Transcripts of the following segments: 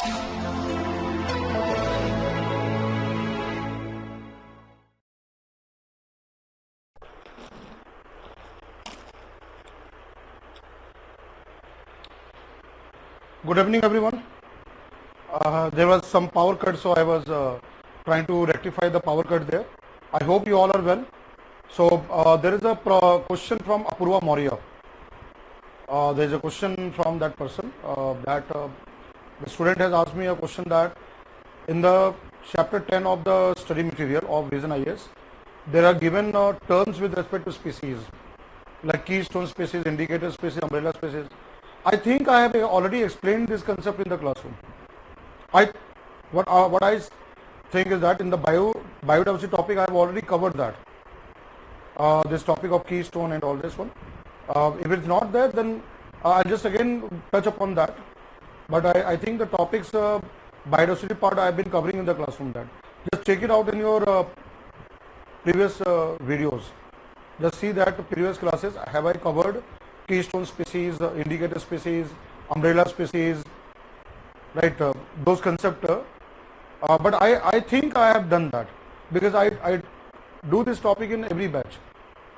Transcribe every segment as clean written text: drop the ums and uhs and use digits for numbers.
Good evening, everyone. There was some power cut, so I was trying to rectify the power cut there. I hope you all are well. So there is a question from Apurva Maurya. There is a question from that person that the student has asked me a question that in the chapter 10 of the study material of Vision IS, there are given terms with respect to species like keystone species, indicator species, umbrella species. I think I have already explained this concept in the classroom. What I think is that in the biodiversity topic I have already covered that. This topic of keystone and all this one. If it's not there, then I'll just again touch upon that. But I think the topics biodiversity part I have been covering in the classroom. That just check it out in your previous videos. Just see that previous classes have I covered keystone species, indicator species, umbrella species, right? Those concepts. But I think I have done that because I do this topic in every batch.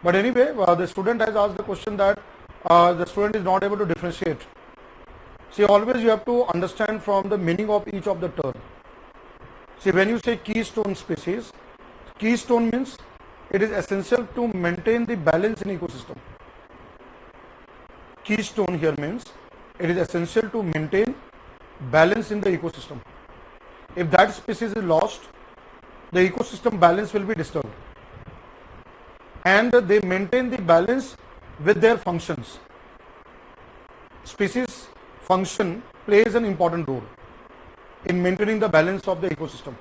But anyway, the student has asked the question that the student is not able to differentiate. See, always you have to understand from the meaning of each of the term. See, when you say keystone species, keystone means it is essential to maintain the balance in ecosystem. Keystone here means it is essential to maintain balance in the ecosystem. If that species is lost, the ecosystem balance will be disturbed. And they maintain the balance with their functions. Species function plays an important role in maintaining the balance of the ecosystem.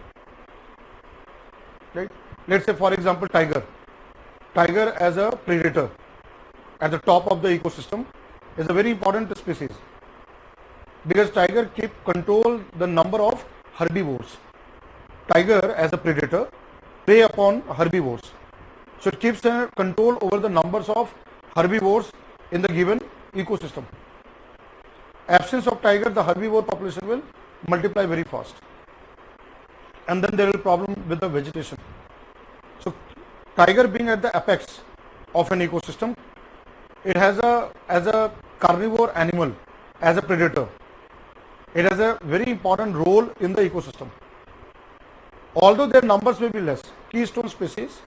Right? Let's say for example tiger. Tiger as a predator at the top of the ecosystem is a very important species because tiger keep control the number of herbivores. Tiger as a predator prey upon herbivores. So it keeps control over the numbers of herbivores in the given ecosystem. Absence of tiger, the herbivore population will multiply very fast. And then there will be problem with the vegetation. So tiger being at the apex of an ecosystem, it has as a carnivore animal, as a predator, it has a very important role in the ecosystem. Although their numbers may be less, keystone species,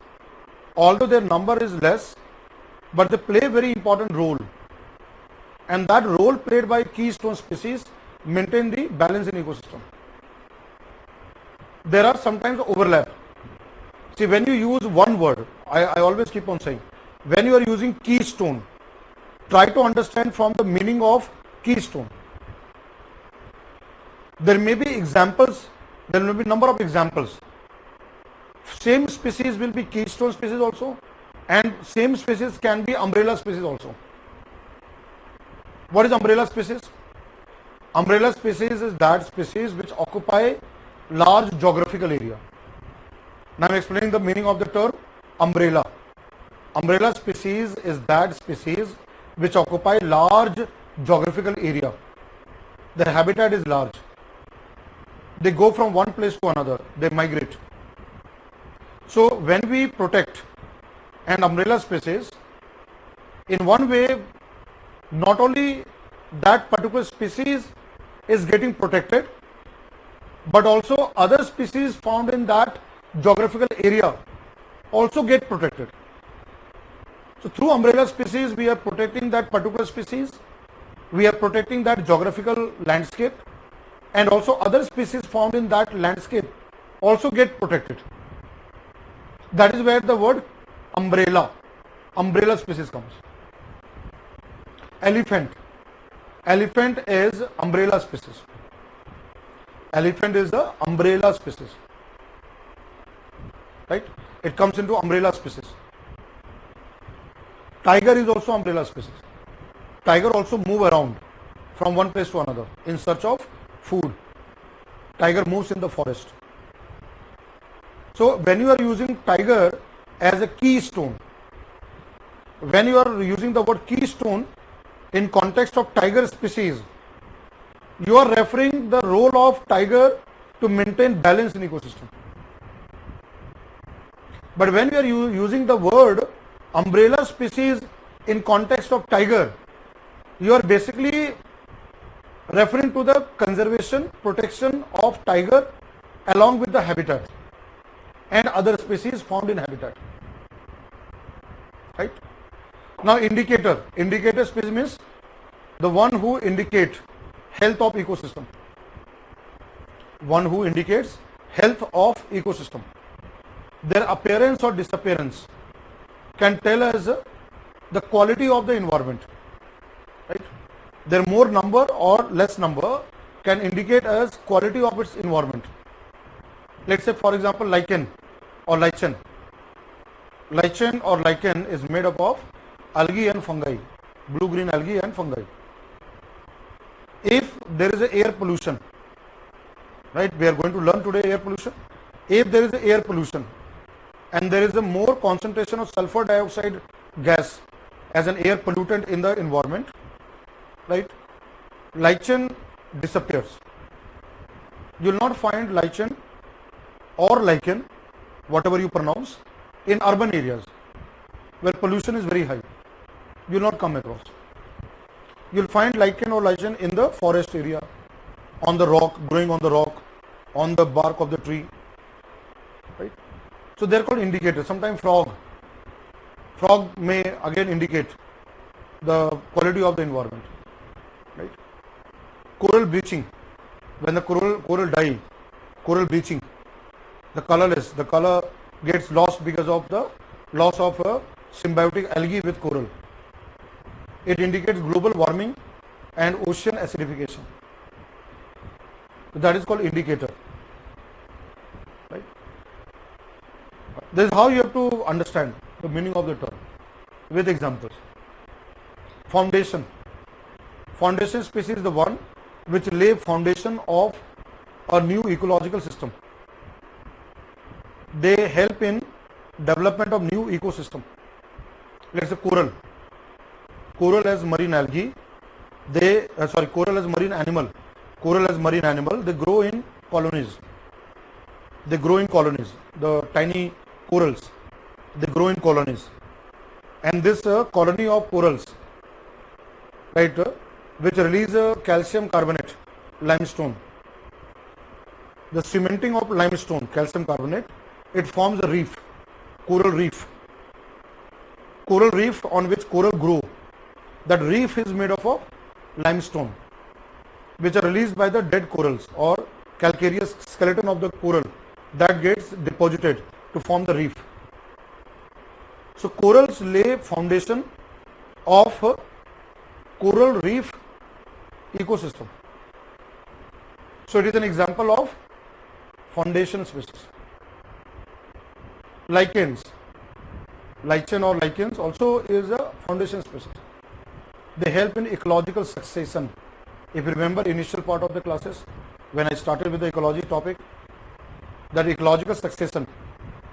although their number is less, but they play a very important role. And that role played by keystone species maintain the balance in ecosystem. There are sometimes overlap. See, when you use one word, I always keep on saying, when you are using keystone, try to understand from the meaning of keystone. There may be examples, there will be number of examples. Same species will be keystone species also, and same species can be umbrella species also. What is umbrella species? Umbrella species is that species which occupy large geographical area. Now I am explaining the meaning of the term umbrella. Umbrella species is that species which occupy large geographical area. Their habitat is large. They go from one place to another. They migrate. So when we protect an umbrella species, in one way, not only that particular species is getting protected, but also other species found in that geographical area also get protected. So through umbrella species, we are protecting that particular species, we are protecting that geographical landscape, and also other species found in that landscape also get protected. That is where the word umbrella species comes. Elephant is umbrella species. Elephant is the umbrella species, right? It comes into umbrella species. Tiger is also umbrella species. Tiger also move around from one place to another in search of food. Tiger moves in the forest. So when you are using tiger as a keystone, when you are using the word keystone in context of tiger species, you are referring the role of tiger to maintain balance in ecosystem. But when you are using the word umbrella species in context of tiger, you are basically referring to the conservation, protection of tiger along with the habitat and other species found in habitat. Right? Now indicator species means the one who indicate health of ecosystem. One who indicates health of ecosystem. Their appearance or disappearance can tell us the quality of the environment. Right? Their more number or less number can indicate as quality of its environment. Let's say for example lichen or lichen. Lichen or lichen is made up of algae and fungi, blue-green algae and fungi. If there is a air pollution, right, we are going to learn today air pollution. If there is a air pollution and there is a more concentration of sulfur dioxide gas as an air pollutant in the environment, right, lichen disappears. You will not find lichen or lichen, whatever you pronounce, in urban areas where pollution is very high. You will not come across. You will find lichen or lichen in the forest area, on the rock, growing on the rock, on the bark of the tree. Right? So they are called indicators. Sometimes frog may again indicate the quality of the environment. Right? Coral bleaching. When the coral die, coral bleaching, the color gets lost because of the loss of a symbiotic algae with coral. It indicates global warming and ocean acidification. That is called indicator. Right? This is how you have to understand the meaning of the term with examples. Foundation. Foundation species is the one which lay foundation of a new ecological system. They help in development of new ecosystem. Let's say coral. Coral as marine algae. Coral as marine animal. Coral as marine animal. They grow in colonies. The tiny corals. They grow in colonies. And this colony of corals, right, which release calcium carbonate, limestone. The cementing of limestone, calcium carbonate, it forms a reef, coral reef. Coral reef on which coral grow. That reef is made up of limestone, which are released by the dead corals or calcareous skeleton of the coral that gets deposited to form the reef. So corals lay foundation of coral reef ecosystem. So it is an example of foundation species. Lichens, lichen or lichens also is a foundation species. They help in ecological succession. If you remember initial part of the classes, when I started with the ecology topic, that ecological succession,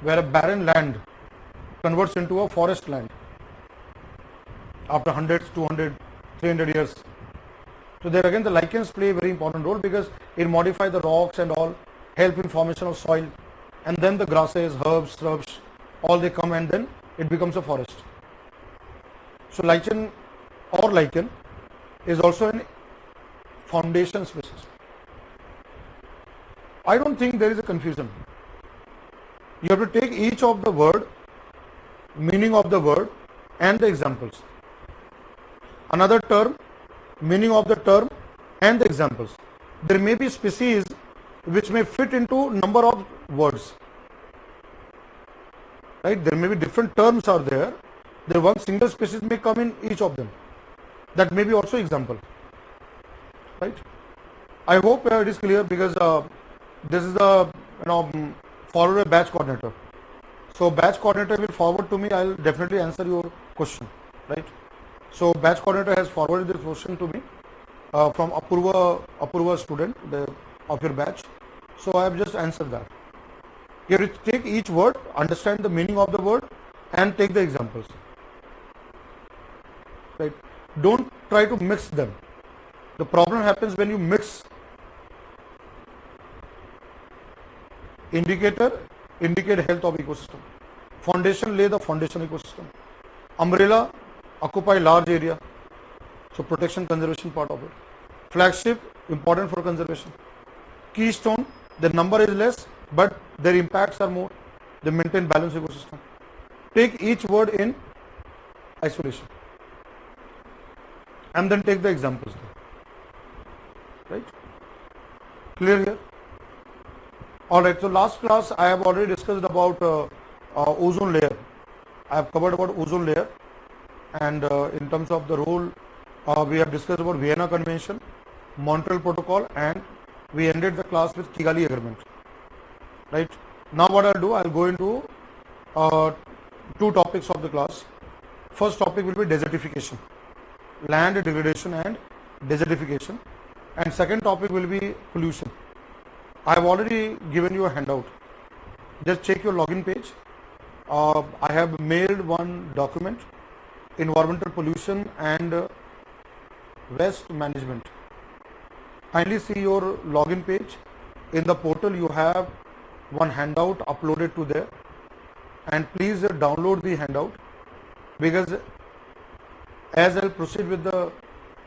where a barren land converts into a forest land after 100, 200, 300 years. So there again the lichens play a very important role because it modifies the rocks and all, help in formation of soil, and then the grasses, herbs, shrubs, all they come and then it becomes a forest. So lichen or lichen is also an foundation species. I don't think there is a confusion. You have to take each of the word, meaning of the word and the examples. Another term, meaning of the term and the examples. There may be species which may fit into number of words. Right? There may be different terms are there. There one single species may come in each of them. That may be also example. Right? I hope it is clear because this is the forward batch coordinator. So batch coordinator will forward to me. I will definitely answer your question. Right? So batch coordinator has forwarded this question to me from Apurva student of your batch. So I have just answered that. You have to take each word, understand the meaning of the word, and take the examples. Right? Don't try to mix them. The problem happens when you mix indicator, indicate health of ecosystem. Foundation lay the foundation ecosystem. Umbrella occupy large area. So protection conservation part of it. Flagship important for conservation. Keystone, the number is less but their impacts are more. They maintain balanced ecosystem. Take each word in isolation and then take the examples there. Right? Clear here? Alright, so last class I have already discussed about ozone layer. I have covered about ozone layer, and in terms of the role we have discussed about Vienna Convention, Montreal Protocol, and we ended the class with Kigali Agreement. Right? Now what I'll do, I'll go into two topics of the class. First topic will be desertification, land degradation and desertification, and second topic will be pollution. I have already given you a handout. Just check your login page. I have mailed one document, environmental pollution and waste management. Kindly see your login page. In the portal you have one handout uploaded to there, and please download the handout, because as I'll proceed with the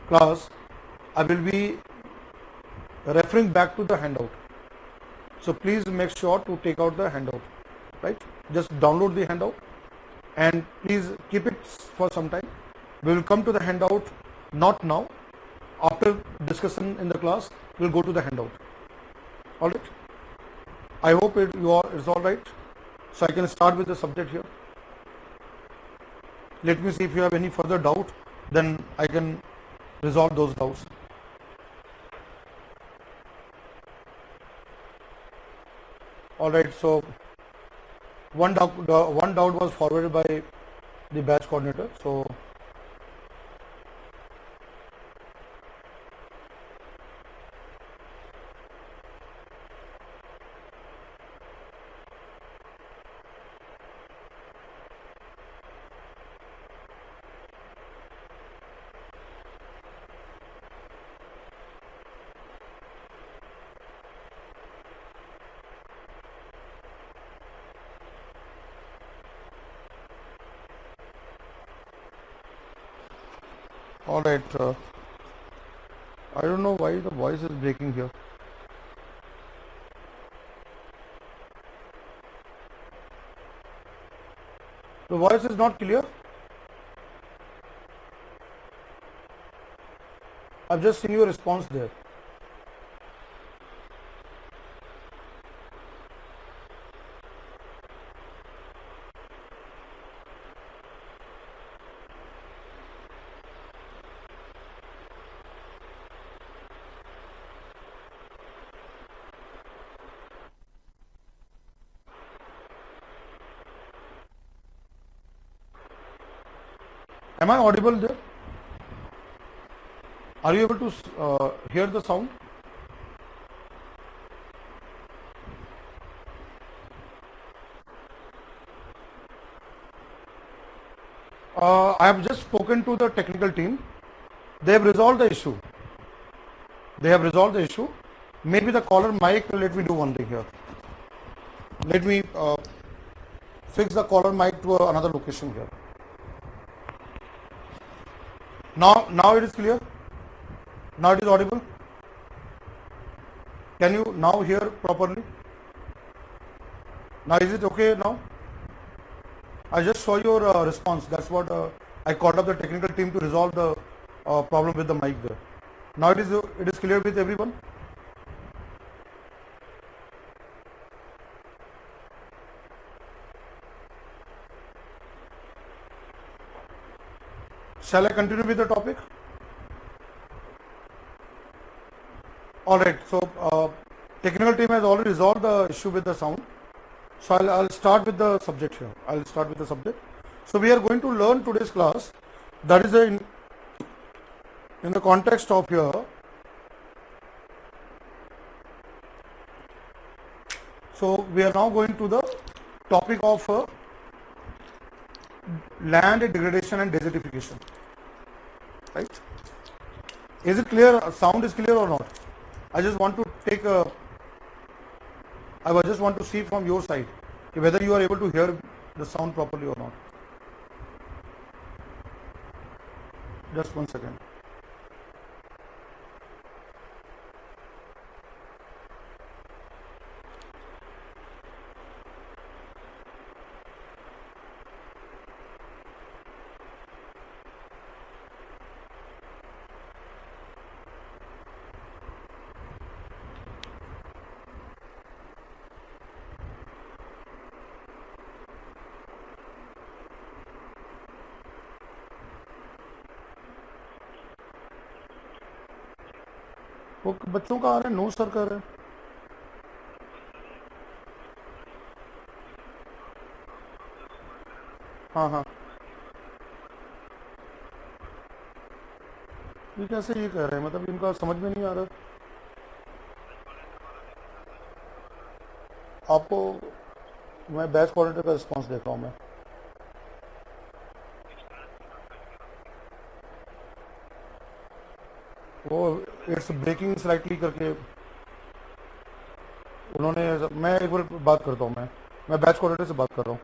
class, I will be referring back to the handout. So please make sure to take out the handout, right? Just download the handout and please keep it for some time. We will come to the handout, not now. After discussion in the class, we'll go to the handout. All right? I hope it's all right. So I can start with the subject here. Let me see if you have any further doubt, then I can resolve those doubts. All right, so one doubt was forwarded by the batch coordinator. So all right, I don't know why the voice is breaking here. The voice is not clear. I've just seen your response there. Am I audible there? Are you able to hear the sound? I have just spoken to the technical team. They have resolved the issue. Maybe the caller mic, let me do one thing here. Let me fix the caller mic to another location here. Now it is clear. Now it is audible. Can you now hear properly? Now is it okay now? I just saw your response. That's what I called up the technical team to resolve the problem with the mic there. Now it is clear with everyone. Shall I continue with the topic? All right. So technical team has already resolved the issue with the sound. So I'll start with the subject here. So we are going to learn today's class. That is in the context of here. So we are now going to the topic of land degradation and desertification. Right? Is it clear? Sound is clear or not? I just want to take a. I just want to see from your side whether you are able to hear the sound properly or not. Just 1 second. वो बच्चों का आ रहा है, no sir कर रहे हैं. हाँ हाँ, ये कैसे ये कह रहे हैं, मतलब इनका समझ में नहीं आ रहा. आपको मैं बैच कोऑर्डिनेटर का रिस्पांस देख रहा हूँ मैं. वो इट्स ब्रेकिंग स्लाइटली करके उन्होंने. मैं एक बार बात करता हूँ. मैं बैच कोऑर्डिनेटर से बात कर रहा हूँ.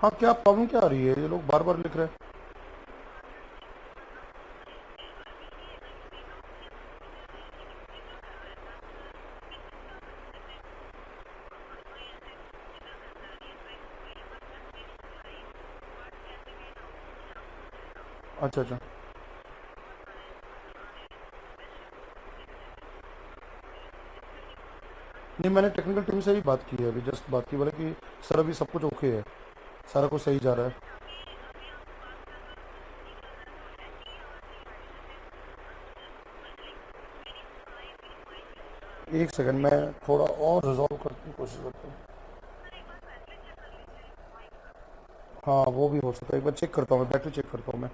हाँ, क्या प्रॉब्लम क्या आ रही है, ये लोग बार बार लिख रहे हैं. अच्छा अच्छा. नहीं, मैंने टेक्निकल टीम से भी बात की है, अभी जस्ट बात की, बोले कि सर अभी सब कुछ ओके है, सारा कुछ सही जा रहा है. 1 सेकंड, मैं थोड़ा और रिजॉल्व करने की कोशिश करता हूँ. हाँ, वो भी हो सकता है, एक बार चेक करता हूँ, मैं बैटरी चेक करता हूँ मैं.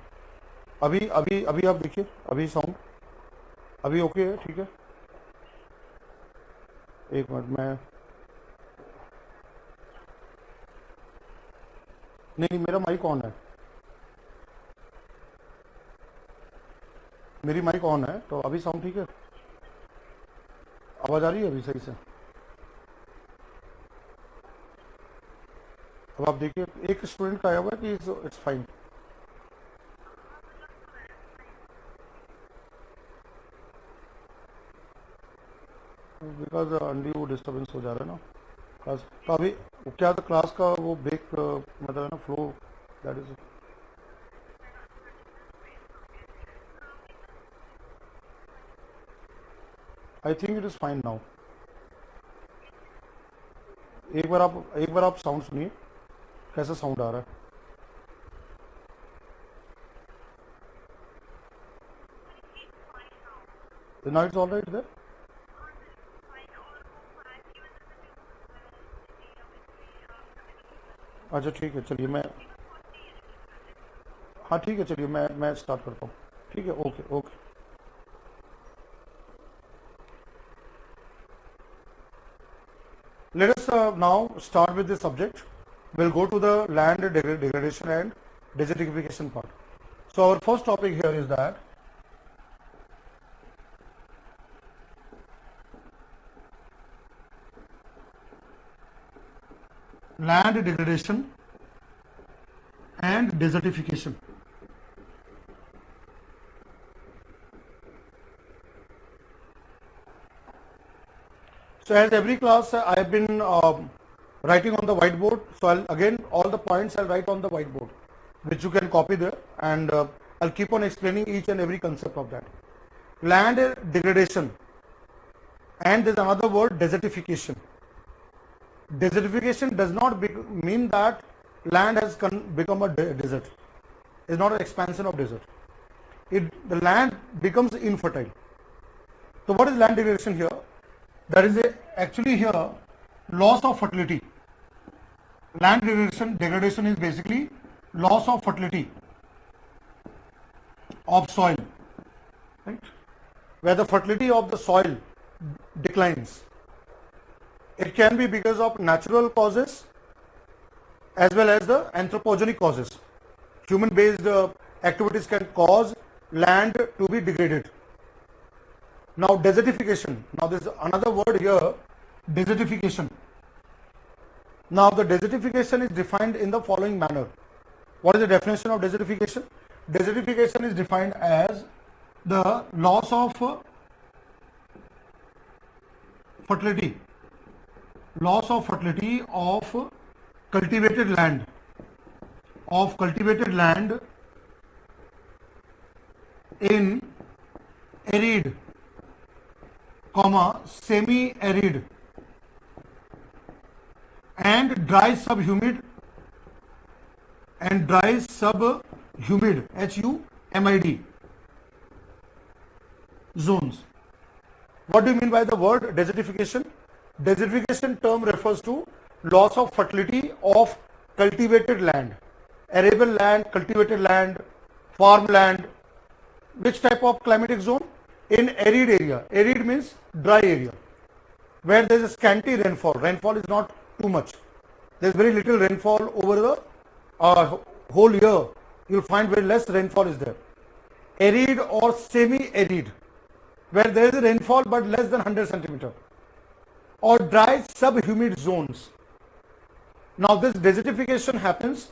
अभी अभी अभी आप देखिए, अभी साउंड अभी ओके है, ठीक है. 1 मिनट मैं. नहीं नहीं, मेरा माइक ऑन है. मेरी माइक ऑन है, तो अभी साउंड ठीक है. आवाज़ आ रही है अभी सही से. अब आप देखिए, एक स्टूडेंट का आया हुआ है कि it's fine. Because undue disturbance हो जा रहा है ना क्लास. तो अभी क्या था क्लास का वो ब्रेक, मतलब है ना flow, that is. I think it is fine now. एक बार आप साउंड सुनिए, कैसा साउंड आ रहा है. Now it's all right there. अच्छा ठीक है, चलिए मैं. हाँ ठीक है, चलिए मैं स्टार्ट करता हूँ. ठीक है, okay okay. Let us now start with the subject. We'll go to the land degradation and desertification part. So our first topic here is that land degradation and desertification. So as every class I have been writing on the whiteboard. So again all the points I'll write on the whiteboard, which you can copy there, and I'll keep on explaining each and every concept of that. Land degradation, and there's another word, desertification. Desertification does not mean that land has become a desert. It's not an expansion of desert. The land becomes infertile. So what is land degradation here? There is actually here loss of fertility. Land degradation is basically loss of fertility of soil, right? Where the fertility of the soil declines. It can be because of natural causes as well as the anthropogenic causes. Human-based activities can cause land to be degraded. Now desertification. Now there is another word here, desertification. Now the desertification is defined in the following manner. What is the definition of desertification? Desertification is defined as the loss of fertility, of cultivated land, in arid, semi-arid and dry subhumid HUMID zones. What do you mean by the word desertification? Desertification term refers to loss of fertility of cultivated land, arable land, cultivated land, farmland. Which type of climatic zone? In arid area. Arid means dry area, where there is a scanty rainfall. Rainfall is not too much. There is very little rainfall over the whole year. You will find very less rainfall is there. Arid or semi-arid, where there is a rainfall but less than 100 centimeter. Or dry subhumid zones. Now this desertification happens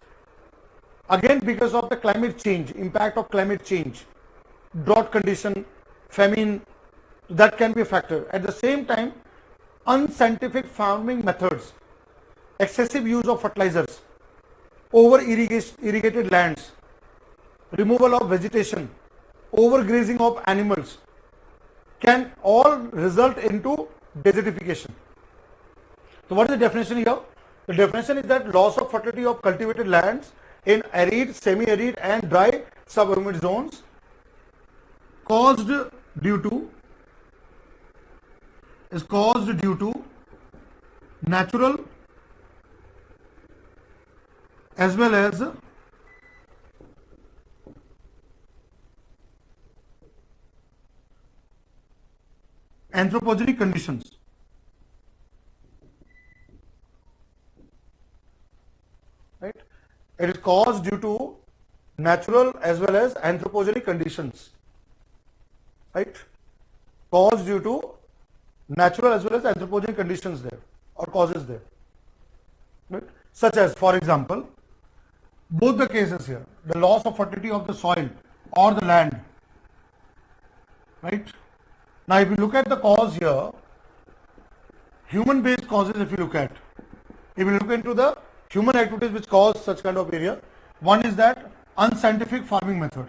again because of the climate change, impact of climate change, drought condition, famine, that can be a factor. At the same time, unscientific farming methods, excessive use of fertilizers, over irrigated lands, removal of vegetation, overgrazing of animals can all result into desertification. So what is the definition here? The definition is that loss of fertility of cultivated lands in arid, semi-arid and dry subhumid zones caused due to natural as well as anthropogenic conditions. Right? It is caused due to natural as well as anthropogenic conditions. Right? Caused due to natural as well as anthropogenic conditions there or causes there. Right? Such as, for example, both the cases here, the loss of fertility of the soil or the land. Right? Now, if you look at the cause here, human-based causes, if you look into the human activities which cause such kind of area, one is that unscientific farming method.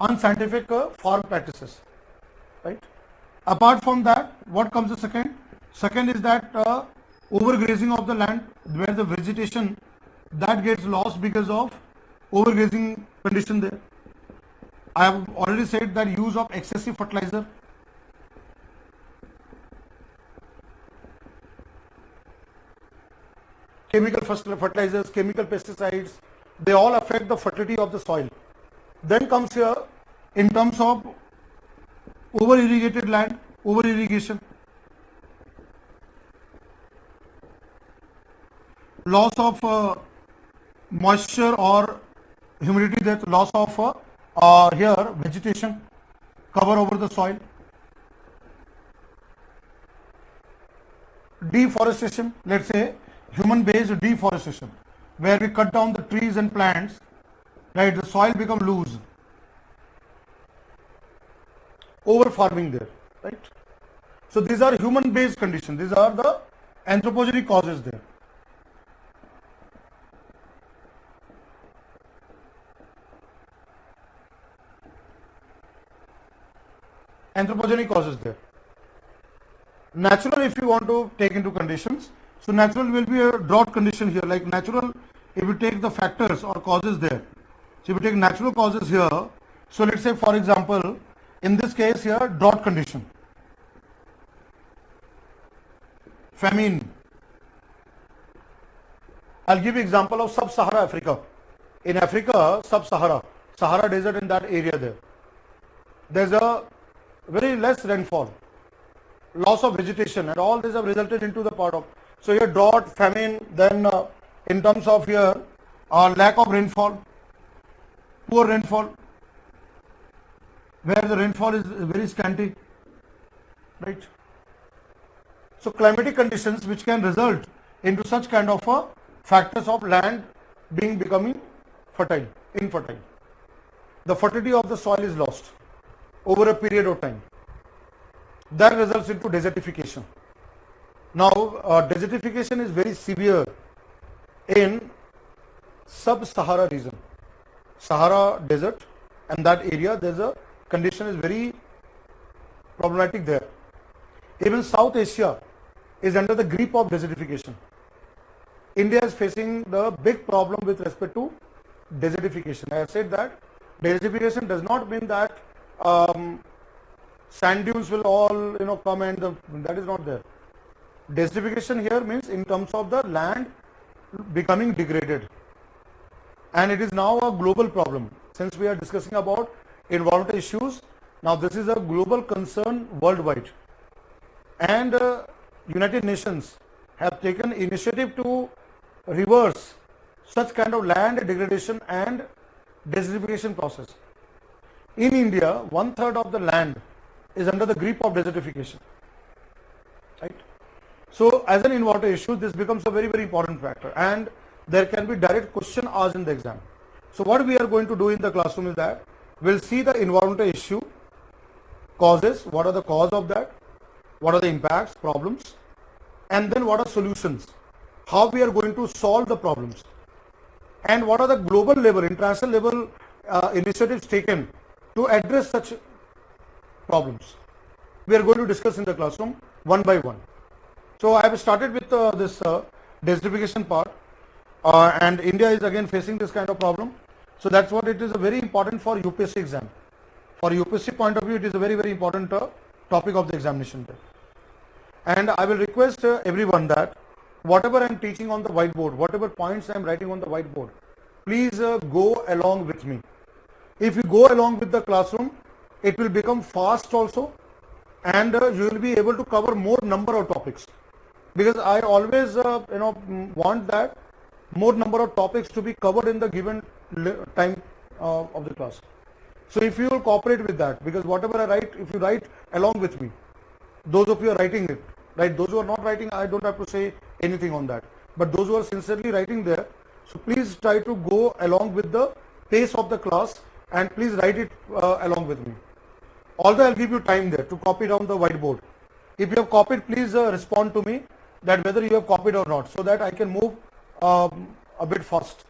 Unscientific farm practices, right? Apart from that, what comes the second? Second is that overgrazing of the land, where the vegetation that gets lost because of overgrazing condition there. I have already said that use of excessive fertilizer, chemical fertilizers, chemical pesticides, they all affect the fertility of the soil. Then comes here in terms of over irrigated land, over irrigation, loss of moisture or humidity, that loss of here vegetation cover over the soil, deforestation, let's say human based deforestation, where we cut down the trees and plants, right, the soil become loose, over farming there, right? So these are human based conditions, these are the anthropogenic causes there. Anthropogenic causes there. Natural, if you want to take into conditions, So natural will be a drought condition here. Like natural, if you take the factors or causes there. So if you take natural causes here, so let's say for example, in this case here, drought condition, famine. I'll give you example of sub-Sahara Africa. In Africa, sub-Sahara, Sahara desert in that area there. There's a very less rainfall, loss of vegetation, and all these have resulted into the part of. So here drought, famine, then in terms of here lack of rainfall, poor rainfall, where the rainfall is very scanty, right? So climatic conditions which can result into such kind of factors of land becoming fertile, infertile. The fertility of the soil is lost over a period of time. That results into desertification. Now, desertification is very severe in sub-Sahara region, Sahara desert, and that area there's a condition is very problematic there. Even South Asia is under the grip of desertification. India is facing the big problem with respect to desertification. I have said that desertification does not mean that sand dunes will all come, and that is not there. Desertification here means in terms of the land becoming degraded, and it is now a global problem. Since we are discussing about environmental issues, now this is a global concern worldwide, and United Nations have taken initiative to reverse such kind of land degradation and desertification process. In India, 1/3 of the land is under the grip of desertification, right? So as an environmental issue, this becomes a very, very important factor, and there can be direct question asked in the exam. So what we are going to do in the classroom is that we'll see the environmental issue causes, what are the cause of that, what are the impacts, problems, and then what are solutions, how we are going to solve the problems, and what are the global level, international level initiatives taken to address such problems. We are going to discuss in the classroom one by one. So I have started with this desertification part, and India is again facing this kind of problem. So that's what it is very important for UPSC exam. For UPSC point of view, it is a very, very important topic of the examination there. And I will request everyone that whatever I am teaching on the whiteboard, whatever points I am writing on the whiteboard, please go along with me. If you go along with the classroom, it will become fast also, and you will be able to cover more number of topics, because I always want that more number of topics to be covered in the given time of the class. So if you will cooperate with that, because whatever I write, if you write along with me, those of you are writing it, right? Those who are not writing, I don't have to say anything on that. But those who are sincerely writing there, so please try to go along with the pace of the class, and please write it along with me. Although I'll give you time there to copy down the whiteboard. If you have copied, please respond to me that whether you have copied or not, so that I can move a bit fast.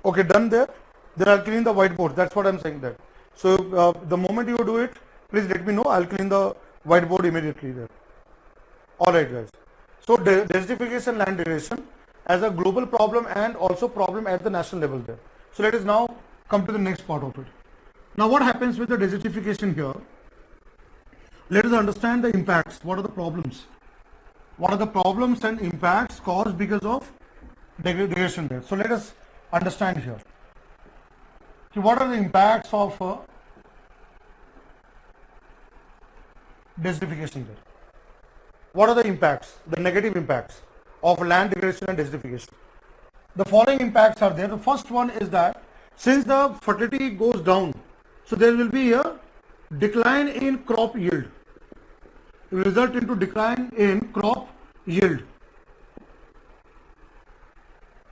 Okay, done there. Then I'll clean the whiteboard. That's what I'm saying there. So the moment you do it, please let me know. I'll clean the whiteboard immediately there. All right, guys. So desertification, land degradation as a global problem and also problem at the national level there. So let us now come to the next part of it. Now what happens with the desertification here? Let us understand the impacts. What are the problems? What are the problems and impacts caused because of degradation there? So let us understand here. So what are the impacts of desertification there? What are the impacts, the negative impacts of land degradation and desertification? The following impacts are there. The first one is that since the fertility goes down, so there will be a decline in crop yield. It will result into decline in crop yield.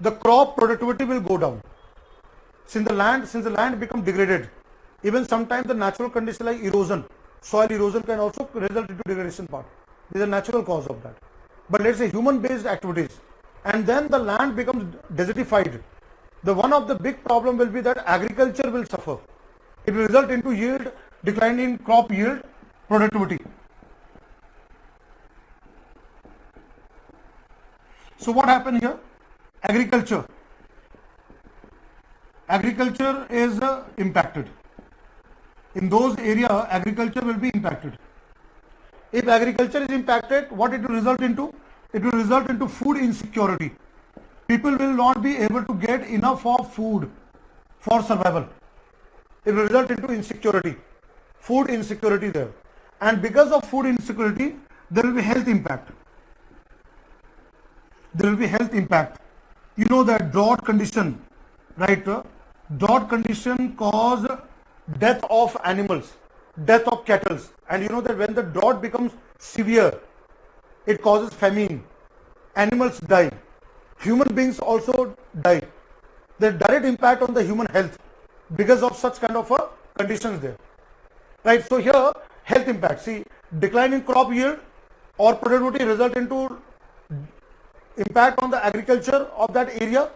The crop productivity will go down. Since the land become degraded, even sometimes the natural condition like erosion, soil erosion can also result into degradation part. This is a natural cause of that. But let's say human-based activities, and then the land becomes desertified. The one of the big problem will be that agriculture will suffer. It will result into yield decline in crop yield, productivity. So what happened here? Agriculture is impacted. In those areas, agriculture will be impacted. If agriculture is impacted, what it will result into? It will result into food insecurity. People will not be able to get enough of food for survival. It will result into insecurity, food insecurity there. And because of food insecurity, there will be health impact. There will be health impact. You know that drought condition, right? Drought condition cause death of animals, death of cattle. And you know that when the drought becomes severe, it causes famine. Animals die. Human beings also die. There's direct impact on the human health because of such kind of conditions there. Right? So here, health impact. See, decline in crop yield or productivity result into impact on the agriculture of that area,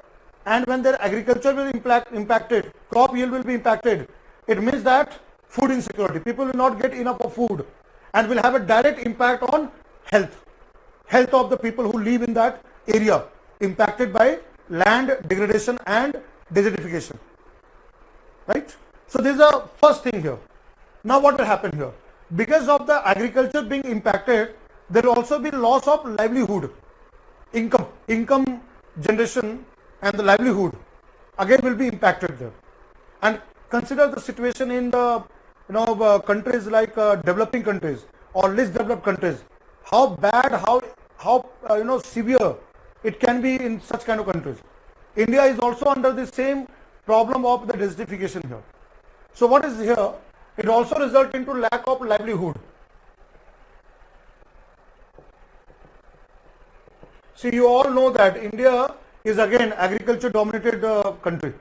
and when their agriculture will impacted, crop yield will be impacted. It means that food insecurity. People will not get enough of food and will have a direct impact on health of the people who live in that area, impacted by land degradation and desertification. Right? So this is the first thing here. Now what will happen here? Because of the agriculture being impacted, there will also be loss of livelihood, income generation, and the livelihood again will be impacted there. And consider the situation in the countries like developing countries or least developed countries. How bad, how severe it can be in such kind of countries. India is also under the same problem of the desertification here. So what is here? It also results into lack of livelihood. See, you all know that India is again agriculture dominated country.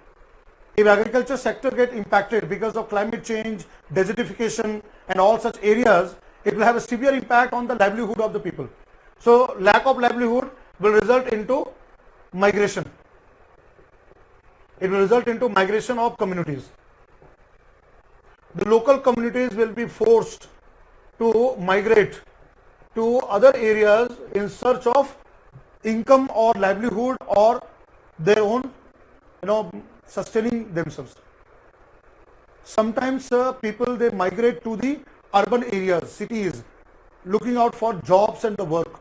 If agriculture sector get impacted because of climate change, desertification and all such areas, it will have a severe impact on the livelihood of the people. So lack of livelihood will result into migration. It will result into migration of communities. The local communities will be forced to migrate to other areas in search of income or livelihood or their own sustaining themselves. Sometimes people they migrate to the urban areas, cities, looking out for jobs and the work.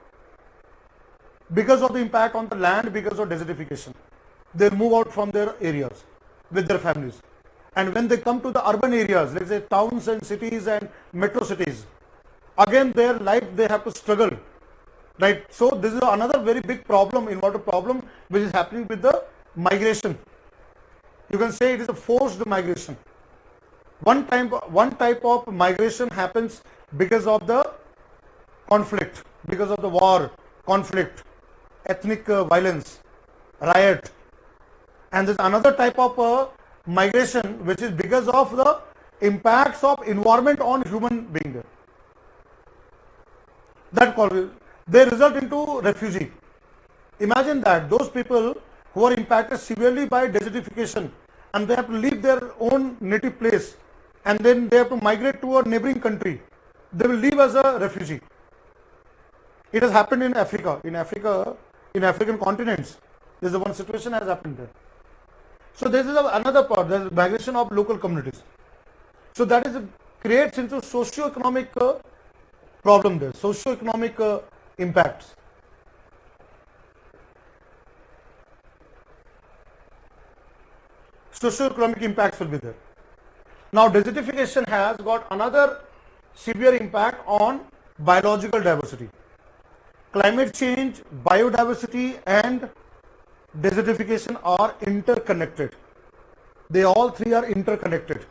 Because of the impact on the land, because of desertification, they move out from their areas with their families. And when they come to the urban areas, let's say towns and cities and metro cities, again their life they have to struggle. Right? So this is another very big problem, inverted problem, which is happening with the migration. You can say it is a forced migration. One type of migration happens because of the conflict, because of the war, conflict, ethnic violence, riot. And there's another type of migration which is because of the impacts of environment on human being. That they result into refugee. Imagine that those people who are impacted severely by desertification and they have to leave their own native place and then they have to migrate to a neighboring country. They will live as a refugee. It has happened in Africa. In African continents, this is one situation has happened there. So this is another part. There is migration of local communities. So that is creates into socio-economic problem there, socio-economic impacts. Socio-economic impacts will be there. Now desertification has got another severe impact on biological diversity. Climate change, biodiversity and desertification are interconnected. They all three are interconnected.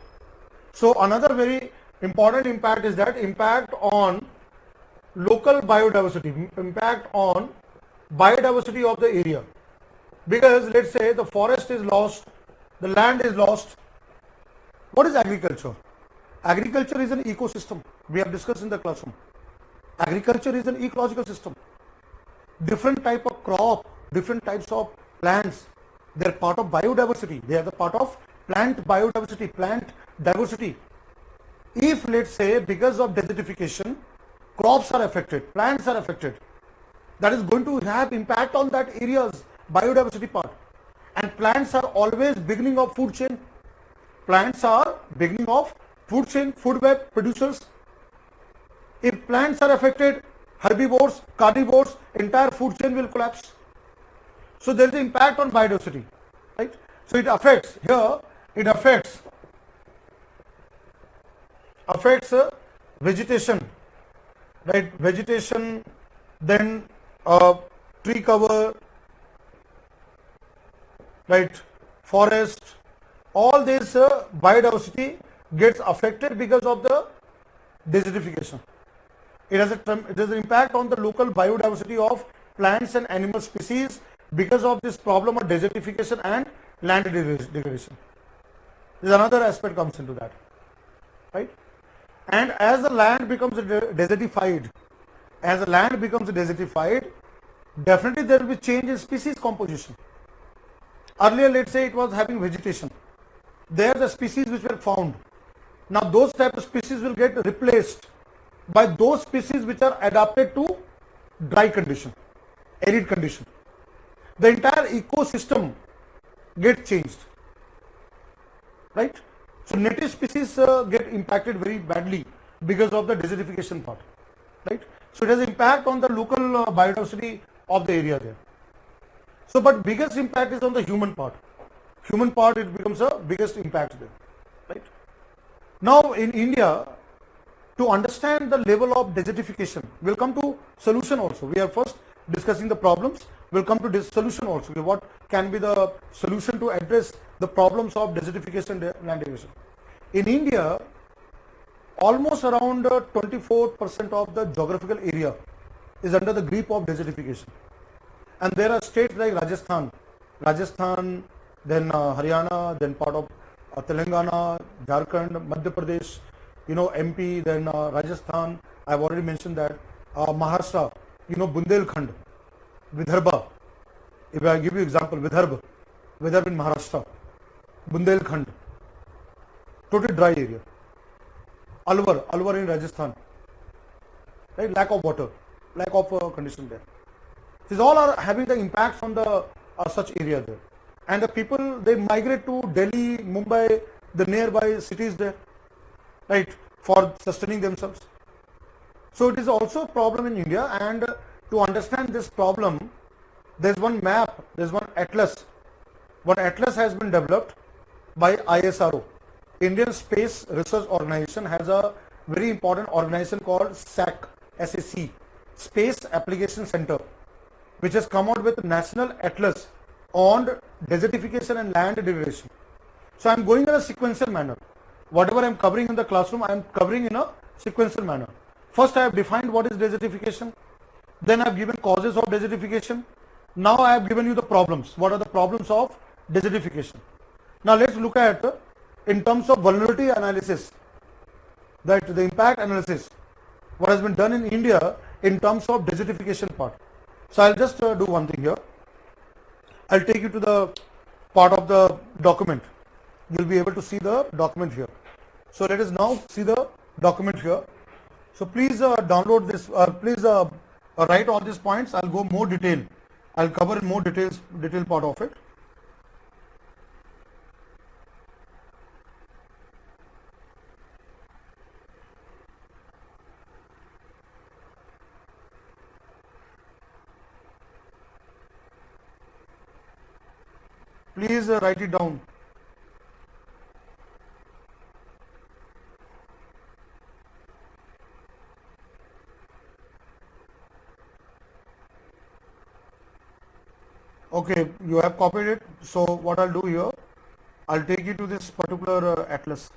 So another very important impact is that impact on local biodiversity, impact on biodiversity of the area. Because let's say the forest is lost, the land is lost. What is agriculture? Agriculture is an ecosystem. We have discussed in the classroom. Agriculture is an ecological system. Different type of crop, different types of plants, they are part of biodiversity. They are the part of plant biodiversity, plant diversity. If let's say because of desertification, crops are affected, plants are affected, that is going to have impact on that area's biodiversity part. And plants are always beginning of food chain. Plants are beginning of food chain, food web producers. If plants are affected, herbivores, carnivores, entire food chain will collapse. So there is an impact on biodiversity, right? So it affects here, it affects vegetation, right? Vegetation, then tree cover, right? Forest, all this biodiversity gets affected because of the desertification. It has an impact on the local biodiversity of plants and animal species because of this problem of desertification and land degradation. There's another aspect comes into that, right? And as the land becomes desertified, definitely there will be change in species composition. Earlier, let's say it was having vegetation. There the species which were found. Now those type of species will get replaced by those species which are adapted to dry condition, arid condition. The entire ecosystem gets changed, right? So native species get impacted very badly because of the desertification part, right? So it has impact on the local biodiversity of the area there. So, but biggest impact is on the human part. Human part, it becomes a biggest impact there, right? Now in India, to understand the level of desertification, we'll come to solution also. We are first discussing the problems. We'll come to this solution also. Okay, what can be the solution to address the problems of desertification and land degradation? In India, almost around 24% of the geographical area is under the grip of desertification. And there are states like Rajasthan, then Haryana, then part of Telangana, Jharkhand, Madhya Pradesh, MP, then Rajasthan. I've already mentioned that. Maharashtra, Bundelkhand, Vidarbha. If I give you example, Vidarbha in Maharashtra, Bundelkhand, totally dry area. Alwar in Rajasthan, right? Lack of water, lack of condition there. These all are having the impacts on the such area there. And the people, they migrate to Delhi, Mumbai, the nearby cities there, right, for sustaining themselves. So it is also a problem in India, and to understand this problem, there's one map, there's one atlas. One atlas has been developed by ISRO. Indian Space Research Organization has a very important organization called SAC, Space Application Center, which has come out with National Atlas on desertification and land degradation. So I am going in a sequential manner. Whatever I am covering in the classroom, I am covering in a sequential manner. First, I have defined what is desertification. Then I have given causes of desertification. Now I have given you the problems. What are the problems of desertification? Now let's look at in terms of vulnerability analysis, that the impact analysis, what has been done in India in terms of desertification part. So I'll just do one thing here. I'll take you to the part of the document. You'll be able to see the document here. So let us now see the document here. So please download this, please write all these points. I'll go more detail. I'll cover in more detailed part of it. Please write it down. Okay, you have copied it. So what I'll do here, I'll take you to this particular atlas.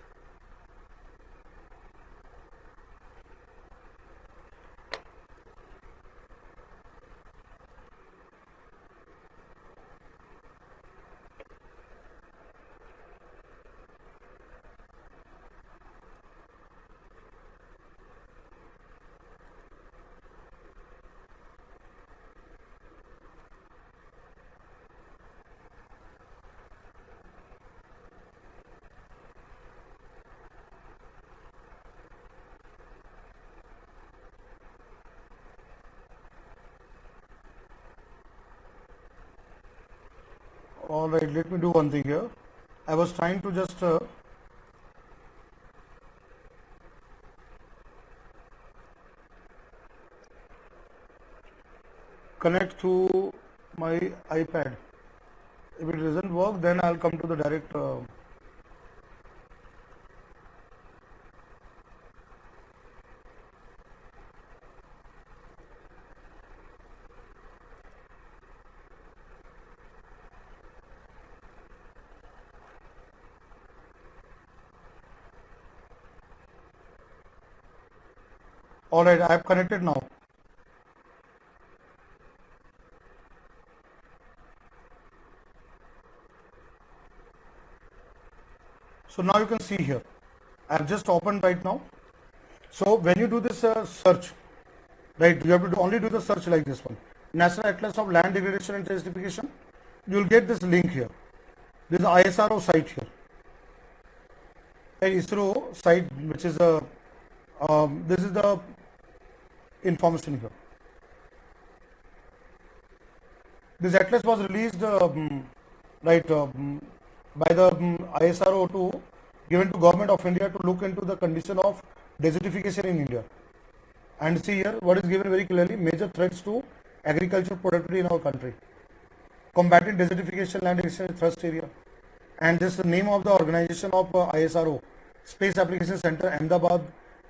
All right, let me do one thing here. I was trying to just connect to my iPad. If it doesn't work, then I'll come to the direct. All right, I have connected now. So now you can see here. I have just opened right now. So when you do this search, right, you have to only do the search like this one. National Atlas of Land Degradation and Desertification. You will get this link here. This is ISRO site here. A ISRO site, which is a this is the information here. This atlas was released right by the ISRO to given to Government of India to look into the condition of desertification in India. And see here what is given very clearly: major threats to agricultural productivity in our country, combating desertification, land degradation thrust area. And this is the name of the organization of ISRO, Space Application Center, Ahmedabad,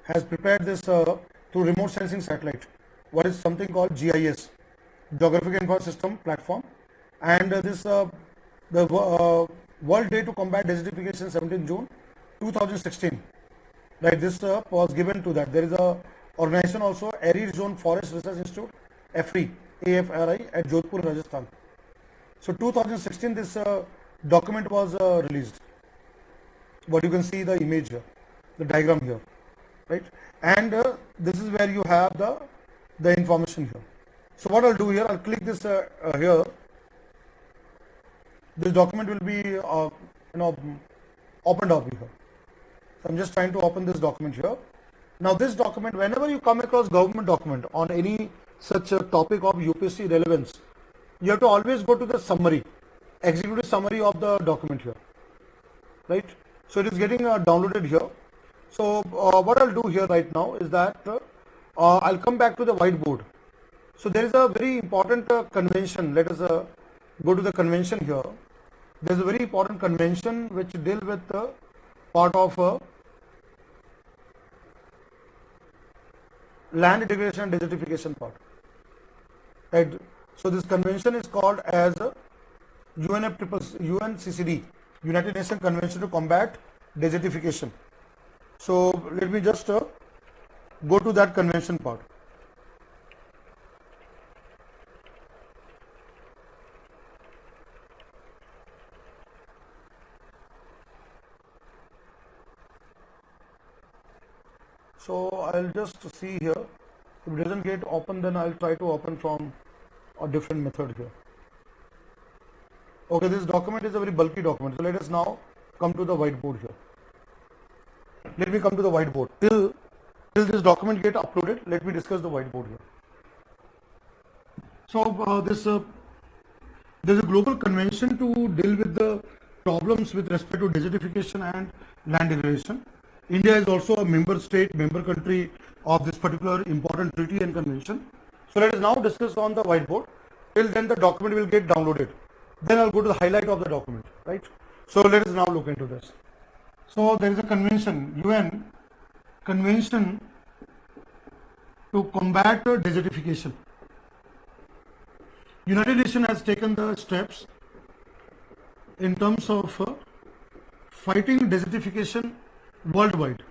has prepared this through remote sensing satellite, what is something called GIS, Geographic Information System platform. And the World Day to Combat Desertification, 17 June 2016. Right, this was given to that. There is a organization also, Arid Zone Forest Research Institute, AFRI, AFRI at Jodhpur, Rajasthan. So 2016 this document was released. What you can see the image here, the diagram here, right? And this is where you have the information here. So what I'll do here, I'll click this here. This document will be opened up here. So I'm just trying to open this document here. Now this document, whenever you come across government document on any such a topic of UPSC relevance, you have to always go to the summary, executive summary of the document here, right? So it is getting downloaded here. So what I'll do here right now is that I'll come back to the whiteboard. So there is a very important convention. Let us go to the convention here. There is a very important convention which deal with part of land degradation and desertification part, right? So this convention is called as UNCCD, United Nations Convention to Combat Desertification. So let me just go to that convention part. So I'll just see here. If it doesn't get open, then I'll try to open from a different method here. Okay, this document is a very bulky document. So let us now come to the whiteboard here. Let me come to the whiteboard. Till this document get uploaded, let me discuss the whiteboard here. So there's a global convention to deal with the problems with respect to desertification and land degradation. India is also a member state, member country of this particular important treaty and convention. So let us now discuss on the whiteboard. Till then the document will get downloaded. Then I'll go to the highlight of the document, right? So let us now look into this. So there is a convention, UN Convention to Combat Desertification. United Nations has taken the steps in terms of fighting desertification worldwide.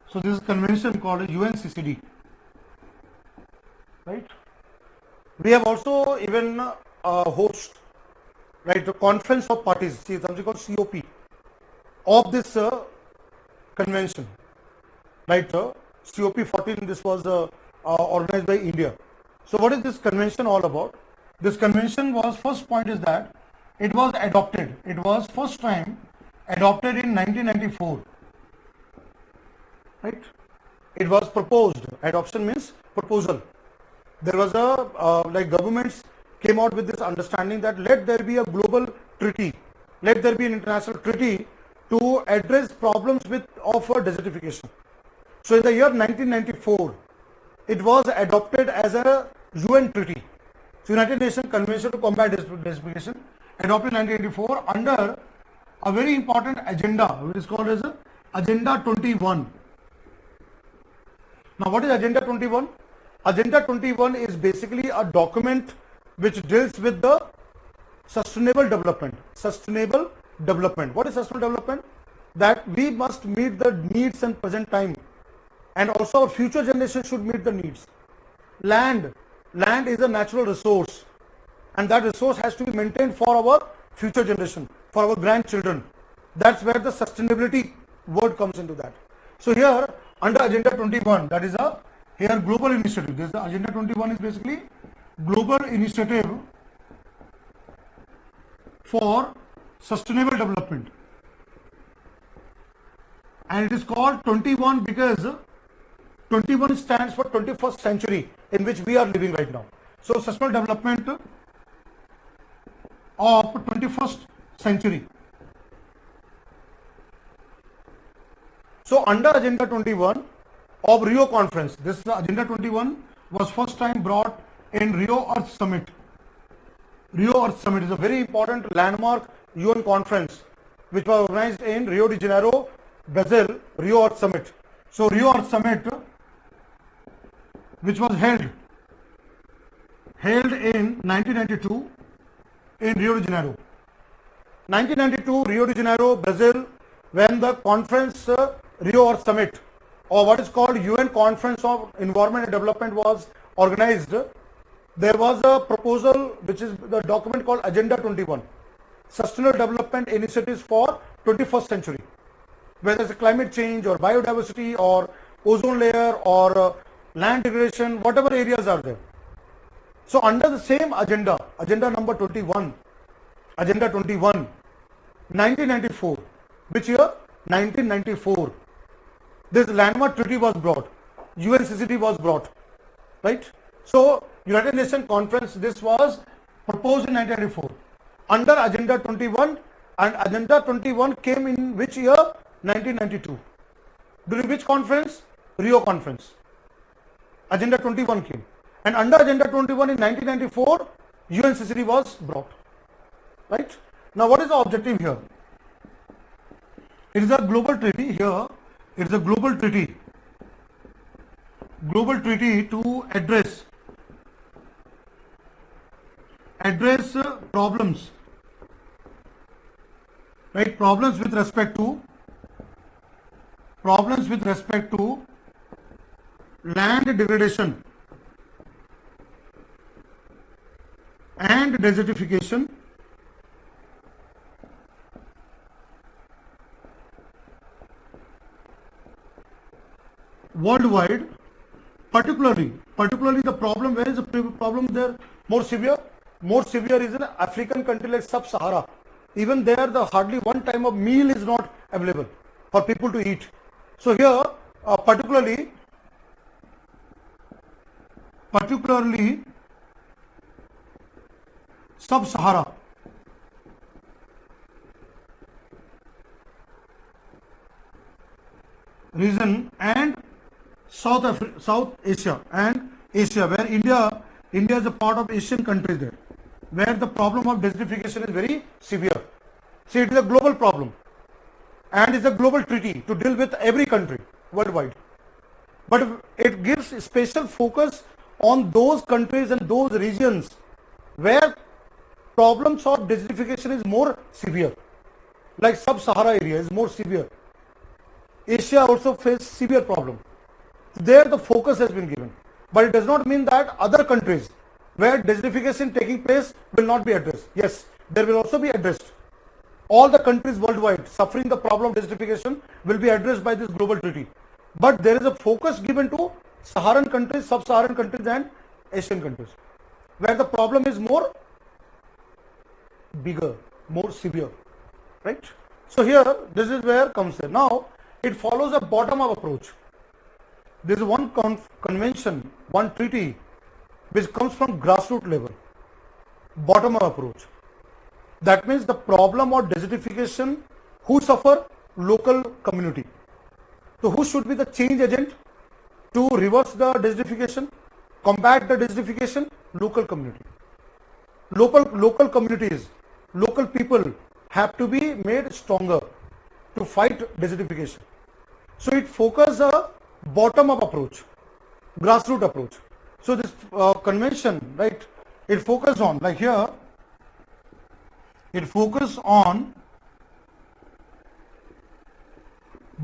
So this is convention called UNCCD, right? We have also even host, right, the conference of parties, see something called COP of this convention, right? COP 14, this was organized by India. So what is this convention all about? This convention was, first point is that it was adopted. It was first time adopted in 1994, right? It was proposed. Adoption means proposal. There was a like governments came out with this understanding that let there be a global treaty, let there be an international treaty to address problems of desertification. So in the year 1994, it was adopted as a UN treaty. So United Nations Convention to Combat Desertification, adopted in 1984 under a very important agenda, which is called as Agenda 21. Now what is Agenda 21? Agenda 21 is basically a document which deals with the sustainable development. Sustainable development. What is sustainable development? That we must meet the needs in present time, and also our future generation should meet the needs. Land is a natural resource, and that resource has to be maintained for our future generation, for our grandchildren. That's where the sustainability word comes into that. So here under Agenda 21, that is a here global initiative. This is the Agenda 21 is basically global initiative for sustainable development, and it is called 21 because 21 stands for 21st century in which we are living right now. So sustainable development of 21st century. So under Agenda 21 of Rio Conference, this Agenda 21 was first time brought in Rio Earth Summit. Rio Earth Summit is a very important landmark UN conference which was organized in Rio de Janeiro, Brazil. Rio Earth Summit. So Rio Earth Summit, which was held in 1992 in Rio de Janeiro. 1992 Rio de Janeiro, Brazil, when the conference Rio Earth Summit, or what is called UN Conference of Environment and Development, was organized, there was a proposal which is the document called Agenda 21, Sustainable Development Initiatives for 21st Century, whether it's climate change or biodiversity or ozone layer or land degradation, whatever areas are there. So under the same agenda, agenda number 21, Agenda 21, 1994, which year? 1994. This landmark treaty was brought, UNCCT was brought, right? So United Nations Conference, this was proposed in 1994 under Agenda 21, and Agenda 21 came in which year? 1992. During which conference? Rio Conference. Agenda 21 came, and under Agenda 21 in 1994 UNCCT was brought, right? Now what is the objective here? It is a global treaty here. It is a global treaty to address problems, right? Problems with respect to land degradation and desertification worldwide, particularly the problem, where is the problem there more severe? More severe is in African country like Sub-Sahara. Even there, the hardly one time of meal is not available for people to eat. So here, particularly Sub-Sahara region and South Asia and Asia, where India is a part of Asian countries there, where the problem of desertification is very severe. See, it is a global problem and it's a global treaty to deal with every country worldwide. But it gives special focus on those countries and those regions where problems of desertification is more severe, like Sub-Sahara area is more severe. Asia also faces severe problem. There the focus has been given, but it does not mean that other countries where desertification taking place will not be addressed. Yes, there will also be addressed. All the countries worldwide suffering the problem of desertification will be addressed by this global treaty. But there is a focus given to Saharan countries, Sub-Saharan countries and Asian countries, where the problem is more bigger, more severe, right? So here, this is where comes in. Now, it follows a bottom-up approach. There is one convention, one treaty, which comes from grassroots level. bottom-up approach. That means the problem of desertification, who suffer? Local community. So who should be the change agent to reverse the desertification, combat the desertification? Local community. Local communities, local people have to be made stronger to fight desertification. So it focuses a bottom-up approach, grassroots approach. So this convention, right? It focuses on, like here, it focuses on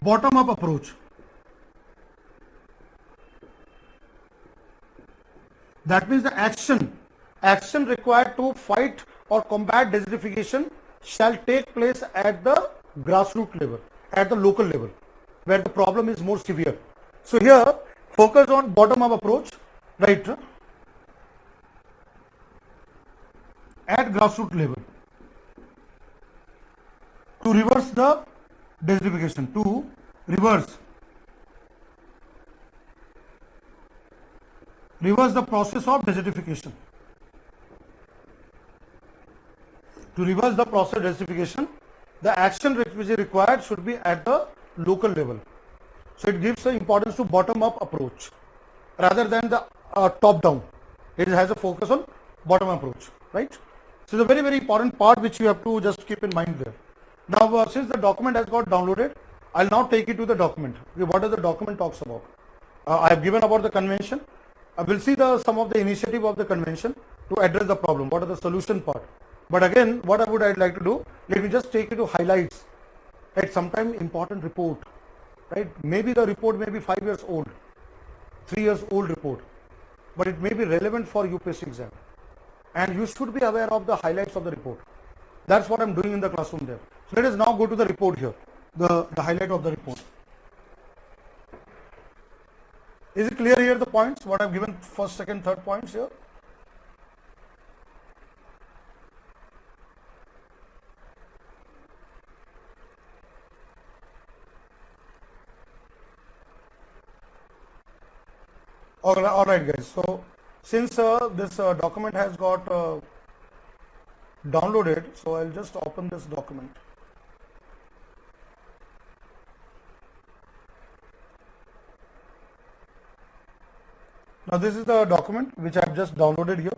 bottom-up approach. That means the action required to fight or combat desertification shall take place at the grassroots level, at the local level, where the problem is more severe. So here, focus on bottom-up approach, right, at grassroots level to reverse the desertification, to reverse the process of desertification. To reverse the process of desertification, the action which is required should be at the local level. So it gives the importance to bottom-up approach rather than the top-down. It has a focus on bottom approach, right? So it's a very, very important part which you have to just keep in mind there. Now, since the document has got downloaded, I'll now take you to the document. Okay, what does the document talks about? I have given about the convention. I will see some of the initiative of the convention to address the problem. What are the solution part? But again, what I'd like to do, let me just take you to highlights at sometime important report, right? Maybe the report may be 5 years old, 3 years old report, but it may be relevant for UPSC exam. And you should be aware of the highlights of the report. That's what I'm doing in the classroom there. So let us now go to the report here, the highlight of the report. Is it clear here the points, what I've given first, second, third points here? All right guys, so since this document has got downloaded, so I'll just open this document. Now this is the document which I have just downloaded here.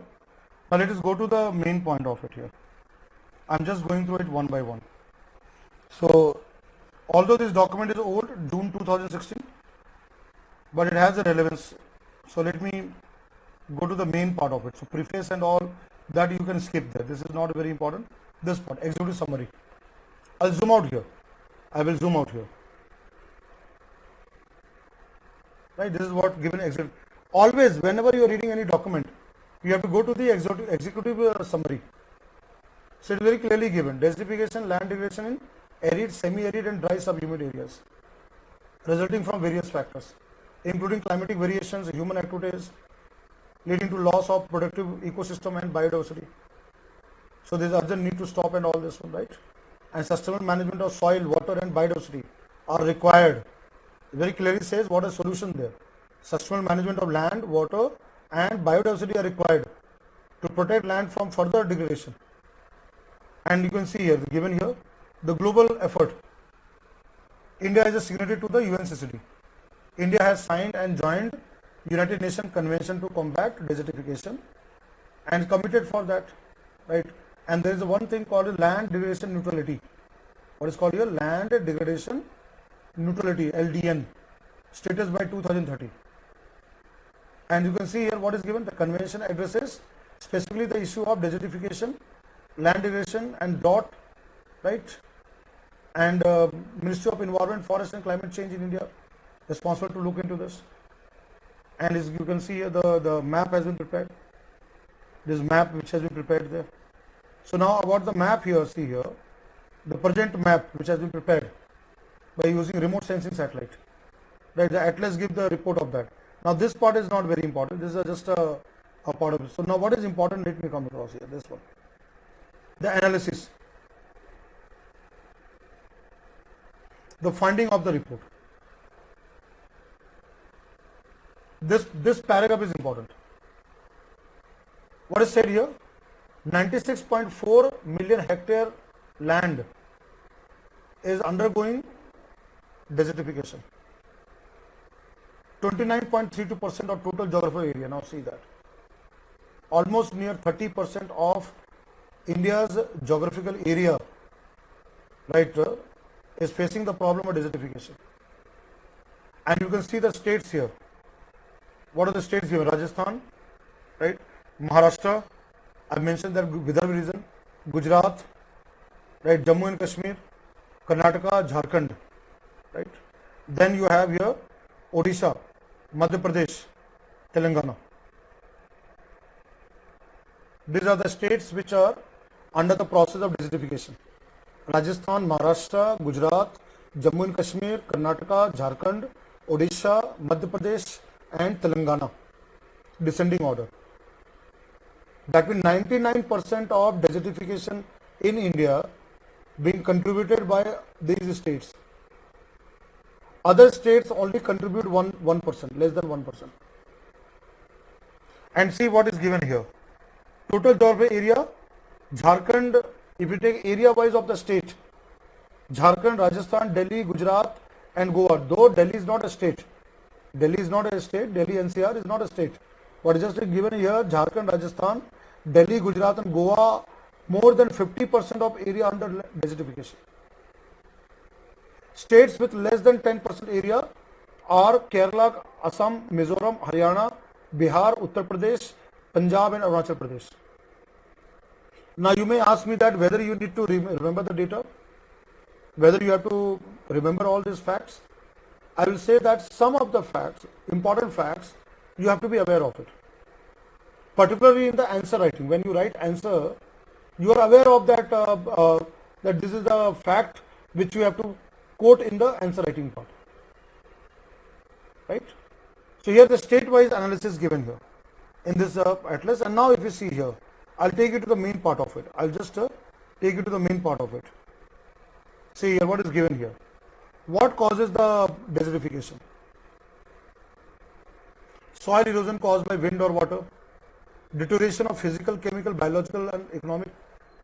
Now let us go to the main point of it here. I'm just going through it one by one. So although this document is old, June 2016, but it has a relevance. So let me go to the main part of it. So preface and all that you can skip there. This is not very important. This part, executive summary. I'll zoom out here. I will zoom out here. Right, this is what given executive. Always, whenever you are reading any document, you have to go to the executive summary. So it is very clearly given. Desertification, land degradation in arid, semi-arid and dry subhumid areas, resulting from various factors, including climatic variations, human activities, leading to loss of productive ecosystem and biodiversity. So there is urgent need to stop and all this one, right? And sustainable management of soil, water and biodiversity are required. It very clearly says what is solution there. Sustainable management of land, water and biodiversity are required to protect land from further degradation. And you can see here, given here, the global effort. India is a signatory to the UNCCD. India has signed and joined United Nations Convention to combat desertification and committed for that, right? And there is one thing called land degradation neutrality. What is called here? Land degradation neutrality, LDN, status by 2030. And you can see here what is given. The convention addresses specifically the issue of desertification, land degradation and drought, right? And Ministry of Environment, Forest and Climate Change in India responsible to look into this. And as you can see here, the map has been prepared. This map which has been prepared there. So now about the map here, see here, the present map which has been prepared by using remote sensing satellite. Right, the atlas gives the report of that. Now this part is not very important. This is just a part of it. So now what is important? Let me come across here. This one, the analysis, the finding of the report. This paragraph is important. What is said here? 96.4 million hectare land is undergoing desertification. 29.32% of total geographical area. Now see that. Almost near 30% of India's geographical area, right, is facing the problem of desertification. And you can see the states here. What are the states here? Rajasthan, right? Maharashtra, I mentioned that Vidarbha region, Gujarat, right? Jammu and Kashmir, Karnataka, Jharkhand, right? Then you have here Odisha, Madhya Pradesh, Telangana. These are the states which are under the process of desertification. Rajasthan, Maharashtra, Gujarat, Jammu and Kashmir, Karnataka, Jharkhand, Odisha, Madhya Pradesh and Telangana. Descending order. That means 99% of desertification in India being contributed by these states. Other states only contribute 1%, less than 1%. And see what is given here. Total geographical area, Jharkhand, if you take area wise of the state, Jharkhand, Rajasthan, Delhi, Gujarat and Goa, though Delhi is not a state. Delhi is not a state, Delhi NCR is not a state. What is just given here, Jharkhand, Rajasthan, Delhi, Gujarat and Goa, more than 50% of area under desertification. States with less than 10% area are Kerala, Assam, Mizoram, Haryana, Bihar, Uttar Pradesh, Punjab and Arunachal Pradesh. Now you may ask me that whether you need to remember the data, whether you have to remember all these facts. I will say that some of the facts, important facts, you have to be aware of it. Particularly in the answer writing, when you write answer, you are aware of that, that this is the fact which you have to quote in the answer writing part. Right? So here the state-wise analysis given here in this atlas. And now if you see here, I'll take you to the main part of it. I'll just take you to the main part of it. See here what is given here. What causes the desertification? Soil erosion caused by wind or water, deterioration of physical, chemical, biological and economic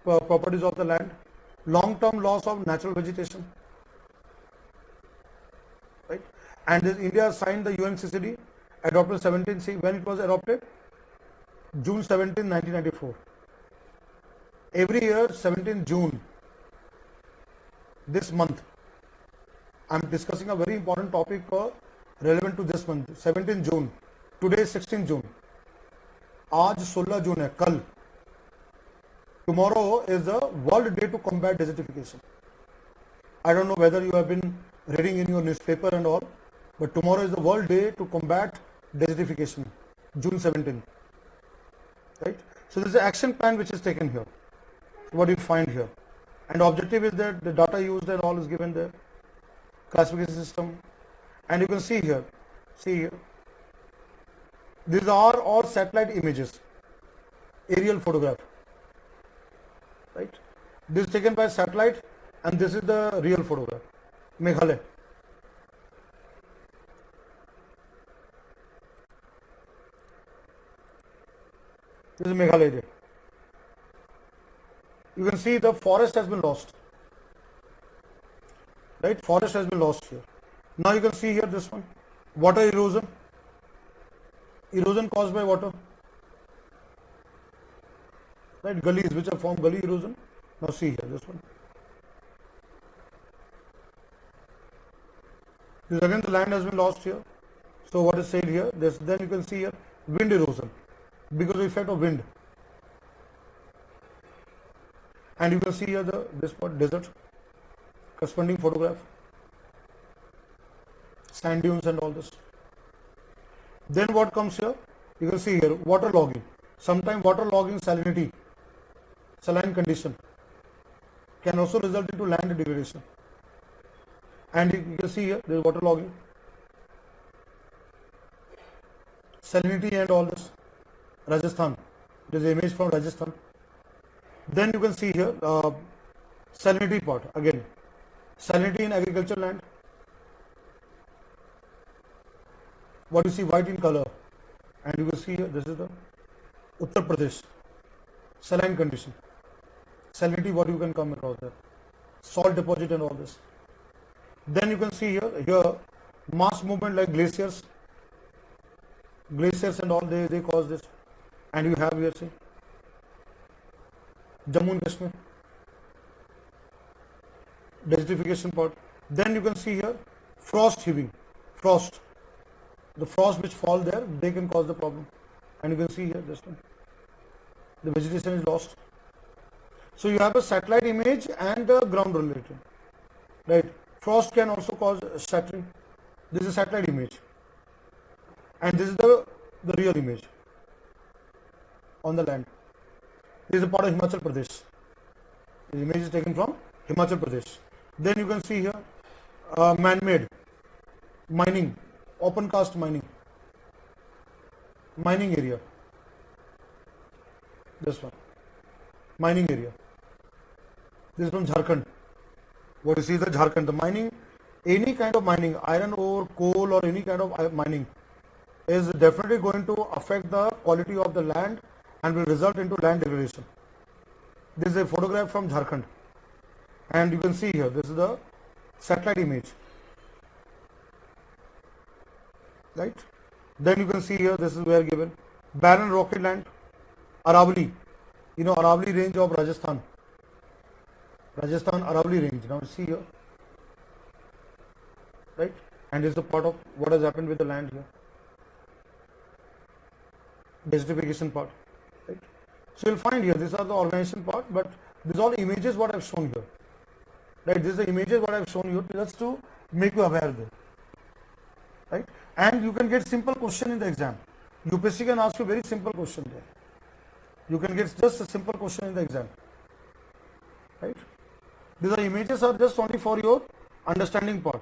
properties of the land, long-term loss of natural vegetation, right? And this India signed the UNCCD, adopted 17C. When it was adopted? June 17, 1994. Every year, 17 June, this month, I am discussing a very important topic relevant to this month, 17 June. Today is 16 June. आज 16 जून है कल. Tomorrow is the World Day to combat desertification. I don't know whether you have been reading in your newspaper and all, but tomorrow is the World Day to combat desertification, June 17. Right? So this is the action plan which is taken here. What do you find here? And the objective is that the data used and all is given there. Classification system. And you can see here. These are all satellite images, aerial photograph, right? This is taken by satellite and this is the real photograph, Meghalaya. This is Meghalaya area. You can see the forest has been lost, right? Forest has been lost here. Now you can see here this one, water erosion. Erosion caused by water, right? Gullies which are formed, gully erosion. Now see here this one. This again the land has been lost here. So what is said here? This, then you can see here wind erosion because of the effect of wind. And you can see here this part desert, corresponding photograph, sand dunes and all this. Then what comes here? You can see here water logging. Sometimes water logging salinity, saline condition can also result into land degradation. And you can see here there is water logging, salinity and all this. Rajasthan, there is an image from Rajasthan. Then you can see here salinity part again, salinity in agriculture land. What you see white in color, and you can see here this is the Uttar Pradesh. saline condition, salinity, what you can come across there, salt deposit and all this. Then you can see here mass movement like glaciers and all, they cause this. And you have here, see, Jammu and Kashmir, desertification part. Then you can see here frost heaving, the frost which fall there, they can cause the problem. And you can see here this one, the vegetation is lost. So you have a satellite image and a ground related, right? Frost can also cause shattering. This is a satellite image, and this is the real image on the land. This is a part of Himachal Pradesh. The image is taken from Himachal Pradesh. Then you can see here man-made mining, open cast mining area. This one, mining area. This is from Jharkhand. What you see, the Jharkhand, the mining, any kind of mining, iron ore, coal, or any kind of mining is definitely going to affect the quality of the land and will result into land degradation. This is a photograph from Jharkhand, and you can see here, this is the satellite image, right? Then you can see here, this is where given barren rocky land, Aravalli, Aravalli range of Rajasthan, Aravalli range. Now see here, right? And this is the part of what has happened with the land here, desertification part, right? So you'll find here, these are the organization part, but these are all images what I've shown here, right? These are the images what I've shown you just to make you aware there, right? And you can get simple question in the exam. UPSC can ask you very simple question there. You can get just a simple question in the exam, right? These are images are just only for your understanding part.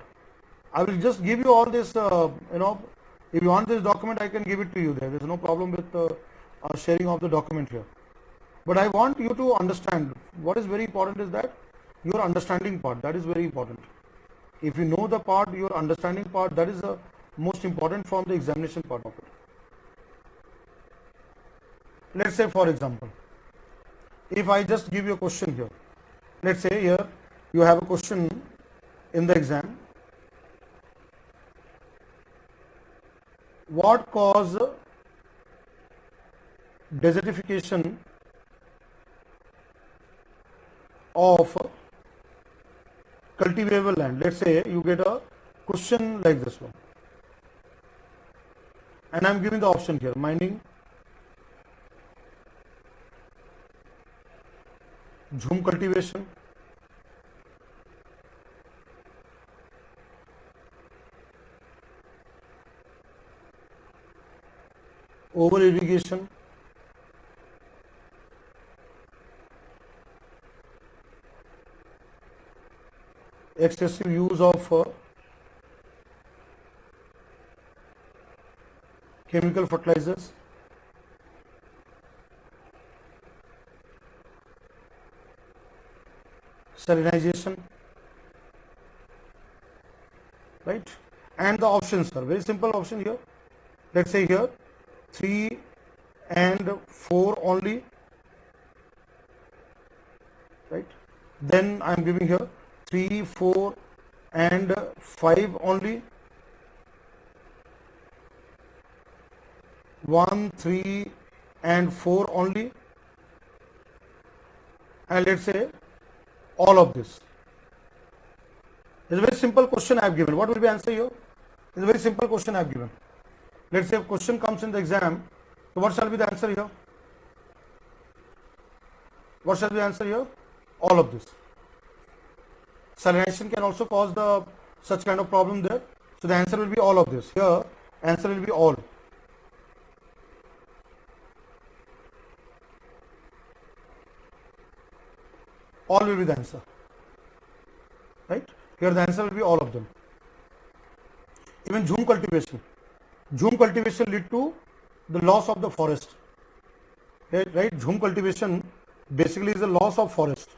I will just give you all this, if you want this document, I can give it to you there. There's no problem with sharing of the document here. But I want you to understand, what is very important is that your understanding part, that is very important. If you know the part, your understanding part, that is the most important from the examination part of it. Let's say, for example, if I just give you a question here, let's say here you have a question in the exam, what cause desertification of cultivable land? Let's say you get a question like this one, and I'm giving the option here: mining, jhum cultivation, over irrigation, excessive use of chemical fertilizers, salinization, right? And the options are very simple option here. Let's say here 3 and 4 only, right? Then I am giving here 3, 4 and 5 only, 1, 3 and 4 only, and let's say all of this. It's a very simple question I have given. What will be answer here? It's a very simple question I have given. Let's say a question comes in the exam, so what shall be the answer here? What shall be the answer here? All of this. Salinization can also cause such kind of problem there. So the answer will be all of this. Here, answer will be all. All will be the answer, right? Here the answer will be all of them. Even jhum cultivation lead to the loss of the forest, right? Jhum cultivation basically is the loss of forest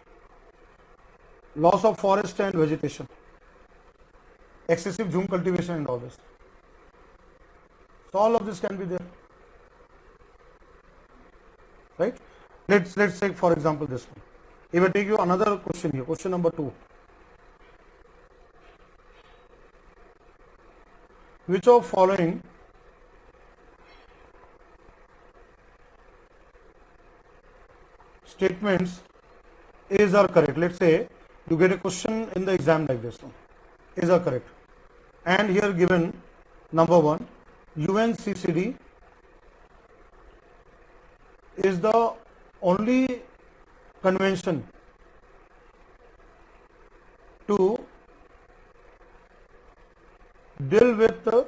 and vegetation, excessive jhum cultivation and all this. So all of this can be there, right? Let's take for example this one. If I take you another question here, question number 2. Which of following statements is are correct? Let's say you get a question in the exam like this one. Is are correct? And here given number 1, UNCCD is the only convention to deal with the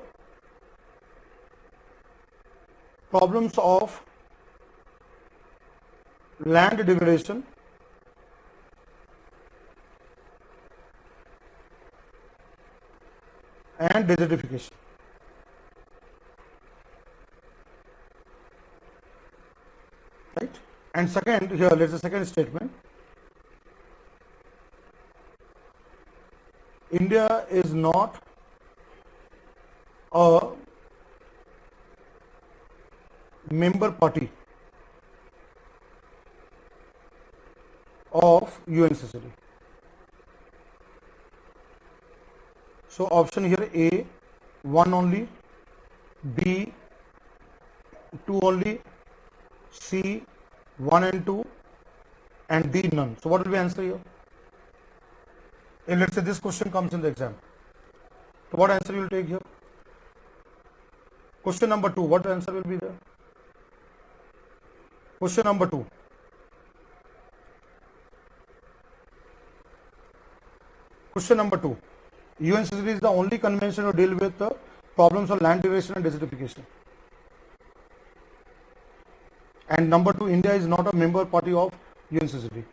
problems of land degradation and desertification. Right? And second, here let's the second statement. India is not a member party of UNCCD. So option here A, 1 only, B, 2 only, C, 1 and 2, and D, none. So what will be answer here? And let's say this question comes in the exam. So what answer you will take here? Question number 2, what answer will be there? Question number 2. Question number 2. UNCCD is the only convention to deal with the problems of land degradation and desertification. And number 2, India is not a member party of UNCCD.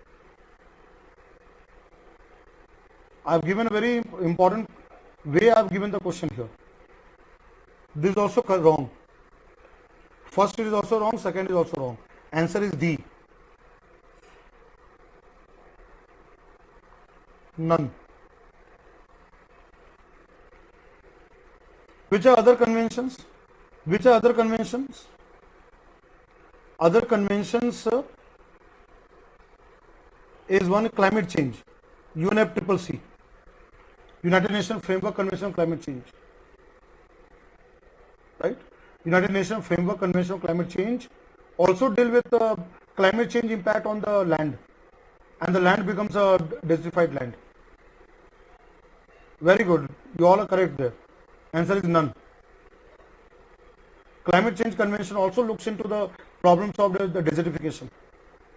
I have given a very important way I have given the question here. This is also wrong. First is also wrong, second is also wrong. Answer is D. None. Which are other conventions? Which are other conventions? Other conventions is one climate change, UNFCCC, United Nations Framework Convention on Climate Change. Right? United Nations Framework Convention on Climate Change also deal with climate change impact on the land, and the land becomes a desertified land. Very good. You all are correct there. Answer is none. Climate Change Convention also looks into the problems of the desertification,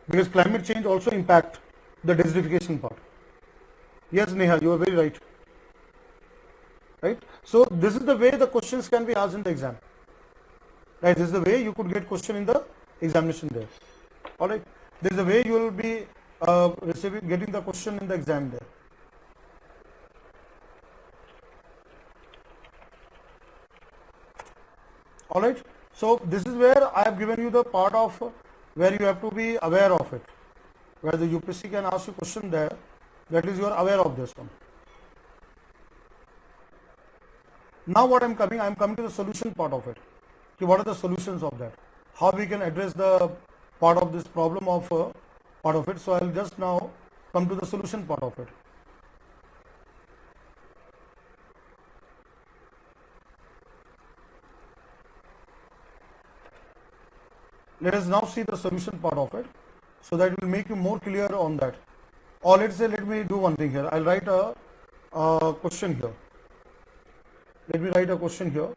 because climate change also impact the desertification part. Yes, Neha, you are very right. Right? So this is the way the questions can be asked in the exam. Right? This is the way you could get question in the examination there. All right. This is the way you will be getting the question in the exam there. All right. So this is where I have given you the part of where you have to be aware of it, where the UPSC can ask you question there. That is, you are aware of this one. Now what I am coming to the solution part of it. Okay, what are the solutions of that? How we can address the part of this problem of part of it. So I will just now come to the solution part of it. Let us now see the solution part of it, so that it will make you more clear on that. Or let's say, let me do one thing here. I'll write a question here. Let me write a question here.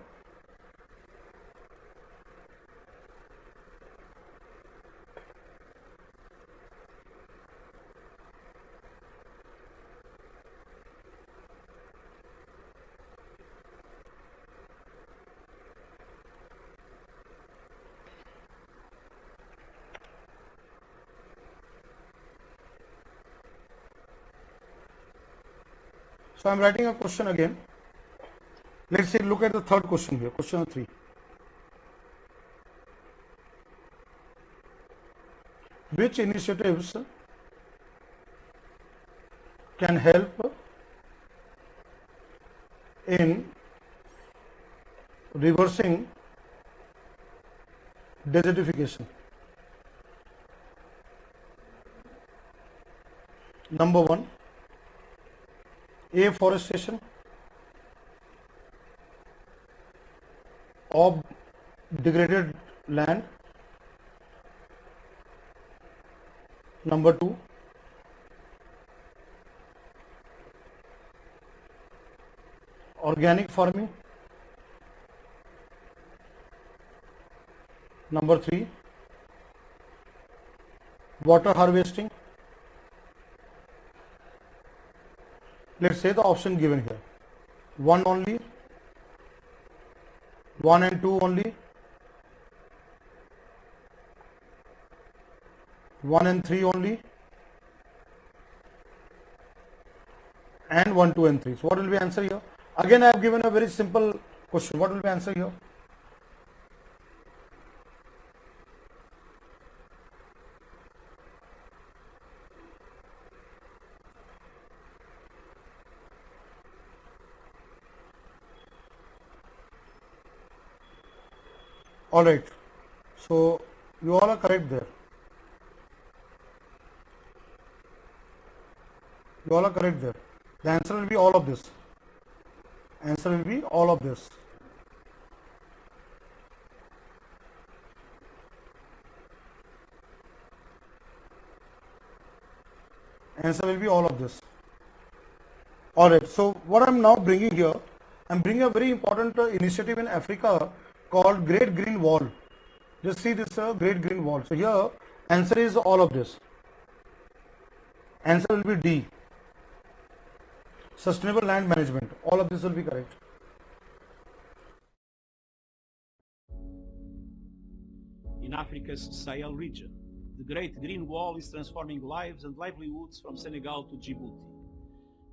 So I am writing a question again. Let's say, look at the third question here, question 3. Which initiatives can help in reversing desertification? Number one, afforestation of degraded land. Number two, organic farming. Number three, water harvesting. Let's say the option given here, one only, one and two only, one and three only, and one, two and three. So what will be answer here? Again, I have given a very simple question. What will be answer here? All right. So you all are correct there. You all are correct there. The answer will be all of this. Answer will be all of this. Answer will be all of this. All right. So what I'm now bringing here, I'm bringing a very important initiative in Africa called Great Green Wall. Just see this Great Green Wall. So here answer is all of this. Answer will be D. Sustainable land management. All of this will be correct. In Africa's Sahel region, the Great Green Wall is transforming lives and livelihoods from Senegal to Djibouti.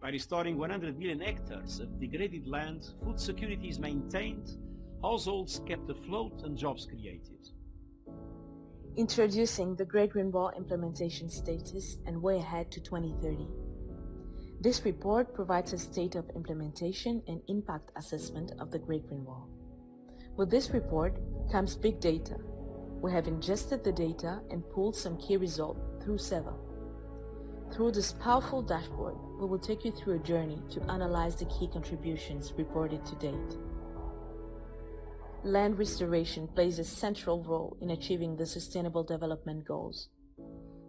By restoring 100 million hectares of degraded land, food security is maintained, households kept afloat and jobs created. Introducing the Great Green Wall implementation status and way ahead to 2030. This report provides a state of implementation and impact assessment of the Great Green Wall. With this report comes big data. We have ingested the data and pulled some key results through SEVA. Through this powerful dashboard, we will take you through a journey to analyze the key contributions reported to date. Land restoration plays a central role in achieving the Sustainable Development Goals.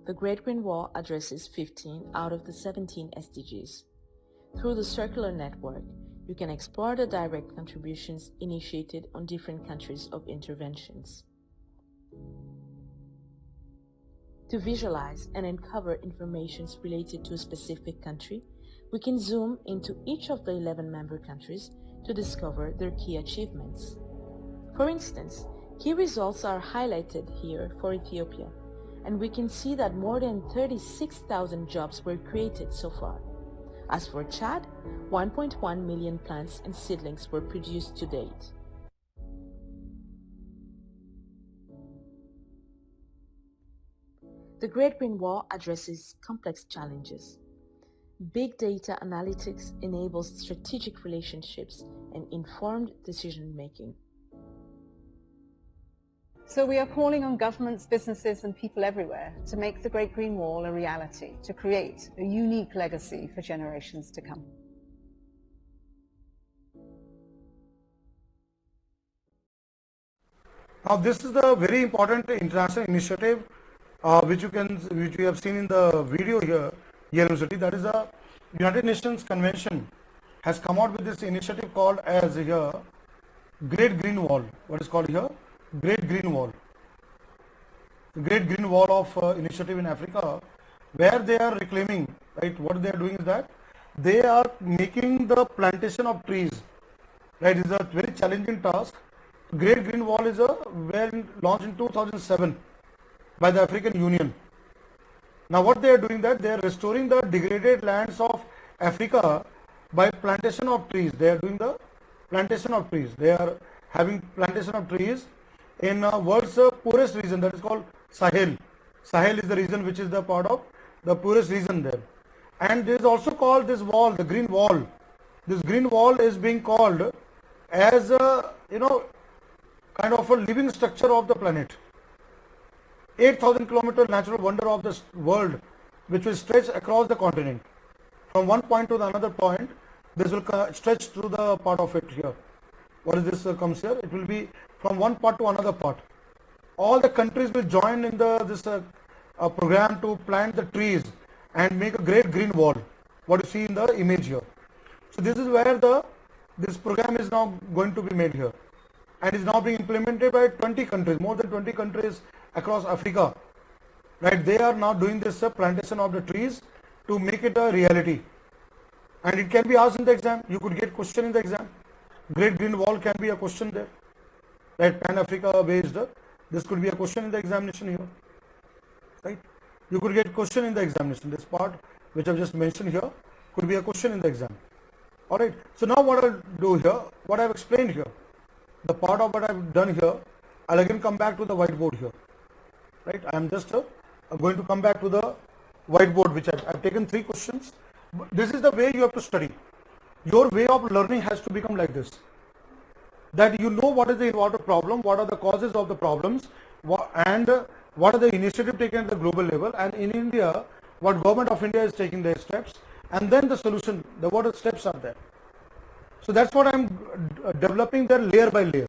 The Great Green Wall addresses 15 out of the 17 SDGs. Through the circular network, you can explore the direct contributions initiated on different countries of interventions. To visualize and uncover information related to a specific country, we can zoom into each of the 11 member countries to discover their key achievements. For instance, key results are highlighted here for Ethiopia, and we can see that more than 36,000 jobs were created so far. As for Chad, 1.1 million plants and seedlings were produced to date. The Great Green Wall addresses complex challenges. Big data analytics enables strategic relationships and informed decision-making. So we are calling on governments, businesses and people everywhere to make the Great Green Wall a reality, to create a unique legacy for generations to come. Now this is the very important international initiative which we have seen in the video here, University. That is the United Nations Convention has come out with this initiative called as here Great Green Wall. What is called here? Great Green Wall. The Great Green Wall of initiative in Africa, where they are reclaiming, right? What they are doing is that they are making the plantation of trees. Right? It is a very challenging task. Great Green Wall is launched in 2007 by the African Union. Now what they are doing that they are restoring the degraded lands of Africa by plantation of trees. They are doing the plantation of trees. They are having plantation of trees in world's poorest region, that is called Sahel. Sahel is the region which is the part of the poorest region there. And there is also called this wall, the Green Wall. This Green Wall is being called as a, kind of a living structure of the planet. 8,000 kilometer natural wonder of the world which will stretch across the continent. From one point to the another point, this will stretch through the part of it here. What is this comes here? It will be from one part to another part. All the countries will join in this program to plant the trees and make a great green wall. What you see in the image here. So this is where this program is now going to be made here, and is now being implemented by 20 countries, more than 20 countries across Africa. Right? They are now doing this plantation of the trees to make it a reality. And it can be asked in the exam. You could get question in the exam. Great Green Wall can be a question there. Right? Pan-Africa based. This could be a question in the examination here. Right? You could get question in the examination. This part which I've just mentioned here could be a question in the exam. Alright. So now what I'll do here, what I've explained here, the part of what I've done here, I'll again come back to the whiteboard here. Right? I am just going to come back to the whiteboard, which I've taken 3 questions. This is the way you have to study. Your way of learning has to become like this. That you know what is the water problem, what are the causes of the problems, and what are the initiatives taken at the global level, and in India, what government of India is taking their steps, and then the solution, what are the steps are there. So that's what I'm developing there layer by layer.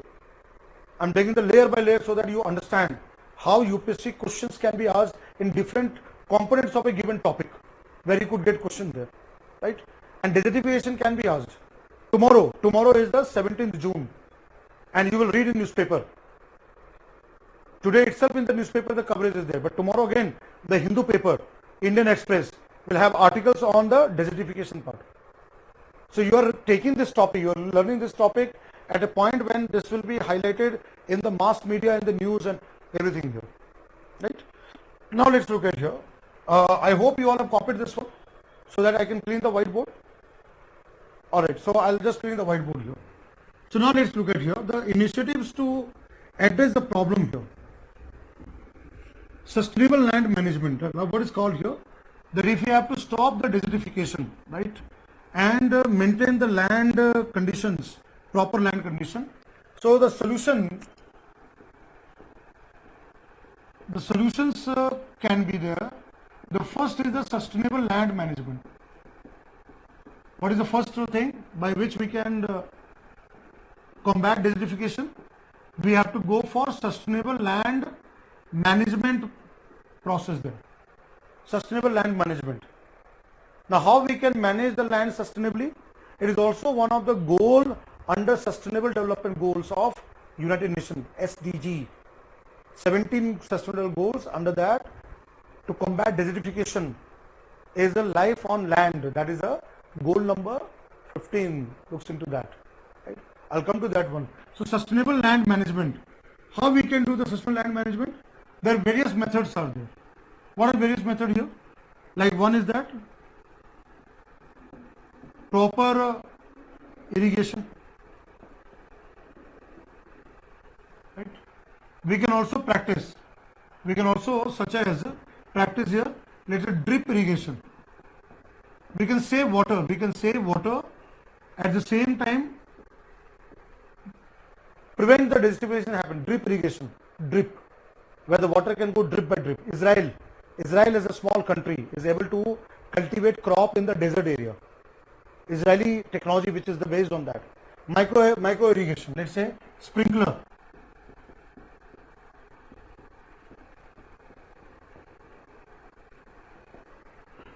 I'm taking the layer by layer so that you understand how UPSC questions can be asked in different components of a given topic, where you could get questions there, right? And desertification can be asked. Tomorrow is the 17th June, and you will read in newspaper. Today itself in the newspaper the coverage is there, but tomorrow again the Hindu paper, Indian Express, will have articles on the desertification part. So you are taking this topic, you are learning this topic at a point when this will be highlighted in the mass media, in the news and everything here, right? Now let's look at here. I hope you all have copied this one so that I can clean the whiteboard. Alright, so I'll just clean the whiteboard here. So now let's look at here the initiatives to address the problem here. Sustainable land management. Now what is called here? That if you have to stop the desertification, right, and maintain the land conditions, proper land condition. So the solutions can be there. The first is the sustainable land management. What is the first thing by which we can combat desertification? We have to go for sustainable land management process there. Sustainable land management. Now how we can manage the land sustainably? It is also one of the goal under Sustainable Development Goals of United Nations, SDG. 17 sustainable goals. Under that, to combat desertification is a life on land. That is a goal number 15, looks into that. Right? I'll come to that one. So sustainable land management. How we can do the sustainable land management? There are various methods are there. What are various methods here? Like one is that proper irrigation. Right? We can also practice. We can also such as practice here. Let's say drip irrigation. We can save water. We can save water at the same time prevent the desertification happen. Drip irrigation. Drip. Where the water can go drip by drip. Israel is a small country, is able to cultivate crop in the desert area. Israeli technology which is based on that. Micro irrigation, let's say sprinkler.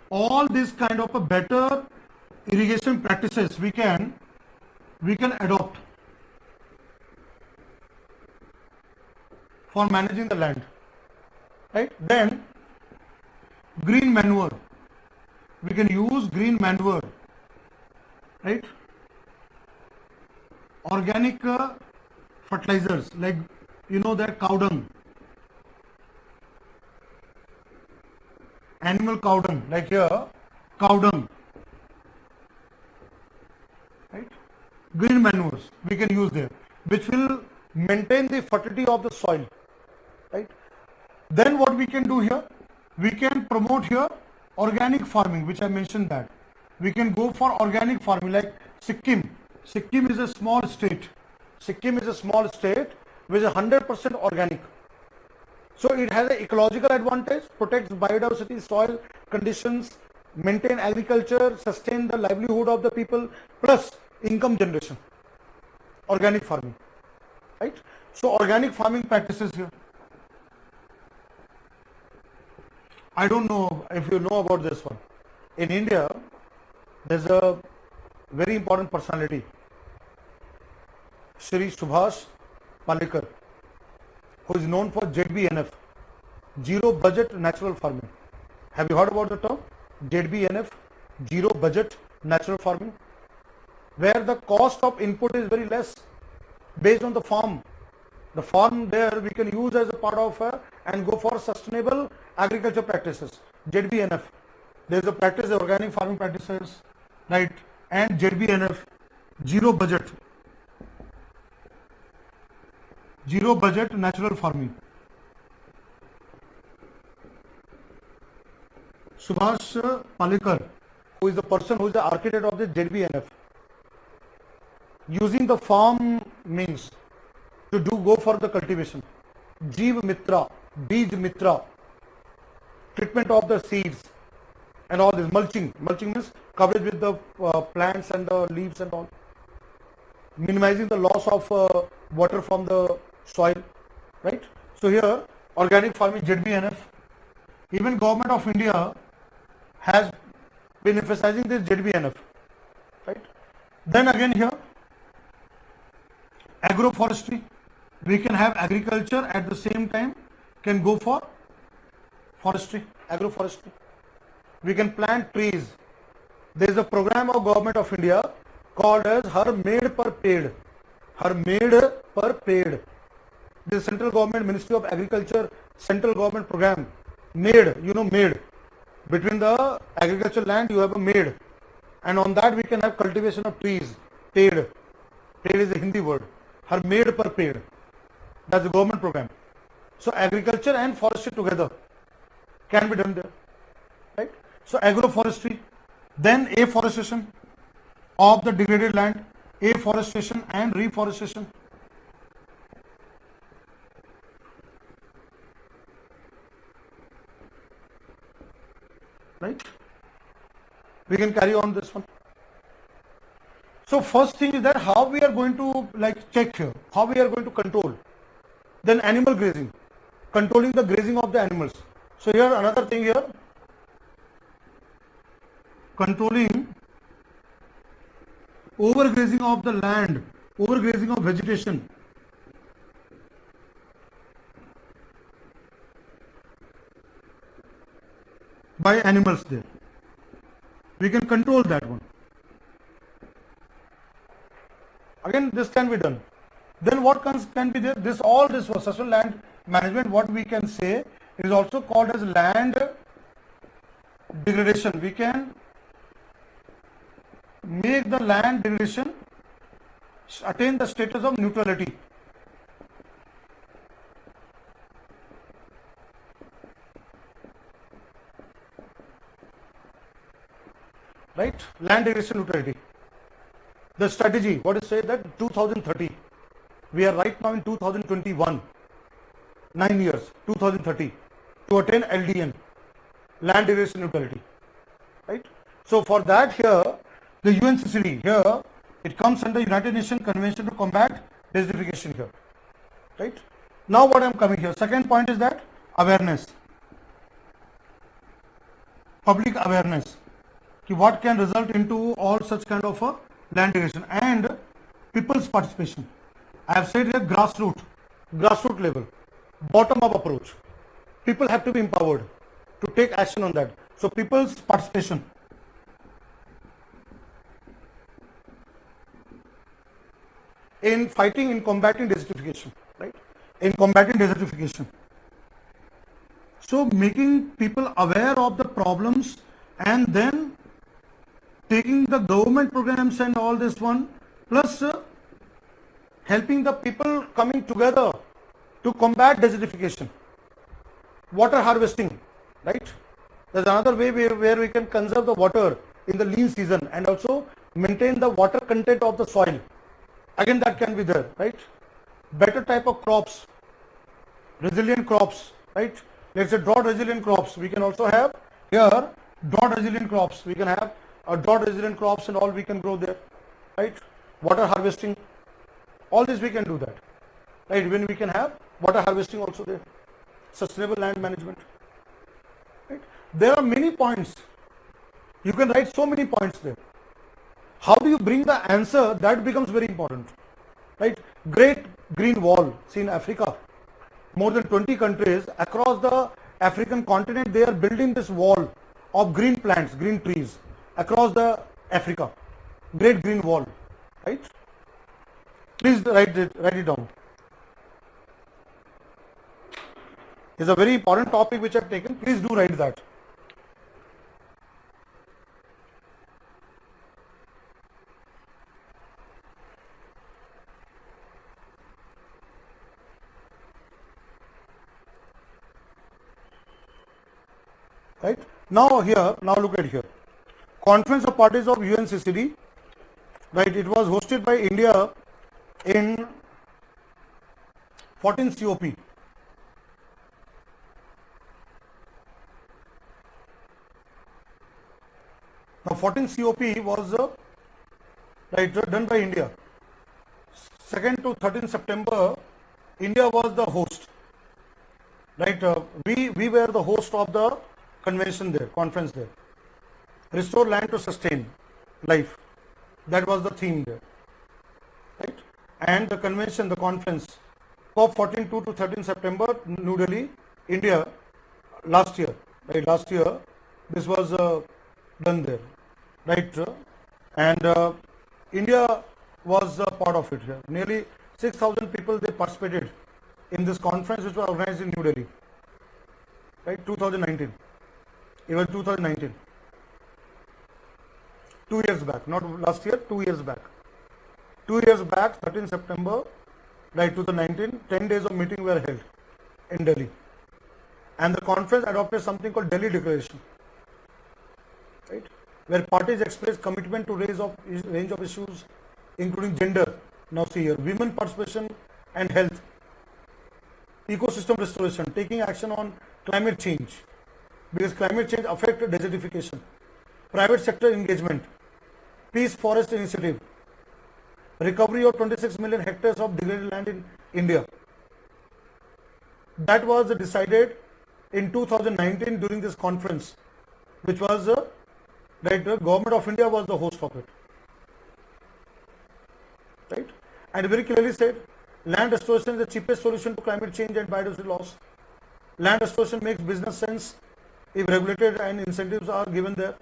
All these kind of a better irrigation practices we can adopt for managing the land, right? Then green manure, we can use green manure, right? Organic fertilizers, like you know that cow dung, animal cow dung, like here cow dung, right? Green manures we can use there, which will maintain the fertility of the soil, right? Then what we can do here, we can promote here organic farming, which I mentioned that. We can go for organic farming like Sikkim. Sikkim is a small state. Sikkim is a small state which is 100% organic. So it has an ecological advantage, protects biodiversity, soil conditions, maintain agriculture, sustain the livelihood of the people, plus income generation. Organic farming, right? So organic farming practices here. I don't know if you know about this one. In India, there's a very important personality, Shri Subhash Palikar, who is known for ZBNF, Zero Budget Natural Farming. Have you heard about the term? ZBNF, Zero Budget Natural Farming, where the cost of input is very less based on the farm. The farm there we can use as a part of and go for sustainable agriculture practices. ZBNF. There is a practice, organic farming practices, right? And ZBNF, Zero Budget Natural Farming. Subhash Palikar, who is the person who is the architect of the ZBNF, using the farm means to go for the cultivation. Jeev Mitra, Bij Mitra, treatment of the seeds and all this, mulching. Mulching means coverage with the plants and the leaves and all. Minimizing the loss of water from the soil, right? So here, organic farming, ZBNF. Even Government of India has been emphasizing this ZBNF, right? Then again here, agroforestry. We can have agriculture at the same time, can go for forestry, agroforestry. We can plant trees. There is a program of Government of India called as Har Med Per Ped. Har Med Per Ped. This is Central Government Ministry of Agriculture Central Government program. Med, you know, Med. Between the agriculture land you have a Med, and on that we can have cultivation of trees. Ped. Ped is a Hindi word. Har Med Per Ped. That's the government program. So agriculture and forestry together can be done there, right? So agroforestry, then afforestation of the degraded land, afforestation and reforestation. Right? We can carry on this one. So first thing is that how we are going to check here, how we are going to control. Then animal grazing, controlling the grazing of the animals. So here another thing here, controlling overgrazing of the land, overgrazing of vegetation. By animals there. We can control that one. Again, this can be done. Then what can be there? All this was sustainable land management. What we can say is also called as land degradation. We can make the land degradation attain the status of neutrality. Right? Land degradation neutrality. The strategy, what is say that 2030. We are right now in 2021. 9 years, 2030, to attain LDN, land degradation neutrality. Right? So for that here, the UNCCD here, it comes under United Nations Convention to Combat Desertification here. Right? Now what I am coming here. Second point is that awareness. Public awareness. What can result into all such kind of a land degradation and people's participation. I have said here grassroots level, bottom up approach. People have to be empowered to take action on that. So people's participation. In fighting, in combating desertification, right? In combating desertification. So making people aware of the problems and then taking the government programs and all this one, plus helping the people coming together to combat desertification. Water harvesting, right? There's another way where we can conserve the water in the lean season and also maintain the water content of the soil. Again, that can be there, right? Better type of crops, resilient crops, right? Let's say drought resilient crops. We can also have here drought resilient crops. We can have drought resilient crops and all we can grow there, right? Water harvesting, all this we can do that, right? When we can have water harvesting also there, sustainable land management, right? There are many points. You can write so many points there. How do you bring the answer? That becomes very important, right? Great Green Wall. See, in Africa, more than 20 countries across the African continent, they are building this wall of green plants, green trees across the Africa. Great Green Wall, right? Please write it down. It's a very important topic which I have taken. Please do write that. Right? Now look at here. Conference of Parties of UNCCD, right? It was hosted by India in 14 COP. Now 14 COP was done by India. 2nd to 13 September, India was the host. Right? We were the host of the convention there, conference there. Restore land to sustain life. That was the theme there. Right? And the convention, the conference, COP 14 2 to 13 September, New Delhi, India, last year. Right? Last year, this was done there. Right? And India was a part of it here. Nearly 6,000 people, they participated in this conference which was organized in New Delhi. Right? 2019. It was 2019. 2 years back, not last year, 2 years back. 2 years back, 13 September, right, 2019, 10 days of meeting were held in Delhi. And the conference adopted something called Delhi Declaration, right, where parties expressed commitment to range of issues, including gender. Now see here, women participation and health, ecosystem restoration, taking action on climate change, because climate change affects desertification, private sector engagement, peace forest initiative, recovery of 26 million hectares of degraded land in India. That was decided in 2019 during this conference, which was right, the government of India was the host of it, right? And very clearly said, land restoration is the cheapest solution to climate change and biodiversity loss. Land restoration makes business sense if regulated and incentives are given there.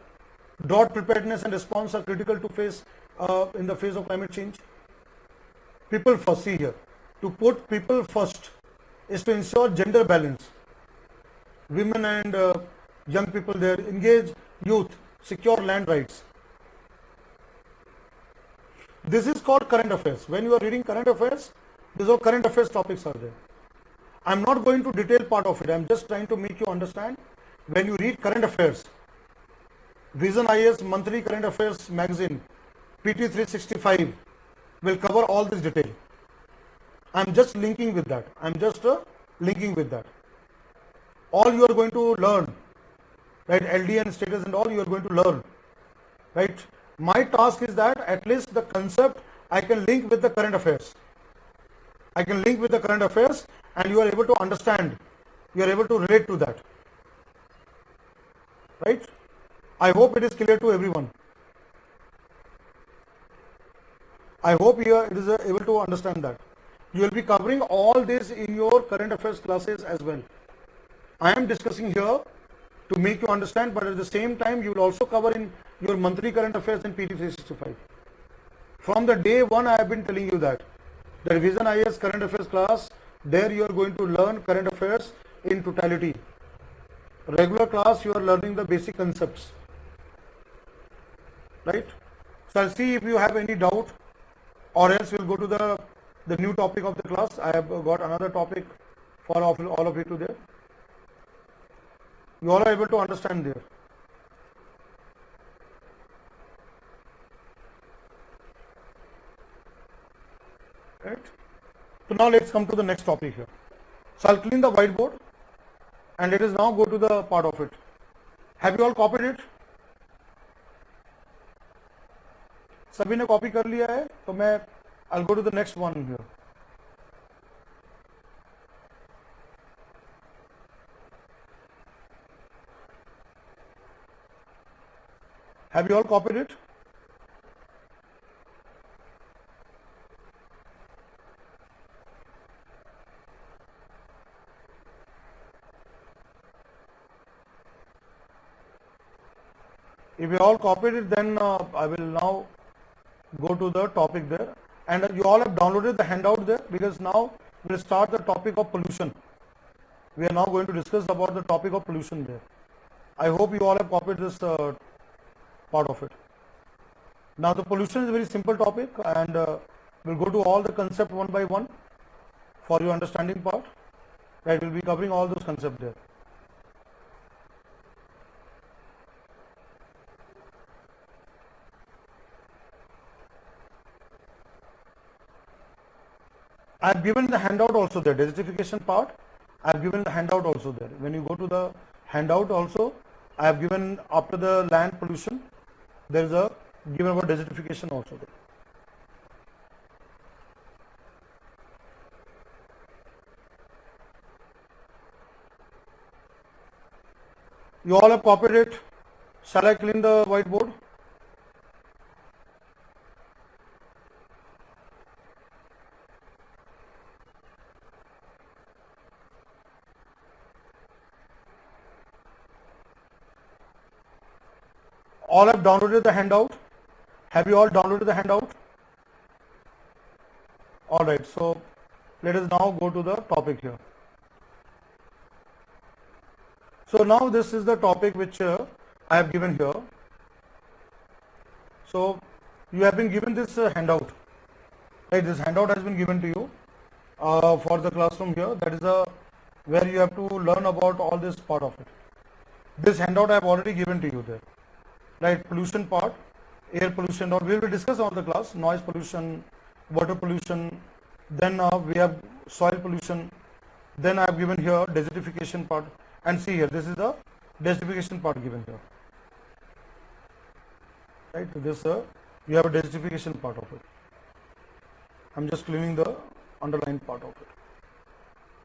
Drought preparedness and response are critical to face in the face of climate change. People first, see here, to put people first is to ensure gender balance. Women and young people there, engage youth, secure land rights. This is called current affairs. When you are reading current affairs, these are current affairs topics are there. I am not going to detail part of it. I am just trying to make you understand. When you read current affairs, Vision IAS monthly current affairs magazine, PT 365 will cover all this detail. I am just linking with that. I am just linking with that. All you are going to learn, right? LDN status and all you are going to learn, right? My task is that at least the concept I can link with the current affairs. I can link with the current affairs and you are able to understand. You are able to relate to that, right? I hope it is clear to everyone. I hope it is able to understand that. You will be covering all this in your current affairs classes as well. I am discussing here to make you understand, but at the same time you will also cover in your monthly current affairs in PT 365. From the day one I have been telling you that the Vision IAS current affairs class, there you are going to learn current affairs in totality. Regular class you are learning the basic concepts, right? So I'll see if you have any doubt, or else we'll go to the new topic of the class. I have got another topic for all of you today. You all are able to understand there. Right? So now let's come to the next topic here. So I'll clean the whiteboard. and let us now go to the part of it. Have you all copied it? सभी ने copy कर लिया है, तो मैं I'll go to the next one here. Have you all copied it? If you all copied it, then I will now go to the topic there. And you all have downloaded the handout there, because now we'll start the topic of pollution. We are now going to discuss about the topic of pollution there. I hope you all have copied this part of it. Now the pollution is a very simple topic, and we'll go to all the concept one by one for your understanding part. Right, we'll be covering all those concepts there. I have given the handout also there, desertification part. I have given the handout also there. When you go to the handout also, I have given after the land pollution, there is a given about desertification also there. You all have copied it. Shall I clean the whiteboard? All have downloaded the handout. Have you all downloaded the handout? All right, so let us now go to the topic here. So now this is the topic which I have given here. So you have been given this handout. Right, this handout has been given to you for the classroom here. That is where you have to learn about all this part of it. This handout I have already given to you there. Right, pollution part, air pollution, or we will discuss on the class, noise pollution, water pollution, then we have soil pollution, then I have given here desertification part, and see here, this is the desertification part given here. Right, this you have a desertification part of it. I'm just cleaning the underlined part of it.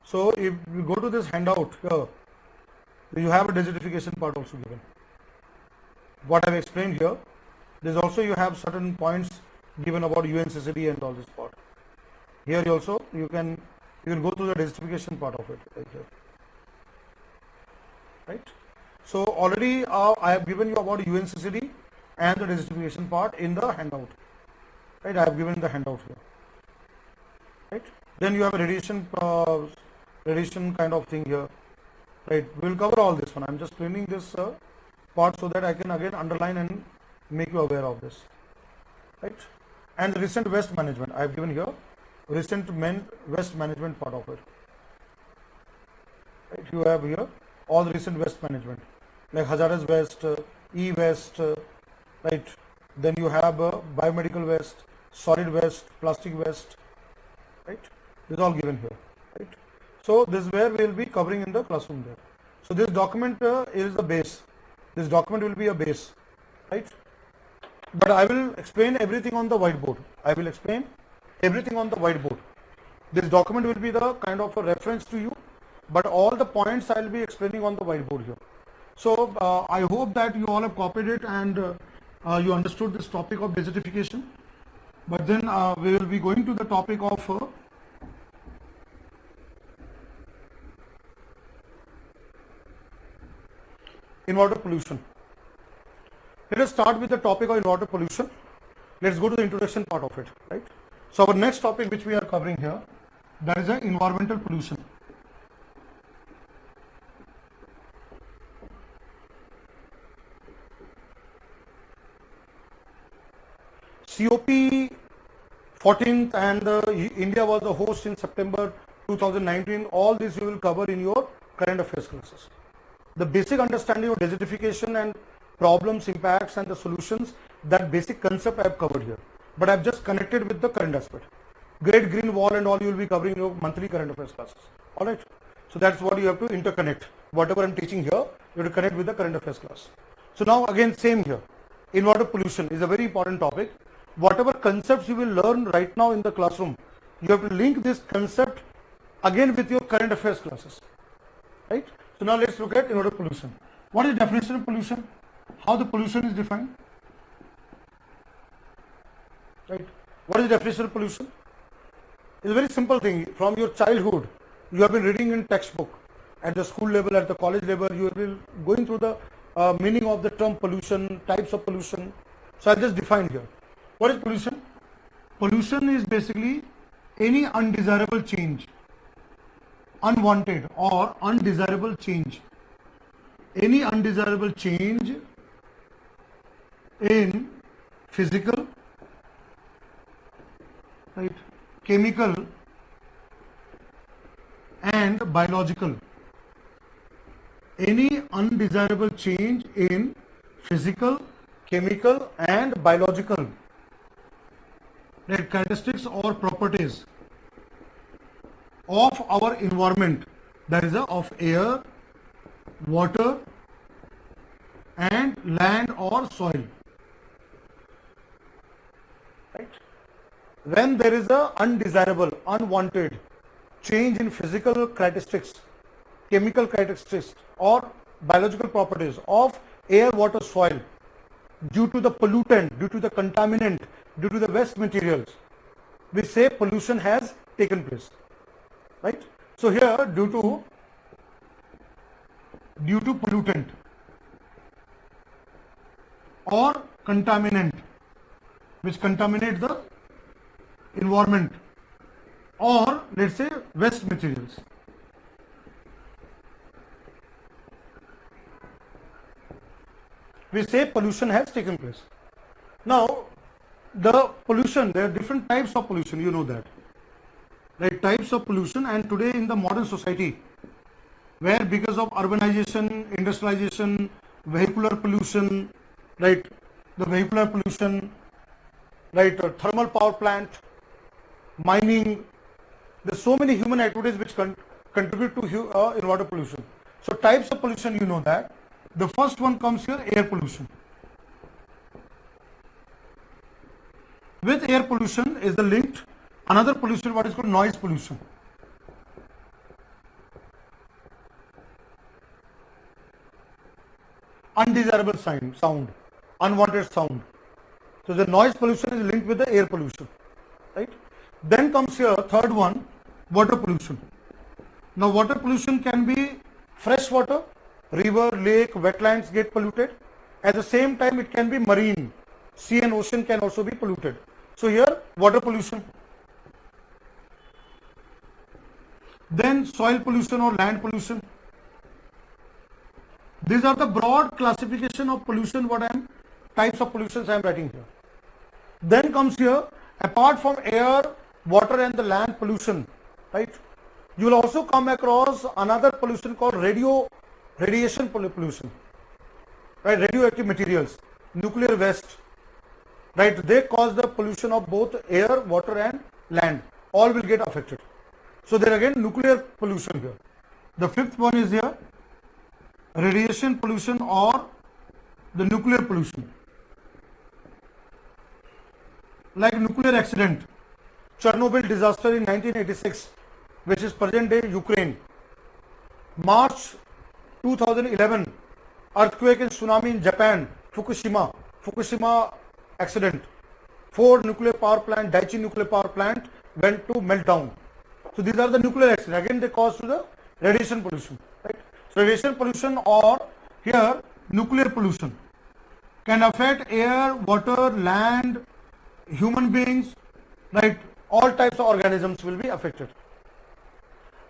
So if you go to this handout here, you have a desertification part also given. What I have explained here, there's also you have certain points given about UNCCD and all this part. Here also you can go through the desertification part of it right here. Right. So already I have given you about UNCCD and the desertification part in the handout. Right, I have given the handout here. Right. Then you have a radiation kind of thing here. Right. We will cover all this one. I'm just cleaning this part so that I can again underline and make you aware of this. Right. And the recent waste management I have given here. Recent waste management part of it. Right. You have here all the recent waste management like hazardous waste, e-waste, right. Then you have biomedical waste, solid waste, plastic waste. Right. This is all given here. Right. So this is where we will be covering in the classroom there. So this document is the base. This document will be a base, right? But I will explain everything on the whiteboard. I will explain everything on the whiteboard. This document will be the kind of a reference to you, but all the points I will be explaining on the whiteboard here. So I hope that you all have copied it and you understood this topic of desertification. But then we will be going to the topic of in-water pollution. Let us start with the topic of in-water pollution. Let's go to the introduction part of it, right? So our next topic which we are covering here, that is the environmental pollution. COP 14th and India was the host in September 2019. All this you will cover in your current affairs classes. The basic understanding of desertification and problems, impacts and the solutions, that basic concept I have covered here. But I have just connected with the current aspect. Great Green Wall and all you will be covering in your monthly current affairs classes. Alright. So that's what you have to interconnect. Whatever I'm teaching here, you have to connect with the current affairs class. So now again same here. In water pollution is a very important topic. Whatever concepts you will learn right now in the classroom, you have to link this concept again with your current affairs classes. Right? So now let's look at in water pollution. What is the definition of pollution? How the pollution is defined? Right? What is the definition of pollution? It's a very simple thing. From your childhood, you have been reading in textbook. At the school level, at the college level, you have been going through the meaning of the term pollution, types of pollution. So I'll just define here. What is pollution? Pollution is basically any undesirable change, unwanted or undesirable change. Any undesirable change in physical, right, chemical and biological. Any undesirable change in physical, chemical and biological, right, characteristics or properties of our environment, that is of air, water and land or soil. Right? When there is a undesirable, unwanted change in physical characteristics, chemical characteristics or biological properties of air, water, soil due to the pollutant, due to the contaminant, due to the waste materials, we say pollution has taken place. Right? So here due to pollutant or contaminant which contaminate the environment, or let's say waste materials. We say pollution has taken place. Now, the pollution, there are different types of pollution, you know that. Right, types of pollution, and today in the modern society, where because of urbanization, industrialization, vehicular pollution, right, the vehicular pollution, right, thermal power plant, mining, there's so many human activities which contribute to in water pollution. So types of pollution, you know that. The first one comes here, air pollution. With air pollution is the linked another pollution, what is called noise pollution. Undesirable sound, unwanted sound. So the noise pollution is linked with the air pollution, right? Then comes here third one, water pollution. Now water pollution can be fresh water, river, lake, wetlands get polluted. At the same time it can be marine, sea and ocean can also be polluted. So here water pollution. Then soil pollution or land pollution. These are the broad classification of pollution, types of pollutions I am writing here. Then comes here, apart from air, water and the land pollution, right? You will also come across another pollution called radiation pollution, right? Radioactive materials, nuclear waste, right? They cause the pollution of both air, water and land. All will get affected. So there again nuclear pollution here. The fifth one is here, radiation pollution or the nuclear pollution. Like nuclear accident, Chernobyl disaster in 1986, which is present day Ukraine. March 2011, earthquake and tsunami in Japan, Fukushima accident. 4 nuclear power plant, Daiichi nuclear power plant went to meltdown. So these are the nuclear accidents. Again, they cause to the radiation pollution, right? So radiation pollution or here nuclear pollution can affect air, water, land, human beings, right? All types of organisms will be affected.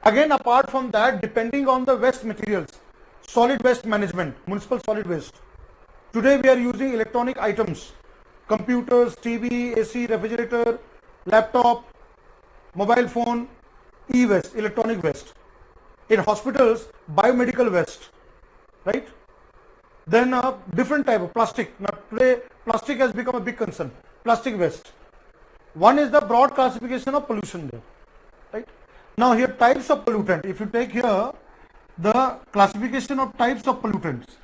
Again, apart from that, depending on the waste materials, solid waste management, municipal solid waste. Today we are using electronic items, computers, TV, AC, refrigerator, laptop, mobile phone, e-waste, electronic waste. In hospitals, biomedical waste, right? Then different type of plastic. Now today plastic has become a big concern. Plastic waste. One is the broad classification of pollution there, right? Now here types of pollutant. If you take here the classification of types of pollutants.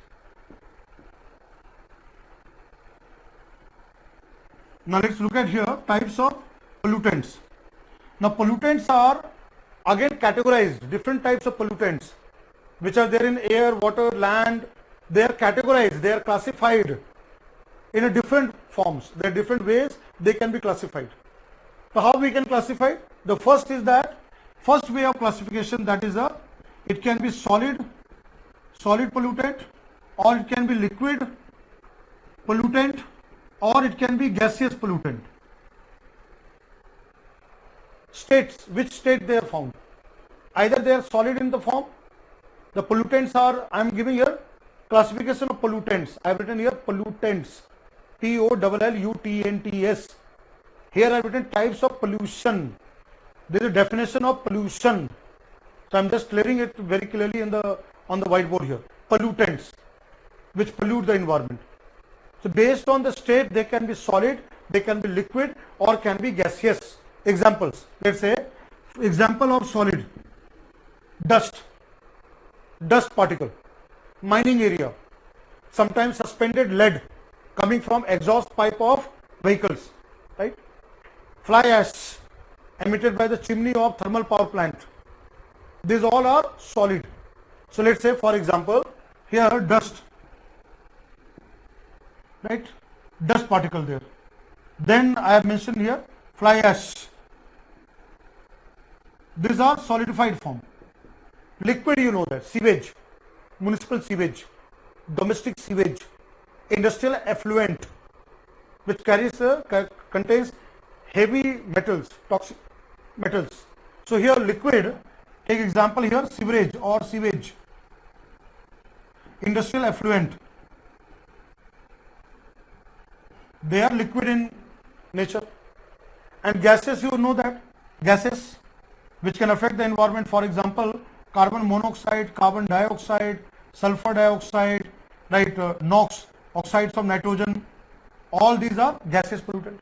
Now let's look at here types of pollutants. Now pollutants are again categorized, different types of pollutants which are there in air, water, land. They are categorized, they are classified in a different forms. There are different ways they can be classified. So how we can classify? The first is that first way of classification, that is it can be solid pollutant, or it can be liquid pollutant, or it can be gaseous pollutant. States, which state they are found? Either they are solid in the form, the pollutants are, I am giving here classification of pollutants. I have written here pollutants, POLLUTNTS. Here I have written types of pollution. There is a definition of pollution. So I am just clearing it very clearly on the whiteboard here. Pollutants, which pollute the environment. So based on the state, they can be solid, they can be liquid, or can be gaseous. Examples. Let's say example of solid: dust particle, mining area, sometimes suspended lead coming from exhaust pipe of vehicles, right? Fly ash emitted by the chimney of thermal power plant. These all are solid. So let's say, for example, here dust, right? Dust particle there. Then I have mentioned here fly ash. These are solidified form. Liquid, you know that, sewage, municipal sewage, domestic sewage, industrial effluent, which contains heavy metals, toxic metals. So here liquid, take example here, sewerage or sewage, industrial effluent. They are liquid in nature. And gases, you know that, gases which can affect the environment, for example, carbon monoxide, carbon dioxide, sulfur dioxide, right, NOx, oxides of nitrogen, all these are gaseous pollutant.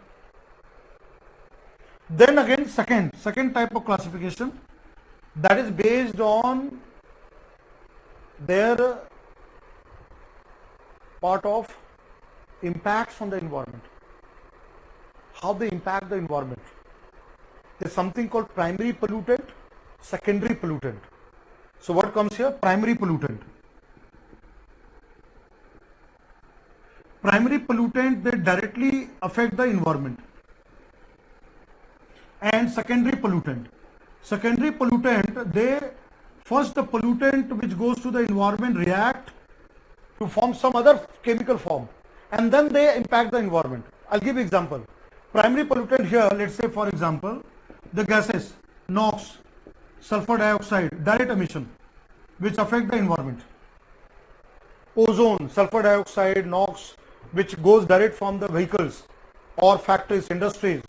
Then again, second type of classification, that is based on their part of impacts on the environment, how they impact the environment. There is something called primary pollutant, secondary pollutant. So what comes here? Primary pollutant. Primary pollutant, they directly affect the environment. And secondary pollutant. Secondary pollutant, first the pollutant which goes to the environment react to form some other chemical form, and then they impact the environment. I'll give example. Primary pollutant here, let's say for example, the gases, NOx, sulfur dioxide, direct emission, which affect the environment. Ozone, sulfur dioxide, NOx, which goes direct from the vehicles or factories, industries,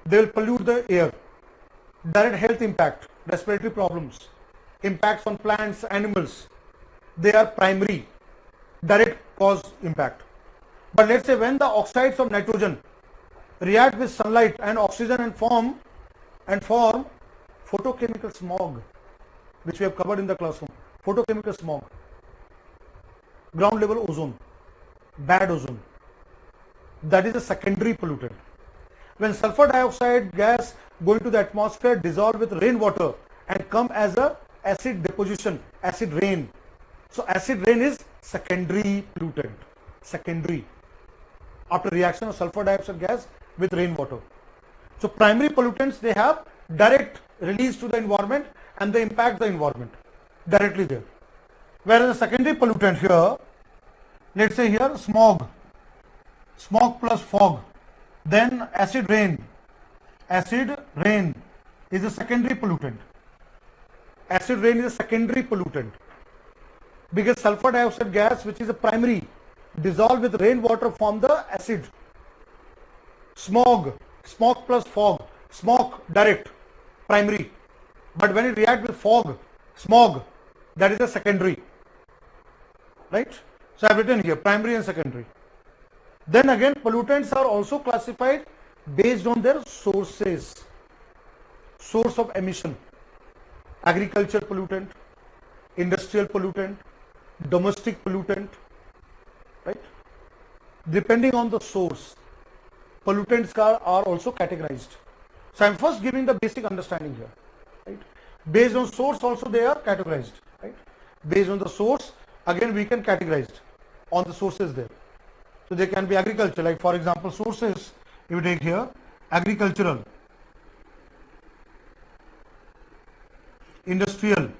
they will pollute the air. Direct health impact, respiratory problems, impacts on plants, animals, they are primary, direct cause impact. But let's say when the oxides of nitrogen react with sunlight and oxygen and form photochemical smog, which we have covered in the classroom. Photochemical smog, ground level ozone, bad ozone, that is a secondary pollutant. When sulfur dioxide gas go into the atmosphere, dissolve with rainwater and come as a acid deposition, acid rain. So acid rain is secondary pollutant, secondary, after reaction of sulfur dioxide gas with rainwater. So primary pollutants, they have direct release to the environment and they impact the environment directly there. Whereas the secondary pollutant here, let's say here smog plus fog, then acid rain is a secondary pollutant. Acid rain is a secondary pollutant because sulfur dioxide gas, which is a primary, dissolve with rainwater form the acid. Smog plus fog, smog direct, primary, but when it reacts with fog, smog, that is a secondary, right? So I have written here primary and secondary. Then again, pollutants are also classified based on their sources, source of emission. agriculture pollutant, industrial pollutant, domestic pollutant, right? Depending on the source, pollutants are also categorized. So I'm first giving the basic understanding here, right? Based on source also they are categorized, right? Based on the source, again we can categorize on the sources there. So they can be agriculture, like for example sources, if you take here, agricultural, industrial.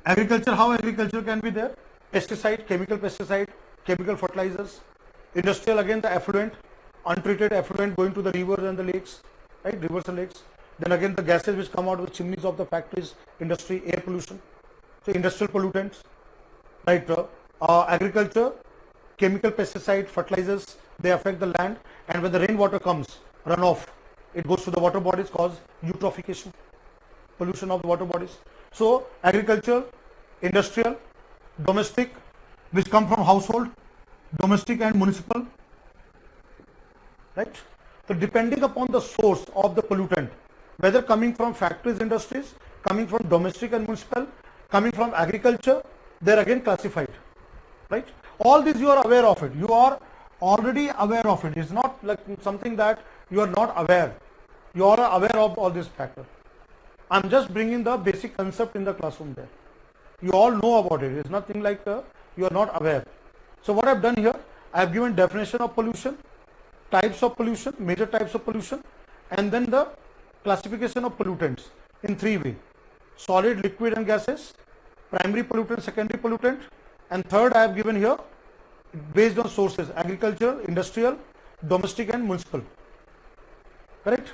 Agriculture, how agriculture can be there? Pesticide, chemical fertilizers. Industrial, again the effluent, untreated effluent going to the rivers and the lakes, right? Rivers and lakes. Then again the gases which come out of the chimneys of the factories, industry, air pollution. So industrial pollutants, right? Agriculture, chemical pesticide, fertilizers, they affect the land, and when the rainwater comes, runoff, it goes to the water bodies, cause eutrophication, pollution of the water bodies. So agriculture, industrial, domestic, which come from household, domestic and municipal, right? So depending upon the source of the pollutant, whether coming from factories, industries, coming from domestic and municipal, coming from agriculture, they are again classified, right? All these you are aware of it. You are already aware of it. It's not like something that you are not aware. You are aware of all these factors. I'm just bringing the basic concept in the classroom there. You all know about it. It's nothing like you are not aware. So what I've done here, I have given definition of pollution, types of pollution, major types of pollution, and then the classification of pollutants in three ways: solid, liquid and gases, primary pollutant, secondary pollutant, and third I have given here based on sources: agricultural, industrial, domestic and municipal. Correct?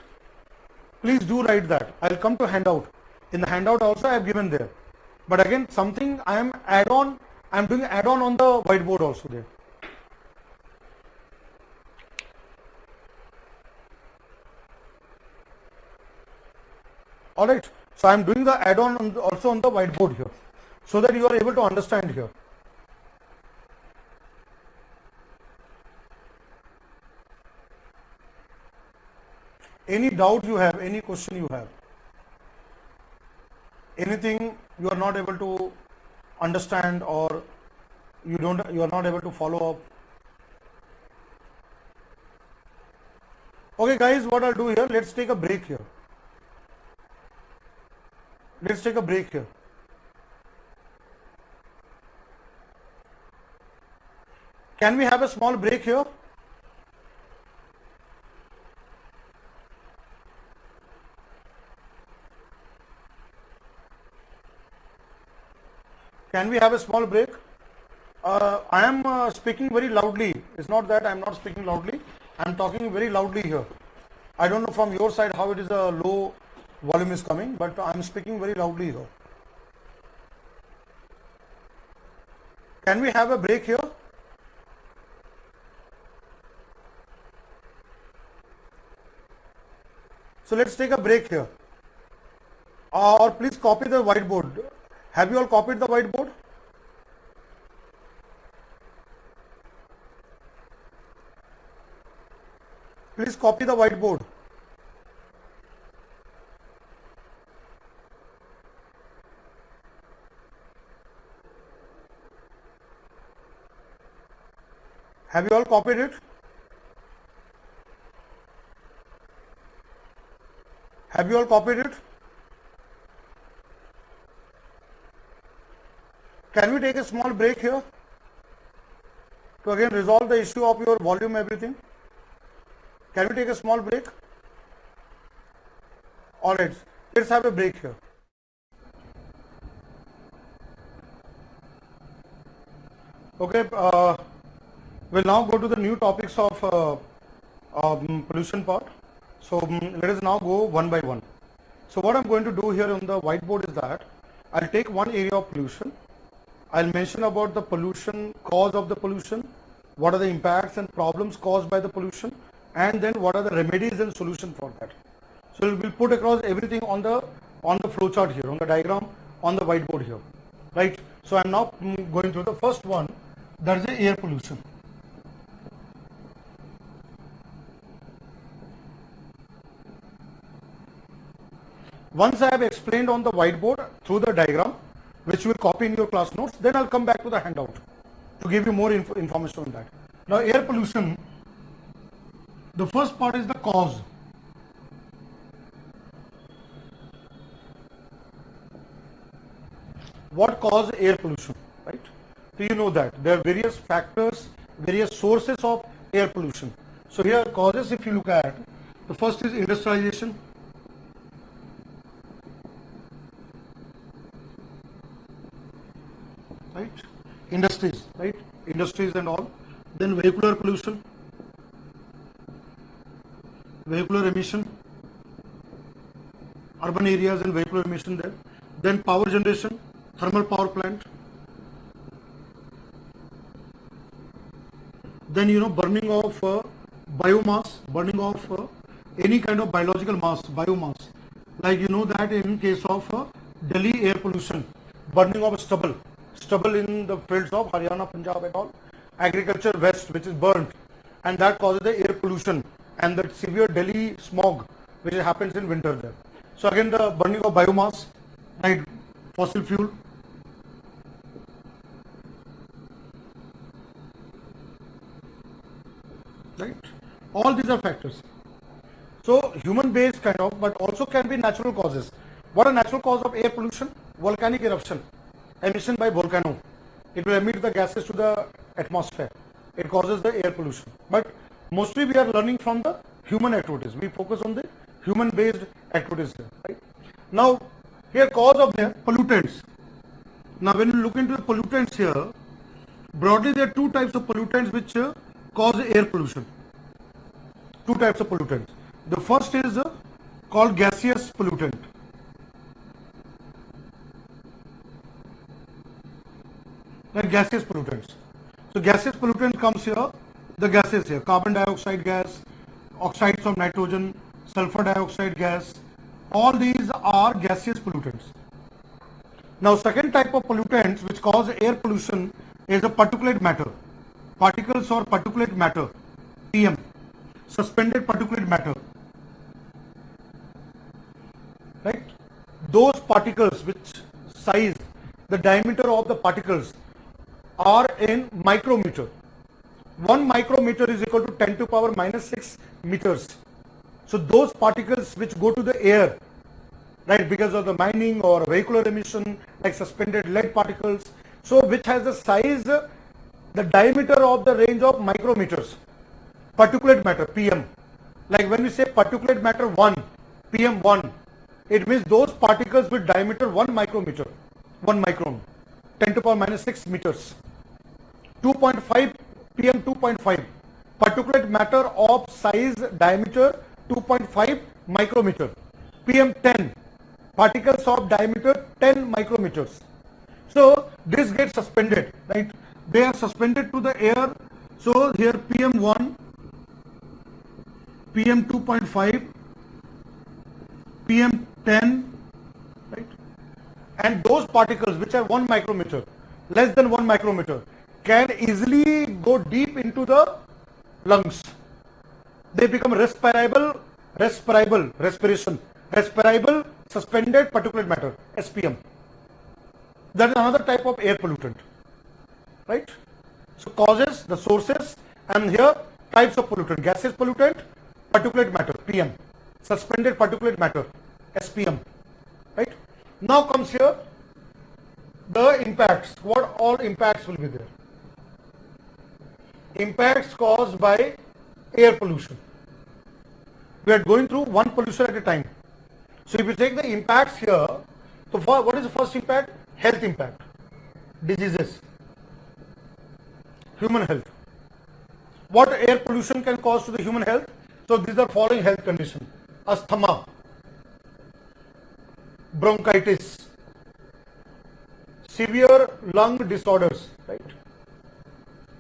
Please do write that. I'll come to handout. In the handout also I have given there. But again, something I am I'm doing add-on on the whiteboard also there. Alright. So I'm doing the add-on also on the whiteboard here, so that you are able to understand here. Any doubt you have, any question you have, anything you are not able to understand or you are not able to follow up. Okay guys, what I'll do here, let's take a break here. Let's take a break here. Can we have a small break here? Can we have a small break? I am speaking very loudly. It's not that I am not speaking loudly. I am talking very loudly here. I don't know from your side how it is a low volume is coming, but I am speaking very loudly here. Can we have a break here? So let's take a break here. Or please copy the whiteboard. Have you all copied the whiteboard? Please copy the whiteboard. Have you all copied it? Have you all copied it? Can we take a small break here to again resolve the issue of your volume, everything? Can we take a small break? Alright, let's have a break here. Okay, we'll now go to the new topics of pollution part. So let us now go one by one. So what I'm going to do here on the whiteboard is that I'll take one area of pollution. I'll mention about the pollution, cause of the pollution, what are the impacts and problems caused by the pollution, and then what are the remedies and solutions for that. So we'll put across everything on the flow chart here, on the diagram, on the whiteboard here, right? So I'm now going through the first one. That is the air pollution. Once I have explained on the whiteboard through the diagram, which you will copy in your class notes, then I'll come back to the handout to give you more information on that. Now, air pollution, the first part is the cause. What causes air pollution, right? So you know that there are various factors, various sources of air pollution. So here causes, if you look at, the first is industrialization. Right? Industries, right? Industries and all. Then vehicular pollution, vehicular emission, urban areas and vehicular emission there. Then power generation, thermal power plant. Then burning of biomass, burning of any kind of biological mass, biomass. Like that in case of Delhi air pollution, burning of stubble in the fields of Haryana, Punjab and all, agriculture waste which is burnt, and that causes the air pollution and the severe Delhi smog which happens in winter there. So again the burning of biomass, right, fossil fuel. Right, all these are factors. So human based kind of, but also can be natural causes. What are natural cause of air pollution? Volcanic eruption, emission by volcano. It will emit the gases to the atmosphere. It causes the air pollution. But mostly we are learning from the human activities. We focus on the human based activities here, right? Now here cause of the pollutants. Now when you look into the pollutants here, broadly there are two types of pollutants which cause air pollution. Two types of pollutants. The first is called gaseous pollutant. Like gaseous pollutants. So gaseous pollutant comes here, the gases here, carbon dioxide gas, oxides of nitrogen, sulfur dioxide gas, all these are gaseous pollutants. Now second type of pollutants which cause air pollution is a particulate matter, particles or particulate matter, PM, suspended particulate matter, right? Those particles which size, the diameter of the particles are in micrometer. 1 micrometer is equal to 10 to power minus 6 meters. So those particles which go to the air, right, because of the mining or vehicular emission, like suspended lead particles, so which has the size, the diameter of the range of micrometers, particulate matter, PM. Like when we say particulate matter 1, PM1, it means those particles with diameter 1 micrometer, 1 micron, 10 to power minus 6 meters. 2.5 PM 2.5, particulate matter of size diameter 2.5 micrometer. PM 10, particles of diameter 10 micrometers. So this gets suspended, right? They are suspended to the air. So here PM1, PM 2.5, PM 10, right? And those particles which are 1 micrometer, less than 1 micrometer, can easily go deep into the lungs. They become respirable suspended particulate matter, SPM. That is another type of air pollutant, right? So causes, the sources, and here types of pollutant: gaseous pollutant, particulate matter, PM, suspended particulate matter, SPM, right? Now comes here the impacts. What all impacts will be there? Impacts caused by air pollution. We are going through one pollution at a time. So if you take the impacts here, so what is the first impact? Health impact, diseases, human health. What air pollution can cause to the human health? So these are following health conditions: asthma, bronchitis, severe lung disorders, right?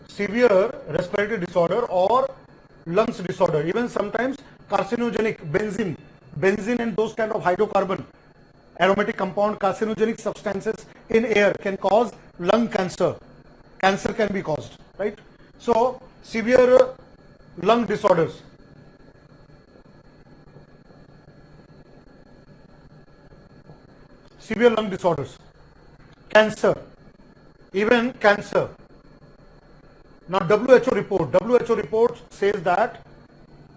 Severe respiratory disorder or lungs disorder, even sometimes carcinogenic, benzene and those kind of hydrocarbon, aromatic compound, carcinogenic substances in air can cause lung cancer. Cancer can be caused, right? So severe lung disorders. severe lung disorders, cancer, even cancer. Now WHO report says that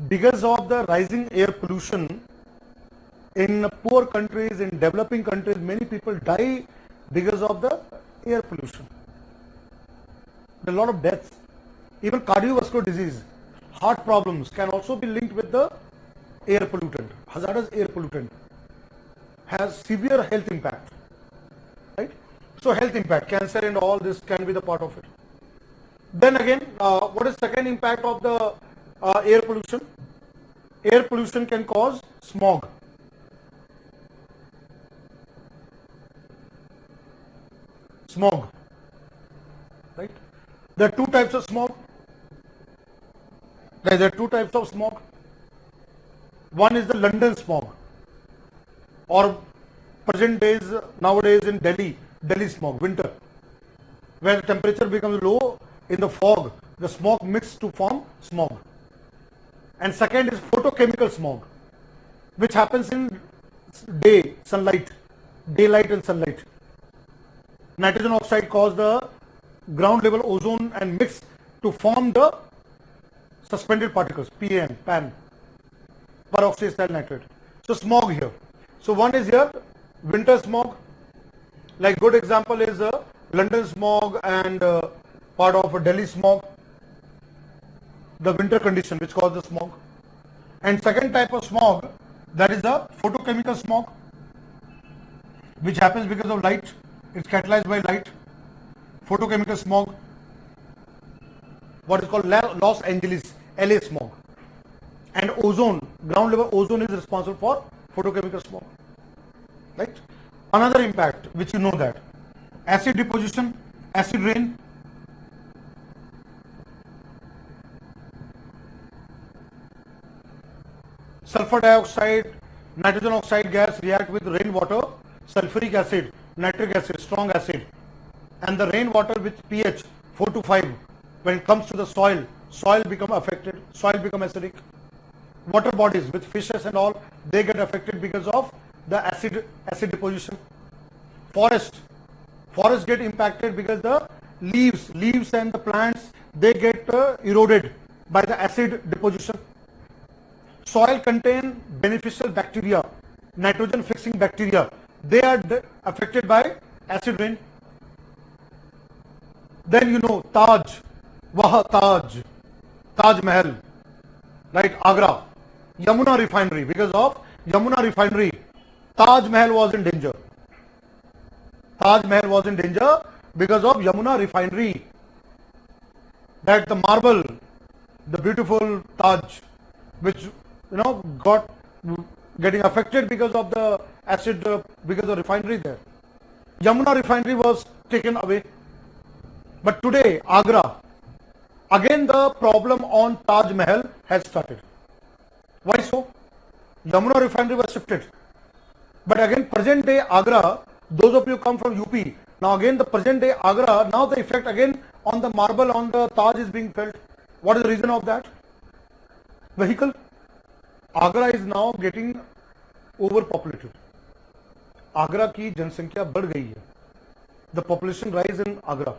because of the rising air pollution in poor countries, in developing countries, many people die because of the air pollution. There are a lot of deaths. Even cardiovascular disease, heart problems can also be linked with the air pollutant. Hazardous air pollutant has severe health impact, right? So health impact, cancer and all this can be the part of it. Then again, what is second impact of the air pollution? Air pollution can cause smog. Smog, right? There are two types of smog. There are two types of smog. One is the London smog, or present days nowadays in Delhi smog, winter, where the temperature becomes low. In the fog, the smog mixes to form smog. And second is photochemical smog, which happens in daylight and sunlight. Nitrogen oxide causes the ground level ozone and mix to form the suspended particles, PAN, peroxyethyl nitrate. So smog here. So one is here, winter smog. Like good example is London smog and part of Delhi smog, the winter condition which causes the smog. And second type of smog, that is the photochemical smog, which happens because of light. It's catalyzed by light. Photochemical smog, what is called Los Angeles, LA smog. And ozone, ground level ozone is responsible for photochemical smog, right? Another impact, which you know that, acid deposition, acid rain. Sulfur dioxide, nitrogen oxide gas react with rainwater, sulfuric acid, nitric acid, strong acid, and the rainwater with pH 4 to 5, when it comes to the soil become affected, soil become acidic. Water bodies with fishes and all, they get affected because of the acid deposition. Forests get impacted because the leaves and the plants, they get eroded by the acid deposition. Soil contain beneficial bacteria, nitrogen fixing bacteria. They are affected by acid rain. Then you know Taj Mahal, right? Agra, Yamuna refinery. Because of Yamuna refinery, Taj Mahal was in danger. Taj Mahal was in danger because of Yamuna refinery. That the marble, the beautiful Taj, which got getting affected because of the acid, because of refinery there. Yamuna refinery was taken away. But today, Agra, again the problem on Taj Mahal has started. Why so? Yamuna refinery was shifted. But again, present day Agra, those of you come from UP, now again the present day Agra, now the effect again on the marble, on the Taj is being felt. What is the reason of that? Vehicle. Agra is now getting overpopulated. Agra की जनसंख्या बढ़ गई है. The population rise in Agra.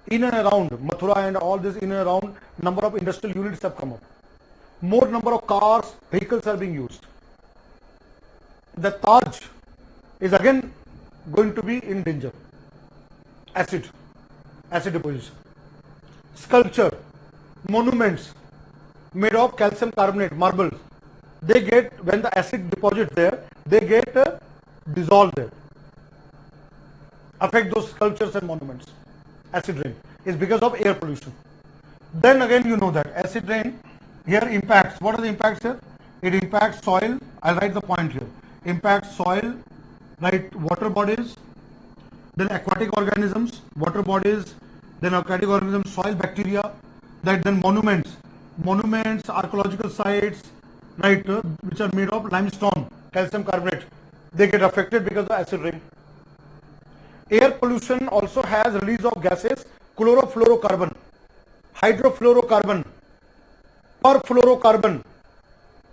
In and around Mathura and all this, in and around, number of industrial units have come up. More number of cars, vehicles are being used. The Taj is again going to be in danger. Acid deposition. Sculpture, monuments made of calcium carbonate, marbles, they get, when the acid deposits there, they get dissolved there. Affect those sculptures and monuments. Acid rain is because of air pollution. Then again you know that acid rain here impacts, what are the impacts here? It impacts soil, I'll write the point here. Impacts soil, right, water bodies, then aquatic organisms, water bodies, then aquatic organisms, soil bacteria, that then monuments, archaeological sites, right, which are made of limestone, calcium carbonate, they get affected because of acid rain. Air pollution also has release of gases, chlorofluorocarbon, hydrofluorocarbon, perfluorocarbon.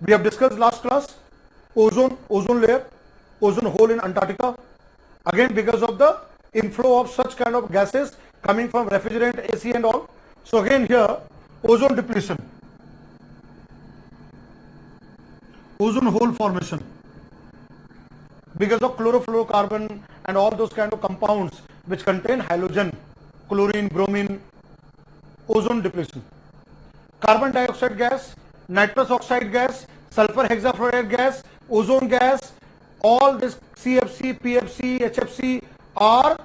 We have discussed last class, ozone layer, ozone hole in Antarctica, again because of the inflow of such kind of gases coming from refrigerant, AC and all. So again here, ozone depletion, ozone hole formation because of chlorofluorocarbon and all those kind of compounds which contain halogen, chlorine, bromine, ozone depletion. Carbon dioxide gas, nitrous oxide gas, sulfur hexafluoride gas, ozone gas, all this CFC, PFC, HFC are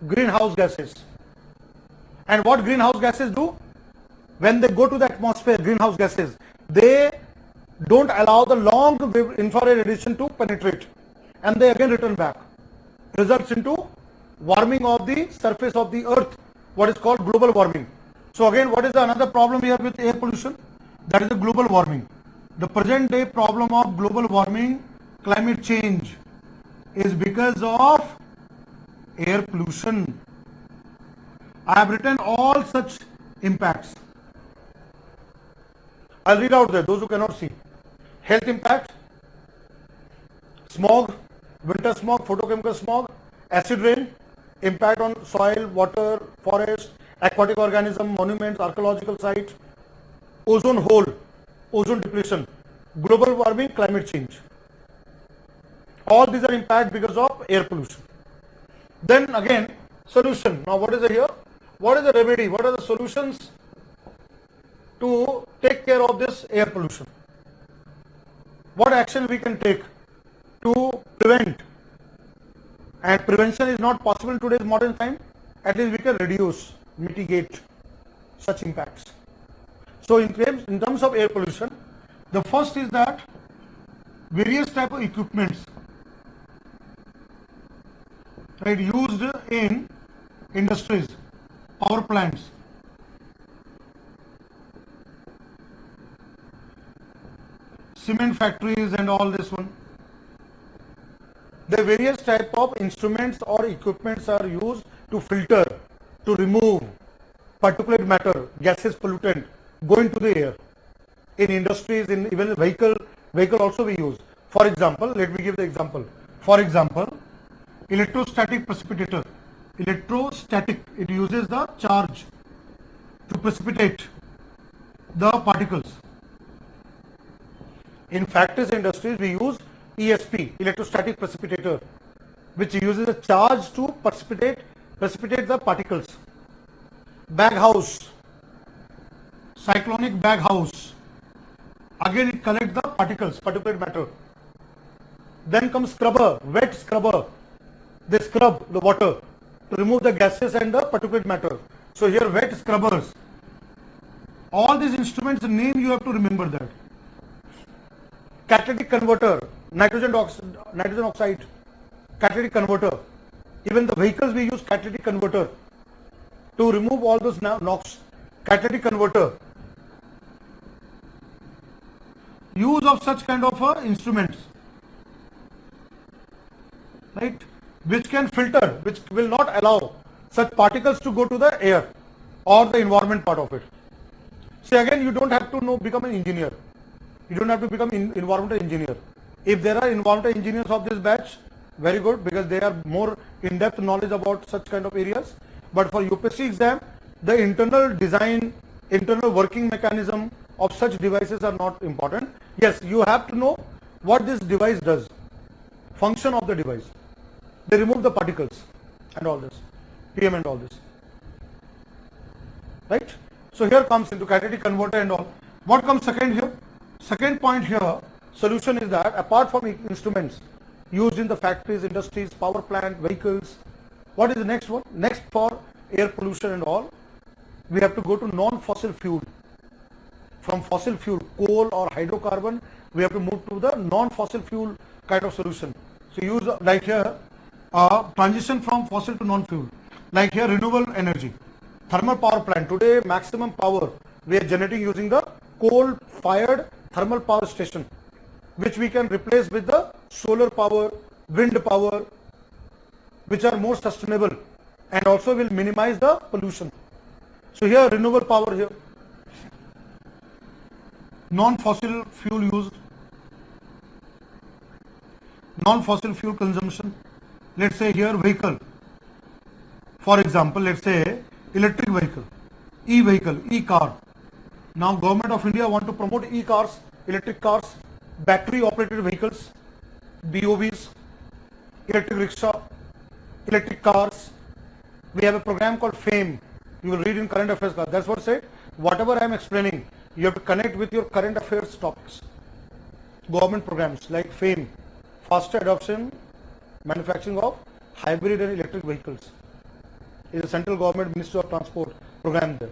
greenhouse gases. And what greenhouse gases do? When they go to the atmosphere, greenhouse gases, they don't allow the long wave infrared radiation to penetrate, and they again return back, results into warming of the surface of the earth, what is called global warming. So again, what is another problem here with air pollution? That is the global warming. The present day problem of global warming, climate change, is because of air pollution. I have written all such impacts. I'll read out there, those who cannot see. Health impact, smog, winter smog, photochemical smog, acid rain, impact on soil, water, forest, aquatic organism, monuments, archaeological site, ozone hole, ozone depletion, global warming, climate change. All these are impact because of air pollution. Then again, solution. Now what is here? What is the remedy? What are the solutions to take care of this air pollution? What action we can take to prevent? And prevention is not possible in today's modern time. At least we can reduce, mitigate such impacts. So in terms of air pollution, the first is that various type of equipments, right, used in industries, power plants, cement factories and all this one. The various type of instruments or equipments are used to filter, to remove particulate matter, gases, pollutant going to the air. In industries, in even vehicle also we use. For example, let me give the example. For example, electrostatic precipitator. Electrostatic, it uses the charge to precipitate the particles. In factories and industries, we use ESP, electrostatic precipitator, which uses a charge to precipitate the particles. Bag house, cyclonic bag house. Again, it collects the particles, particulate matter. Then comes scrubber, wet scrubber. They scrub the water to remove the gases and the particulate matter. So here, wet scrubbers. All these instruments, the name you have to remember that. Catalytic converter, nitrogen oxide, catalytic converter. Even the vehicles we use catalytic converter to remove all those NOx. Catalytic converter. Use of such kind of instruments, right, which can filter, which will not allow such particles to go to the air or the environment part of it. So again, you don't have to become an engineer. You don't have to become environmental engineer. If there are environmental engineers of this batch, very good, because they are more in-depth knowledge about such kind of areas. But for UPSC exam, the internal design, internal working mechanism of such devices are not important. Yes, you have to know what this device does, function of the device. They remove the particles and all this, PM and all this, right? So here comes into catalytic converter and all. What comes second here? Second point here, solution is that apart from instruments used in the factories, industries, power plant, vehicles, what is the next one? Next, for air pollution and all, we have to go to non-fossil fuel. From fossil fuel, coal or hydrocarbon, we have to move to the non-fossil fuel kind of solution. So use like here, transition from fossil to non-fuel. Like here, renewable energy. Thermal power plant. Today, maximum power we are generating using the coal-fired thermal power station, which we can replace with the solar power, wind power, which are more sustainable and also will minimize the pollution. So here, renewable power here. Non-fossil fuel used. non-fossil fuel consumption. Let's say here vehicle. For example, let's say electric vehicle, e-vehicle, e-car. Now Government of India want to promote e-cars, electric cars, battery operated vehicles, BOVs, electric rickshaw, electric cars. We have a program called FAME. You will read in current affairs class. That's what I said. Whatever I am explaining, you have to connect with your current affairs topics. Government programs like FAME, faster adoption, manufacturing of hybrid and electric vehicles. Is a central government Ministry of Transport program there.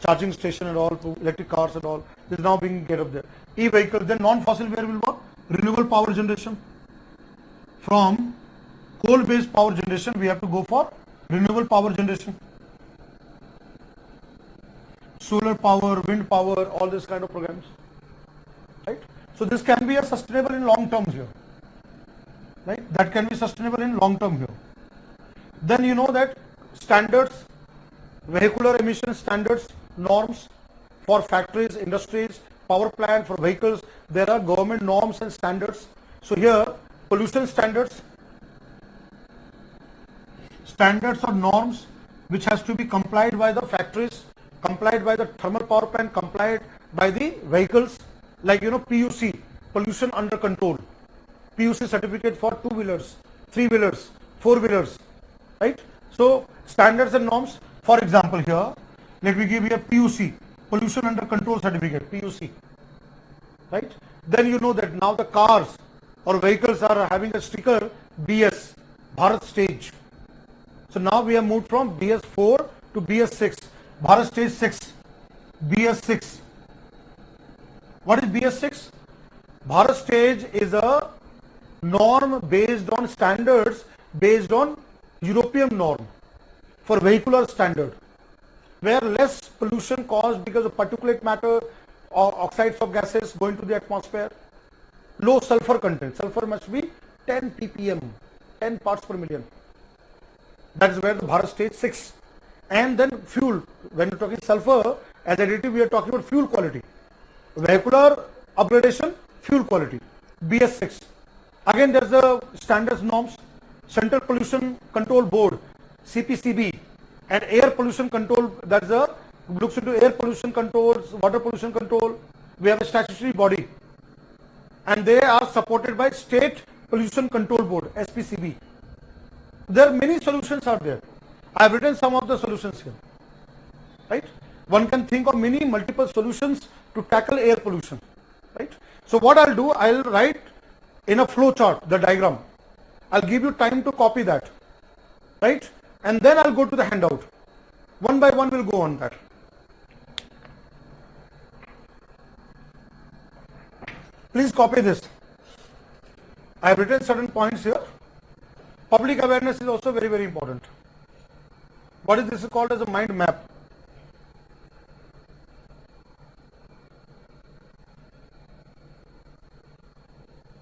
Charging station and all, electric cars and all, is now being get up there. E-vehicle, then non-fossil where will work? Renewable power generation. From coal-based power generation, we have to go for renewable power generation. Solar power, wind power, all this kind of programs. Right? So this can be a sustainable in long term here. Right? That can be sustainable in long term here. Then you know that standards, vehicular emission standards, norms for factories, industries, power plant, for vehicles, there are government norms and standards. So here, pollution standards or norms which has to be complied by the factories, complied by the thermal power plant, complied by the vehicles, like PUC, pollution under control, PUC certificate for 2-wheelers, 3-wheelers, 4-wheelers, right? So standards and norms, for example here, let me give you a PUC, pollution under control certificate, PUC, right? Then you know that now the cars or vehicles are having a sticker BS, Bharat stage. So now we have moved from BS4 to BS6, Bharat stage 6, BS6. What is BS6? Bharat stage is a norm based on standards based on European norm for vehicular standard, where less pollution caused because of particulate matter or oxides of gases going to the atmosphere, low sulfur content. Sulfur must be 10 ppm, 10 parts per million. That is where the Bharat stage 6. And then fuel, when you're talking sulfur as additive, we are talking about fuel quality. Vehicular upgradation, fuel quality, BS6. Again, there's the standards norms, Central Pollution Control Board, CPCB, and air pollution control, that's the looks into air pollution controls, water pollution control. We have a statutory body, and they are supported by State Pollution Control Board, SPCB. There are many solutions out there. I have written some of the solutions here, right? One can think of many multiple solutions to tackle air pollution, right? So what I'll do, I'll write in a flow chart, the diagram. I'll give you time to copy that, right? And then I'll go to the handout. One by one we'll go on that. Please copy this. I have written certain points here. Public awareness is also very, very important. What is this called as a mind map?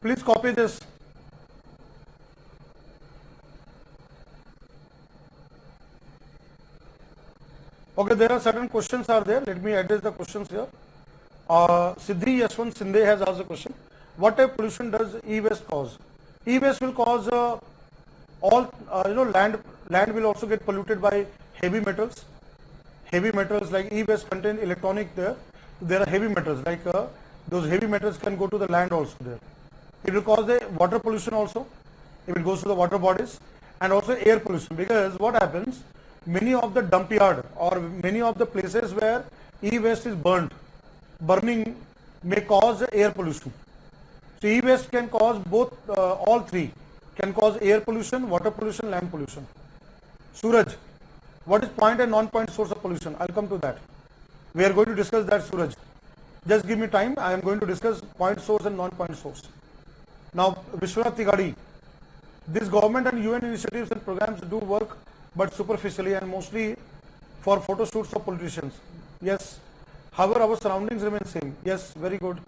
Please copy this. Okay, there are certain questions are there. Let me address the questions here. Siddhi Yashwant Sindhe has asked a question. What type of pollution does e-waste cause? E-waste will cause all, land will also get polluted by heavy metals. Heavy metals like e-waste contain electronic there. There are heavy metals like those heavy metals can go to the land also there. It will cause the water pollution also. If it goes to the water bodies, and also air pollution, because what happens, many of the dump yard or many of the places where e-waste is burned, burning may cause air pollution. So e-waste can cause both, all three, can cause air pollution, water pollution, land pollution. Suraj, what is point and non-point source of pollution? I'll come to that. We are going to discuss that, Suraj. Just give me time. I am going to discuss point source and non-point source. Now, Vishwanath Tigadi, this government and UN initiatives and programs do work, but superficially and mostly for photo shoots of politicians. Yes. However, our surroundings remain same. Yes, very good.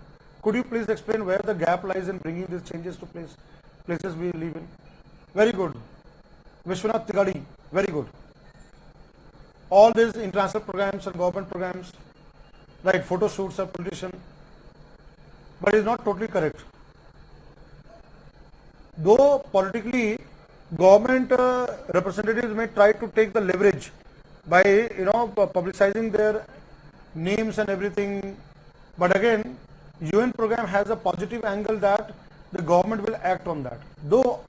Could you please explain where the gap lies in bringing these changes to places we live in? Very good. Vishwanath Tigadi, very good. All these international programs and government programs, right, photo shoots of politician, but it is not totally correct. though politically government representatives may try to take the leverage by publicizing their names and everything, but again UN program has a positive angle that the government will act on that. Though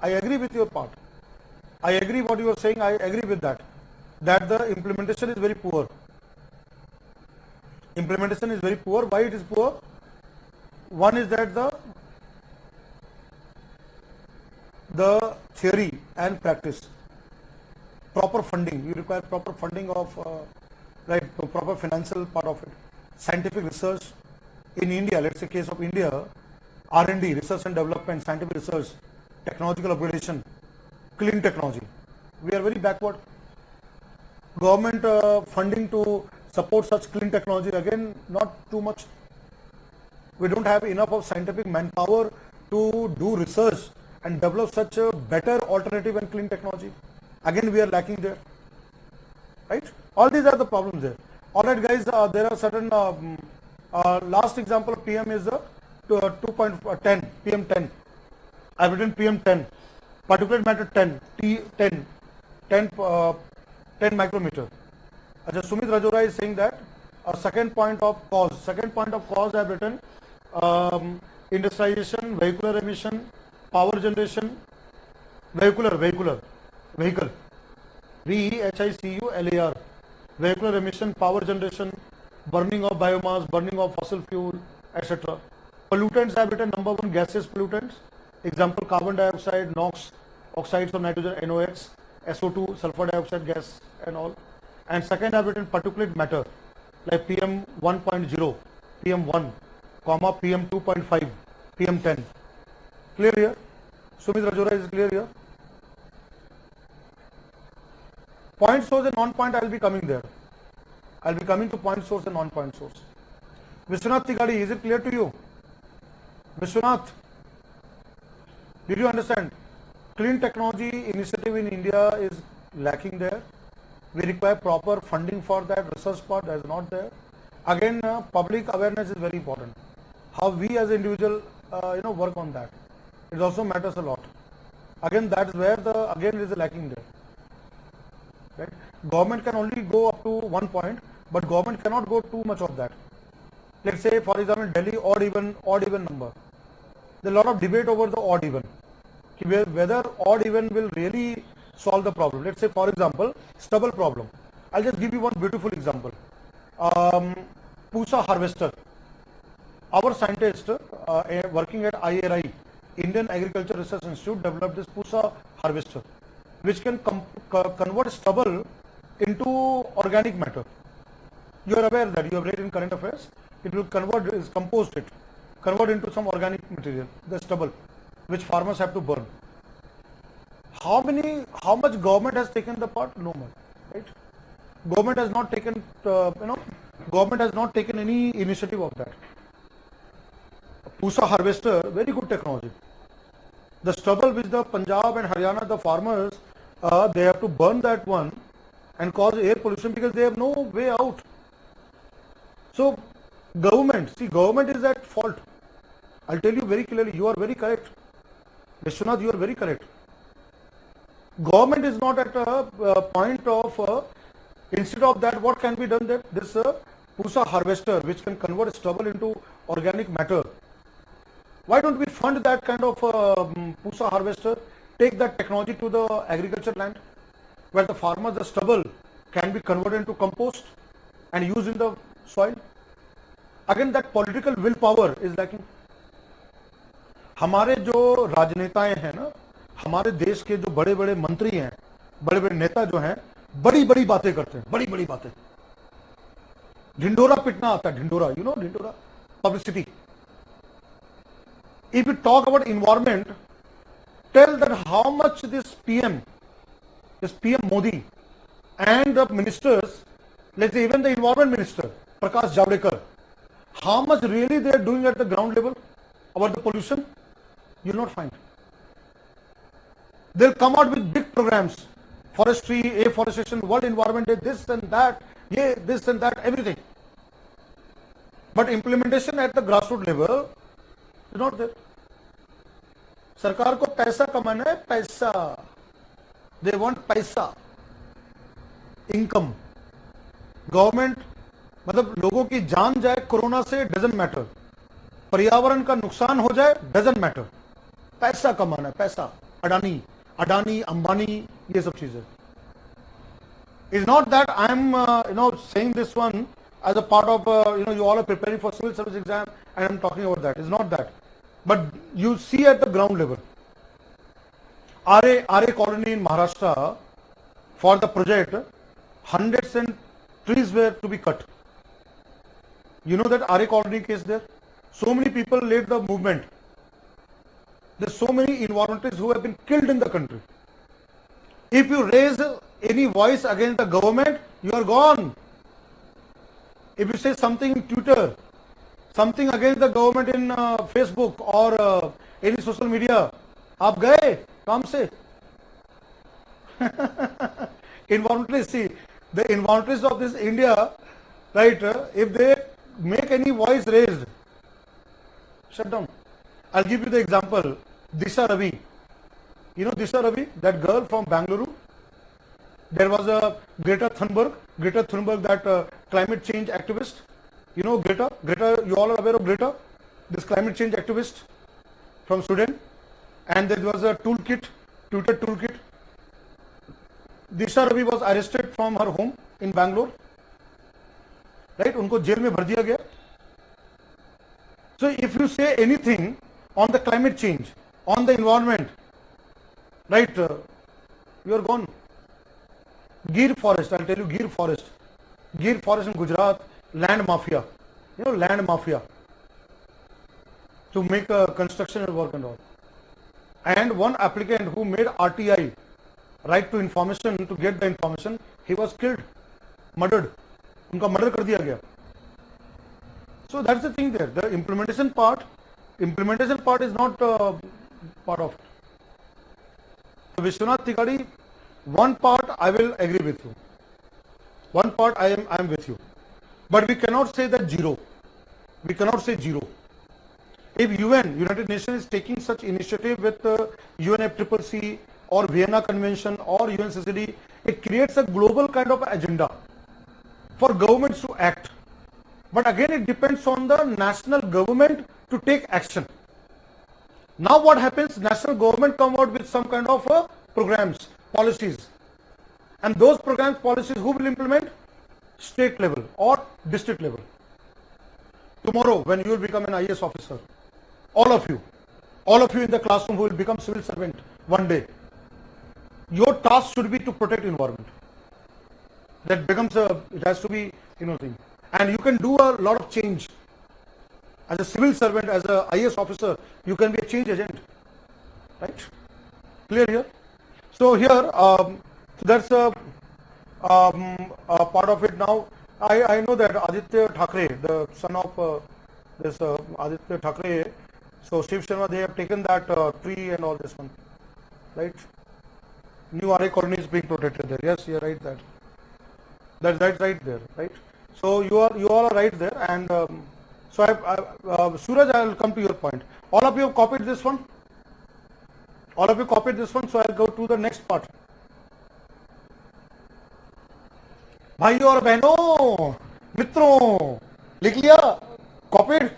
I agree with your part, I agree what you are saying, I agree with that the implementation is very poor. Implementation is very poor. Why it is poor? One is that the theory and practice, proper funding, you require proper funding of proper financial part of it, scientific research in India, let's say case of India, R&D, research and development, scientific research, technological upgradation, clean technology, we are very backward. Government funding to support such clean technology, again not too much. We don't have enough of scientific manpower to do research and develop such a better alternative and clean technology. Again we are lacking there, right? All these are the problems there. All right guys, there are certain last example of PM is the 2.10 PM10. I have written PM10, particulate matter 10, T10 micrometer. Sumit Rajora is saying that second point of cause I have written industrialization, vehicular emission, power generation, vehicle, VEHICULAR, vehicular emission, power generation, burning of biomass, burning of fossil fuel, etc. Pollutants I have written number 1 gaseous pollutants, example carbon dioxide, NOx, oxides of nitrogen, NOx, SO2, sulfur dioxide gas and all. And second I have written particulate matter like PM 1.0, PM 1, PM 2.5, PM 10. Clear here? Sumit Rajora is clear here? Point source and non-point I will be coming there. I will be coming to point source and non-point source. Vishwanath Tigadi, is it clear to you? Vishwanath, did you understand? Clean technology initiative in India is lacking there. We require proper funding for that. Research part that is not there. Again, public awareness is very important. How we as individual, work on that. It also matters a lot. Again, that is where again is lacking there. Right? Government can only go up to one point, but government cannot go too much of that. Let's say, for example, Delhi odd even number. There is a lot of debate over the odd even. Whether odd even will really solve the problem. Let's say, for example, stubble problem. I'll just give you one beautiful example. Pusa harvester. Our scientist working at IARI, Indian Agriculture Research Institute, developed this Pusa harvester, which can convert stubble into organic matter. You are aware that you have read in current affairs. It will convert into some organic material, the stubble, which farmers have to burn. How much government has taken the part? No much, right? Government has not taken, government has not taken any initiative of that. Pusa harvester, very good technology. The stubble which the Punjab and Haryana, the farmers, they have to burn that one and cause air pollution because they have no way out. So, government is at fault. I'll tell you very clearly, you are very correct. Vishwanath, you are very correct. Government is not at a point of, instead of that, what can be done there? This Pusa harvester, which can convert stubble into organic matter. Why don't we fund that kind of Pusa harvester, take that technology to the agriculture land, where the farmers, the stubble can be converted into compost and used in the soil. Again, that political willpower is lacking. हमारे जो राजनेताएं हैं ना, हमारे देश के जो बड़े बड़े मंत्री हैं, बड़े बड़े नेता जो हैं, बड़ी बड़ी बातें करते हैं, बड़ी बड़ी बातें. ढिंडोरा पिटना आता है, Dhindora, you know, Dhindora, publicity. If we talk about environment, tell that how much this PM Modi and the ministers, let's say even the environment minister, Prakash Javadekar, how much really they are doing at the ground level about the pollution, you will not find. They'll come out with big programs, forestry, afforestation, World Environment Day, this and that, this and that, everything. But implementation at the grassroots level is not there. सरकार को पैसा कमाना है, पैसा, they want पैसा, income. Government मतलब लोगों की जान जाए कोरोना से, डजंट मैटर, पर्यावरण का नुकसान हो जाए, डजंट मैटर, पैसा कमाना है, पैसा। अडानी अडानी अंबानी, ये सब चीजें। Is not that I am saying this one as a part of you all are preparing for civil service exam and I'm talking about that. It's not that, but you see at the ground level. RA colony in Maharashtra, for the project, hundreds and trees were to be cut. You know that RA colony case there? So many people led the movement. There's so many environmentalists who have been killed in the country. If you raise any voice against the government, you are gone. If you say something in Twitter, something against the government in Facebook or any social media, आप गए काम से। Environmentalists, see, the environmentalists of this India, right? If they make any voice raised, shut down. I'll give you the example. Disha Ravi. You know Disha Ravi, that girl from Bangalore. There was a Greta Thunberg, that climate change activist. You know Greta, you all are aware of Greta, this climate change activist from Sweden. And there was a Twitter toolkit. Disha Ravi was arrested from her home in Bangalore. Right? उनको jail में भर दिया गया. So if you say anything on the climate change, on the environment, right, you are gone. Gir forest, I'll tell you, Gir forest in Gujarat, land mafia, you know, land mafia, to make construction and work and all. And one applicant who made RTI, right to information, to get the information, he was killed, murdered, उनका murder कर दिया गया. So that's the thing there. The implementation part is not part of it. So Vishwanath Tikadi, one part I will agree with you. One part I am with you. But we cannot say that zero. We cannot say zero. If United Nations is taking such initiative with UNFCCC or Vienna Convention or UNCCD, it creates a global kind of agenda for governments to act. But again, it depends on the national government to take action. Now what happens? National government come out with some kind of programs, policies. And those programs, policies, who will implement? State level or district level. Tomorrow, when you will become an IAS officer, all of you in the classroom who will become civil servant one day, your task should be to protect environment. That becomes it has to be, thing. And you can do a lot of change. As a civil servant, as a IAS officer, you can be a change agent. Right? Clear here? So here, that's a part of it now. I know that Aditya Thackeray, the son of this Aditya Thackeray, so Shiv Sharma, they have taken that tree and all this one. Right? New RA colony is being protected there. Yes, you are right that. That's right there, right? So you all are right there, and so Suraj, I will come to your point. All of you have copied this one. All of you copied this one, so I'll go to the next part. भाइयों और बहनों, मित्रों, लिख लिया, copied,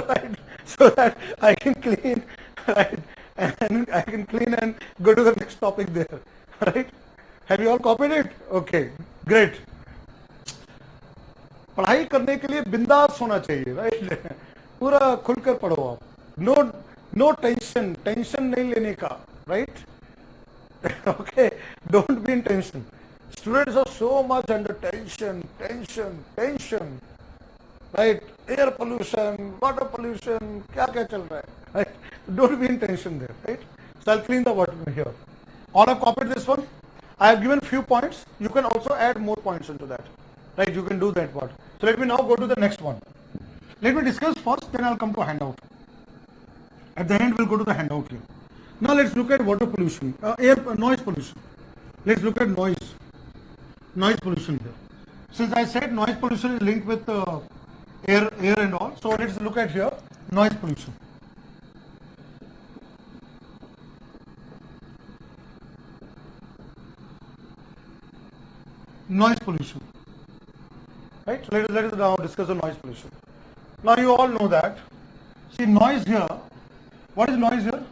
right? So that I can clean, right? And I can clean and go to the next topic there, right? Have you all copied it? Okay, great. पढ़ाई करने के लिए बिंदास होना चाहिए, राइट? पूरा खुलकर पढ़ो आप. नो टेंशन नहीं लेने का, right? Okay, don't be in tension. Students are so much under tension, right? Air pollution, water pollution, क्या चल रहा है, right? Don't be in tension there, right? So I'll clean the water here. All have copied this one. I have given few points. You can also add more points into that, right? You can do that part. So let me now go to the next one. Let me discuss first, then I'll come to handout. At the end, we'll go to the handout here. Now let's look at water pollution, noise pollution. Let's look at noise pollution here. Since I said noise pollution is linked with air and all, so let's look at here noise pollution. Noise pollution. Right? Let us now discuss the noise pollution. Now you all know that. See, noise here. What is noise here?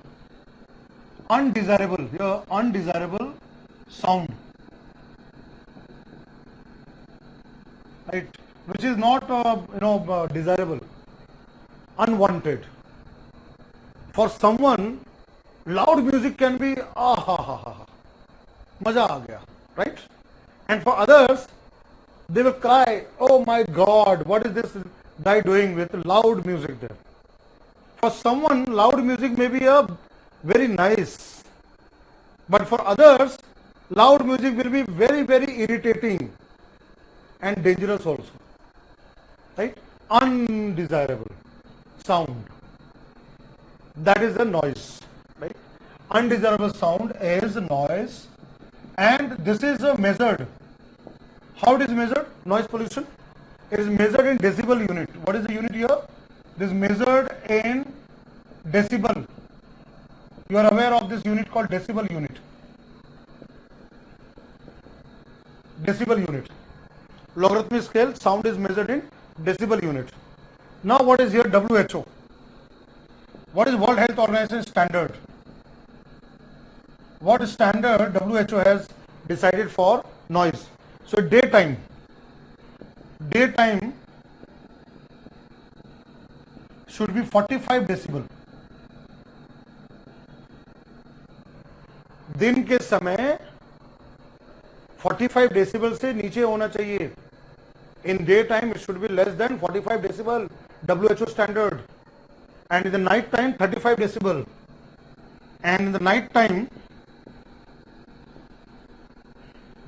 Undesirable. Here, undesirable sound. Right? Which is not desirable, unwanted. For someone, loud music can be maza aa gaya, right? And for others, they will cry, oh my God, what is this guy doing with loud music there? For someone, loud music may be a very nice, but for others, loud music will be very, very irritating and dangerous also, right? Undesirable sound. That is the noise, right? Undesirable sound is noise, and this is measured. How it is measured? Noise pollution. It is measured in decibel unit. What is the unit here? It is measured in decibel. You are aware of this unit called decibel unit. Decibel unit. Logarithmic scale, sound is measured in decibel unit. Now what is here? WHO. What is World Health Organization standard? What standard WHO has decided for noise? So daytime should be 45 decibel. दिन के समय 45 decibel से नीचे होना चाहिए. In daytime it should be less than 45 decibel, WHO standard. And in the night time 35 decibel. And in the night time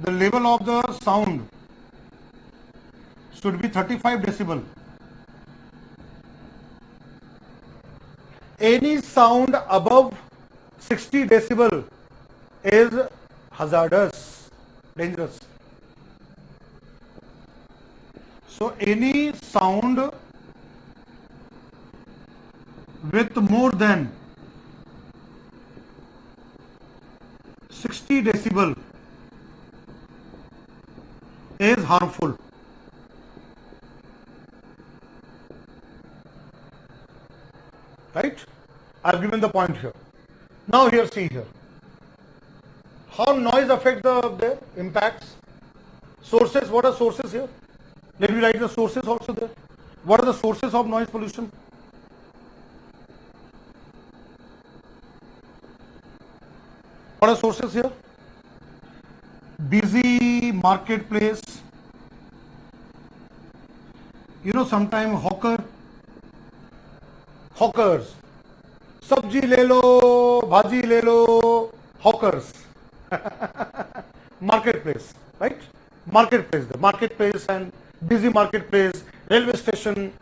the level of the sound should be 35 decibel. Any sound above 60 decibel is hazardous, dangerous. So any sound with more than 60 decibel is harmful. Right? I've given the point here. Now here, see here. How noise affects the impacts? Sources, what are sources here? Let me write the sources also there. What are the sources of noise pollution? What are sources here? Busy marketplace. You know, sometime hawkers. Sabji le lo, bhaji le lo, hawkers. Marketplace, right? Marketplace, the marketplace and busy marketplace, railway station,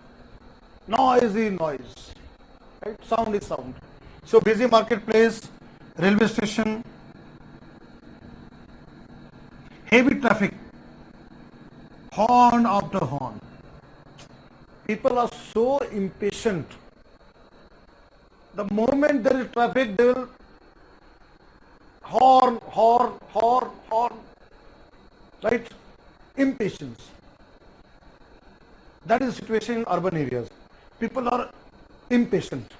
noisy noise, right? Sound is sound. So busy marketplace, railway station, heavy traffic, horn after horn. People are so impatient. The moment there is traffic, they will horn, right? Impatience. That is the situation in urban areas. People are impatient.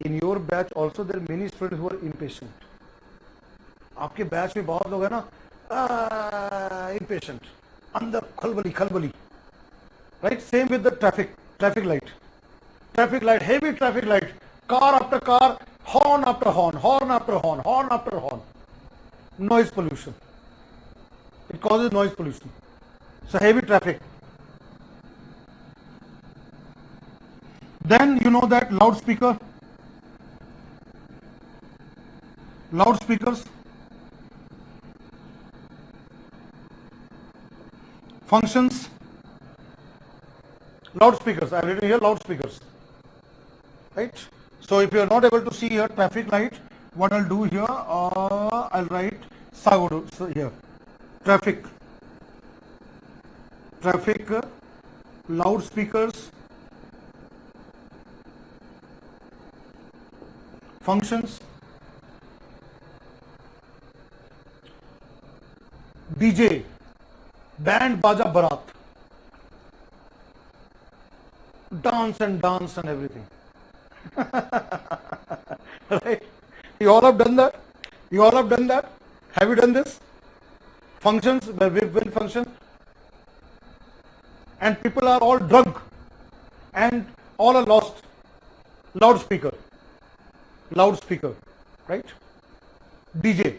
In your batch also there are many students who are impatient. आपके batch में बहुत लोग हैं ना impatient, अंदर खलबली, right? Same with the traffic light, heavy traffic light, car after car, horn after horn, noise pollution. It causes noise pollution. So heavy traffic. Then you know that loudspeakers. Functions. Loudspeakers. I have written here loudspeakers. Right? So if you are not able to see here traffic light, what I'll do here, I'll write so here. Traffic, loudspeakers, functions, DJ, band, baja, barat, dance and everything. Right? You all have done that? You all have done that? Have you done this? Functions, where we've been function, and people are all drunk and all are lost. Loudspeaker, right? DJ,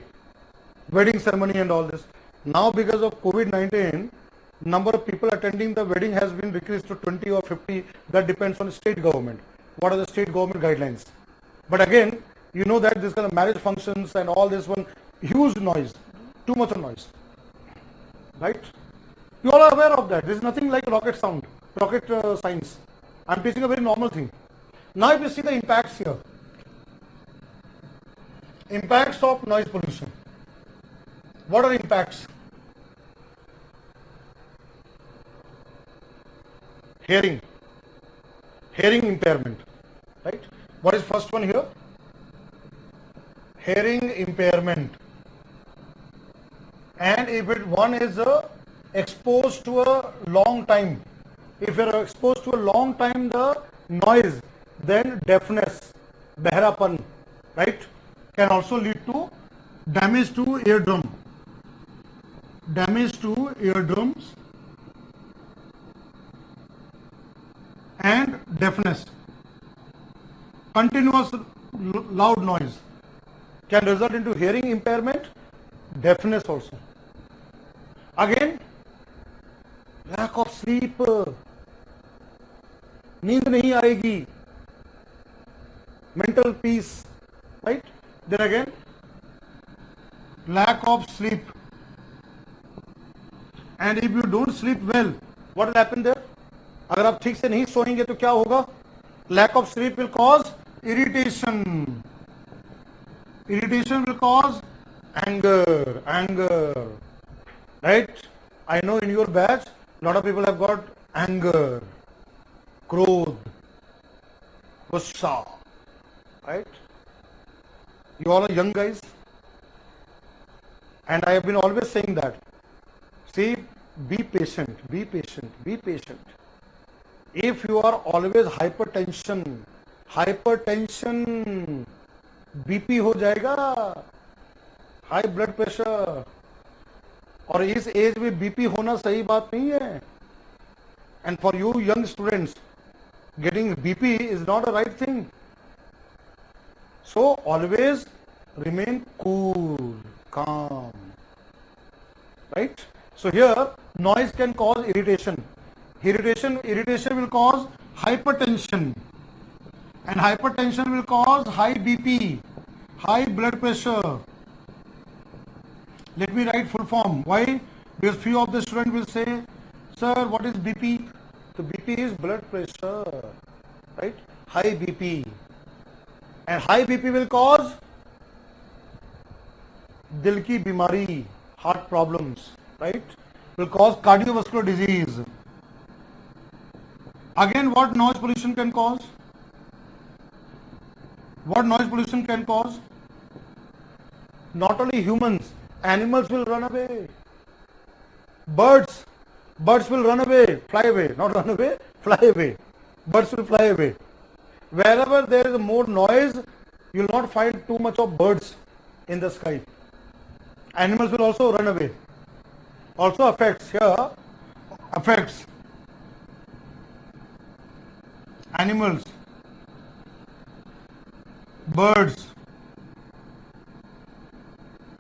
wedding ceremony and all this. Now because of COVID-19, number of people attending the wedding has been decreased to 20 or 50. That depends on the state government. What are the state government guidelines? But again, you know that this kind of marriage functions and all this one, huge noise, too much of noise, right? You all are aware of that. This is nothing like rocket science. I'm teaching a very normal thing. Now if you see the impacts here, impacts of noise pollution. What are impacts? Hearing impairment, right? What is first one here? Hearing impairment. And if one is exposed to a long time, if you are exposed to a long time the noise, then deafness, behrapan, right, can also lead to damage to eardrums and deafness. Continuous loud noise can result into hearing impairment, deafness also. Again, lack of sleep, नींद नहीं आएगी, mental peace, right? Then again, lack of sleep. And if you don't sleep well, what will happen there? अगर आप ठीक से नहीं सोएंगे तो क्या होगा? Lack of sleep will cause irritation. Irritation will cause anger. Right? I know in your batch, a lot of people have got anger, krodh, gussa. Right? You all are young guys. And I have been always saying that. See, be patient. If you are always hypertension, BP हो जाएगा, high blood pressure, और इस as में BP होना सही बात नहीं है. And for you young students, getting BP is not a right thing. So always remain cool, calm, right? So here noise can cause irritation. Irritation will cause hypertension, and hypertension will cause high BP, high blood pressure. Let me write full form. Why? Because few of the students will say, sir, what is BP? So BP is blood pressure, right? High BP. And high BP will cause dil ki bimari, heart problems, right? Will cause cardiovascular disease. Again, what noise pollution can cause? What noise pollution can cause? Not only humans, animals will run away. Birds will run away, fly away, not run away, fly away. Birds will fly away. Wherever there is more noise, you will not find too much of birds in the sky. Animals will also run away. Also affects animals, birds,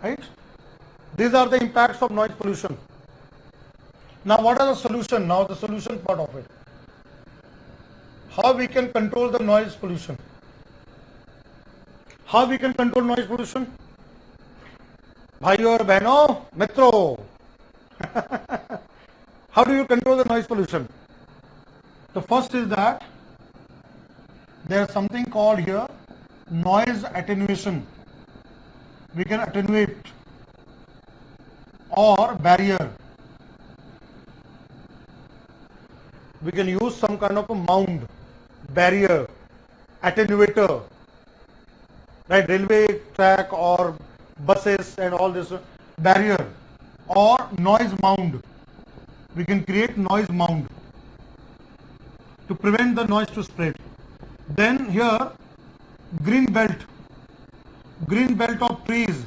right? These are the impacts of noise pollution. Now what are the solution? Now the solution part of it. How we can control the noise pollution? How we can control noise pollution? भाइयों और बहनों, मित्रों, how do you control the noise pollution? The first is that there is something called here noise attenuation. We can attenuate or barrier. We can use some kind of a mound, barrier, attenuator, right? Railway track or buses and all this barrier. or noise mound. We can create noise mound to prevent the noise to spread. Then here, green belt of trees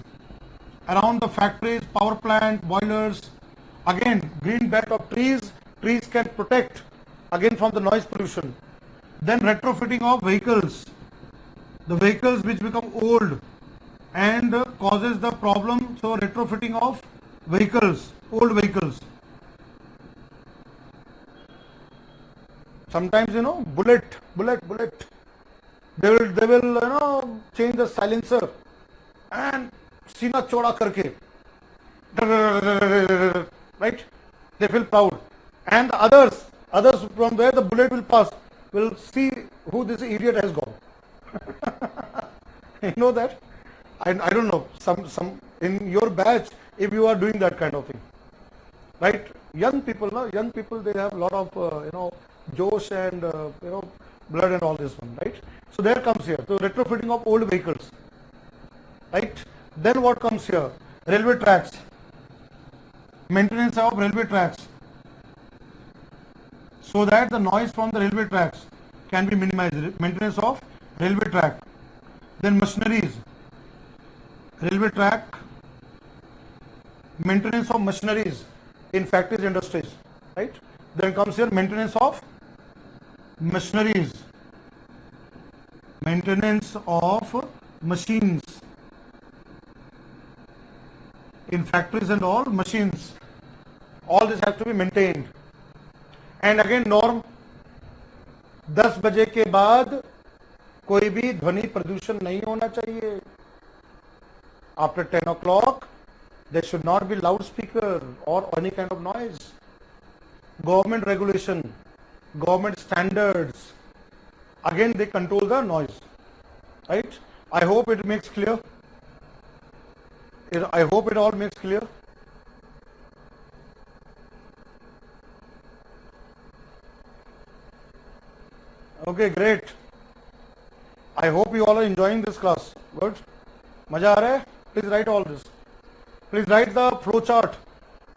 around the factories, power plant, boilers. Again, green belt of trees can protect again from the noise pollution. Then retrofitting of vehicles, the vehicles which become old and causes the problem. So retrofitting of vehicles, old vehicles. Sometimes, bullet. They will, change the silencer and सीना चौड़ा करके, right? They feel proud. And others from where the bullet will pass will see who this idiot has gone. You know that? I don't know. Some in your batch, if you are doing that kind of thing, right? Young people, they have a lot of josh and blood and all this one, right? So there comes here. So retrofitting of old vehicles, right? Then what comes here? Railway tracks. Maintenance of railway tracks, so that the noise from the railway tracks can be minimized. Maintenance of railway track. Then machineries. Railway track. Maintenance of machineries in factories, industries, right? Then comes here maintenance of machineries. Maintenance of machines in factories and all machines. All this has to be maintained. And again norm, 10 बजे के बाद कोई भी ध्वनि प्रदूषण नहीं होना चाहिए. After 10 o'clock, there should not be loudspeaker or any kind of noise. Government regulation, government standards, again they control the noise, right? I hope it makes clear. I hope it all makes clear. Okay, great. I hope you all are enjoying this class. Good. Maja aa raha hai? Please write all this. Please write the flow chart.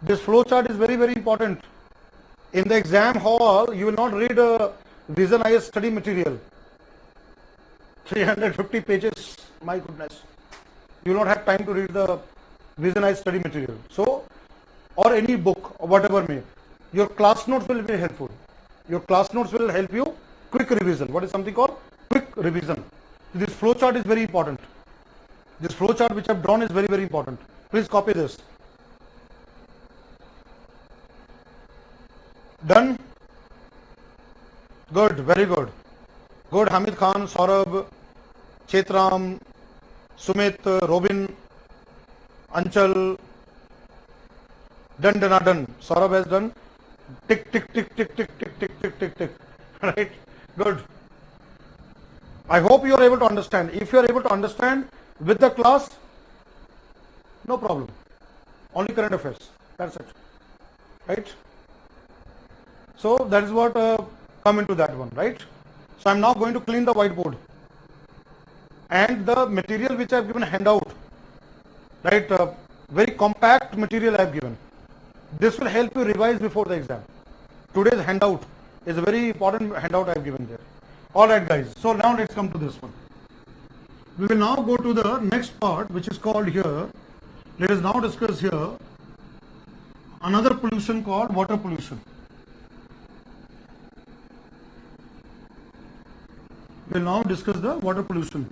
This flow chart is very, very important. In the exam hall, you will not read a Vision IS study material. 350 pages, my goodness. You will not have time to read the Vision IS study material. So, or any book or whatever may. Your class notes will be helpful. Your class notes will help you quick revision. What is something called quick revision? This flow chart is very important. This flow chart which I have drawn is very, very important. Please copy this. Done? Good, very good. Good. Hamid Khan, Saurabh, Chetram, Sumit, Robin, Anchal. Done, done. Saurabh has done. Tick, tick, tick, tick, tick, tick, tick, tick, tick, tick. Right? Good. I hope you are able to understand. If you are able to understand with the class, no problem. Only current affairs. That's it. Right? So that is what come into that one, right? So I'm now going to clean the whiteboard. And the material which I have given handout, right? Very compact material I have given. This will help you revise before the exam. Today's handout is a very important handout I have given there. Alright guys, so now let's come to this one. We will now go to the next part, which is called here. Let us now discuss here another pollution called water pollution. We will now discuss the water pollution.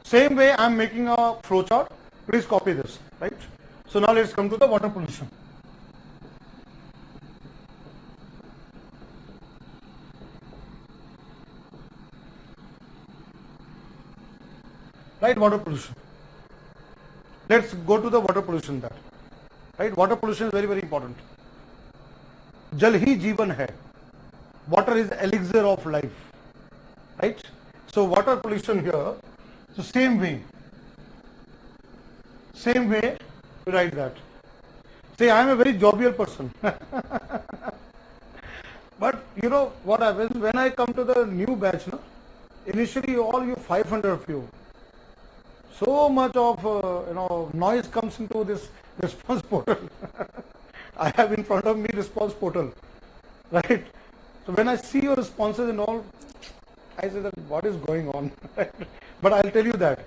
Same way I am making a flow chart. Please copy this, right? So now let's come to the water pollution. Right, water pollution. Let's go to the water pollution there. Right, water pollution is very, very important. Jal hi jeevan hai. Water is elixir of life. Right? So water pollution here, so same way, we write that. See, I am a very jovial person. But you know what happens when I come to the new batch, no? Initially all you 500 of you, so much of noise comes into this response portal. I have in front of me response portal, right? So when I see your responses and all, I say that what is going on? But I'll tell you that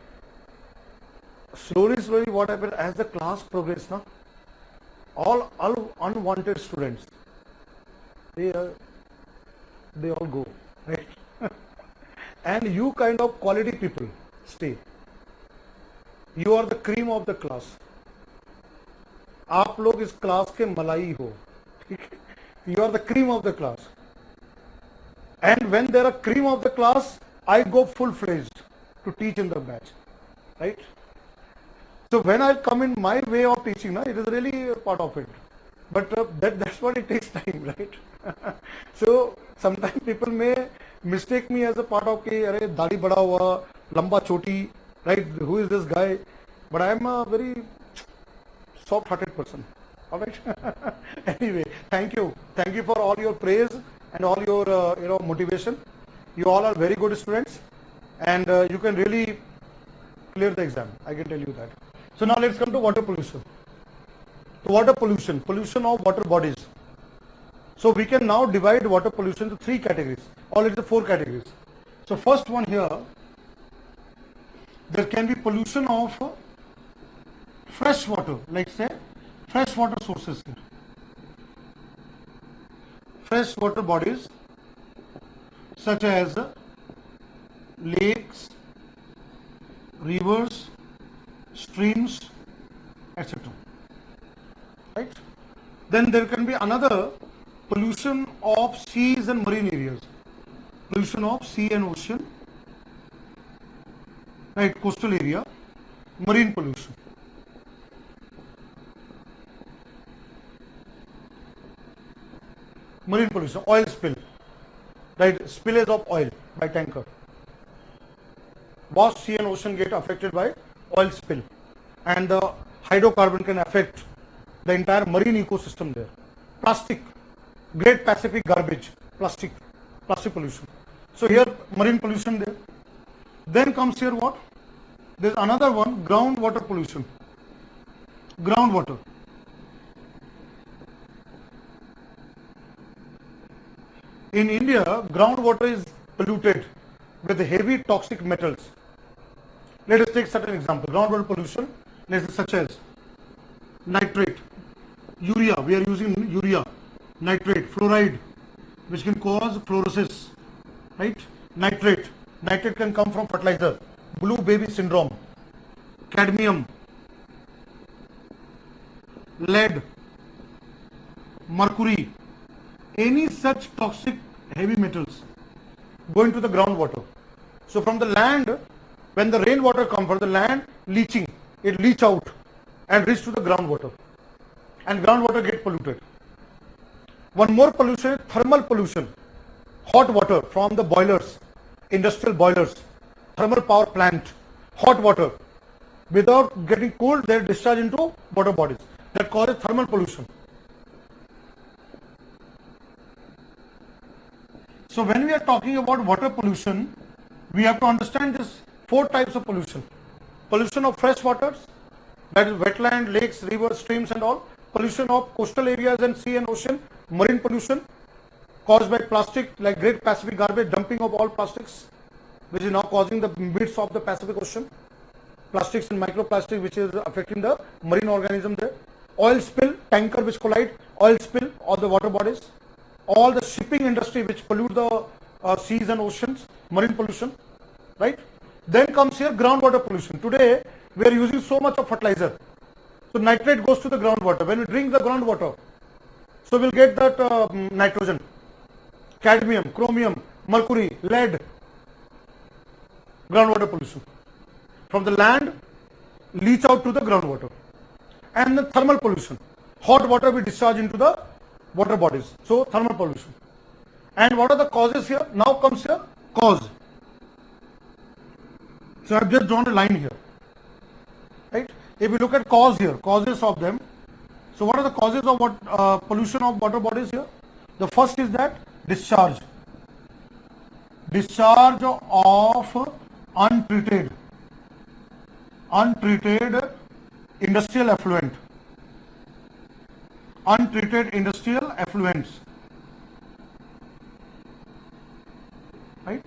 slowly what happened as the class progressed, now all unwanted students, they all go, right? And you kind of quality people stay. You are the cream of the class. आप लोग इस class के मलाई हो, ठीक है? You are the cream of the class. And when there are cream of the class, I go full-fledged to teach in the batch, right? So when I come in my way of teaching, it is really a part of it. But that's what it takes time, right? So sometimes people may mistake me as a part of कि अरे दाढ़ी बड़ा हुआ, लंबा छोटी, right? Who is this guy? But I am a very soft-hearted person. All right. Anyway, thank you for all your praise and all your motivation. You all are very good students, and you can really clear the exam. I can tell you that. So now let's come to water pollution. So water pollution of water bodies. So we can now divide water pollution into 3 categories, or let's say 4 categories. So first one here, there can be pollution of fresh water, like say fresh water sources here. Fresh water bodies such as lakes, rivers, streams, etc. Right? Then there can be another pollution of seas and marine areas. Pollution of sea and ocean, right? Coastal area, marine pollution. Marine pollution, oil spill, right? Spillage of oil by tanker. Vast sea and ocean get affected by oil spill, and the hydrocarbon can affect the entire marine ecosystem there. Plastic, Great Pacific garbage, plastic pollution. So here marine pollution there. Then comes here what? There's another one, groundwater pollution. Groundwater. In India, groundwater is polluted with heavy toxic metals. Let us take certain example. Groundwater pollution, let's say such as nitrate, urea. We are using urea, nitrate, fluoride, which can cause fluorosis, right? Nitrate can come from fertilizer, blue baby syndrome, cadmium, lead, mercury, any such toxic heavy metals go into the groundwater. So from the land, when the rainwater comes from the land, leaching, it leach out and reach to the groundwater, and groundwater get polluted. One more pollution is thermal pollution. Hot water from the boilers, industrial boilers, thermal power plant, hot water, without getting cooled, they discharge into water bodies. That causes thermal pollution. So when we are talking about water pollution, we have to understand this 4 types of pollution. Pollution of fresh waters, that is wetland, lakes, rivers, streams and all. Pollution of coastal areas and sea and ocean. Marine pollution caused by plastic, like Great Pacific garbage, dumping of all plastics, which is now causing the midst of the Pacific Ocean. Plastics and microplastic, which is affecting the marine organism there. Oil spill, tanker which collide, oil spill of the water bodies. All the shipping industry which pollute the seas and oceans, marine pollution, right? Then comes here groundwater pollution. Today we are using so much of fertilizer, so nitrate goes to the groundwater. When we drink the groundwater, so we'll get that nitrogen, cadmium, chromium, mercury, lead. Groundwater pollution from the land leach out to the groundwater. And the thermal pollution, hot water we discharge into the water bodies. So thermal pollution. And what are the causes here? Now comes here cause. So I have just drawn a line here, right? If we look at cause here, causes of them. So what are the causes of what pollution of water bodies here? The first is that discharge of untreated industrial effluent, untreated industrial effluents, right?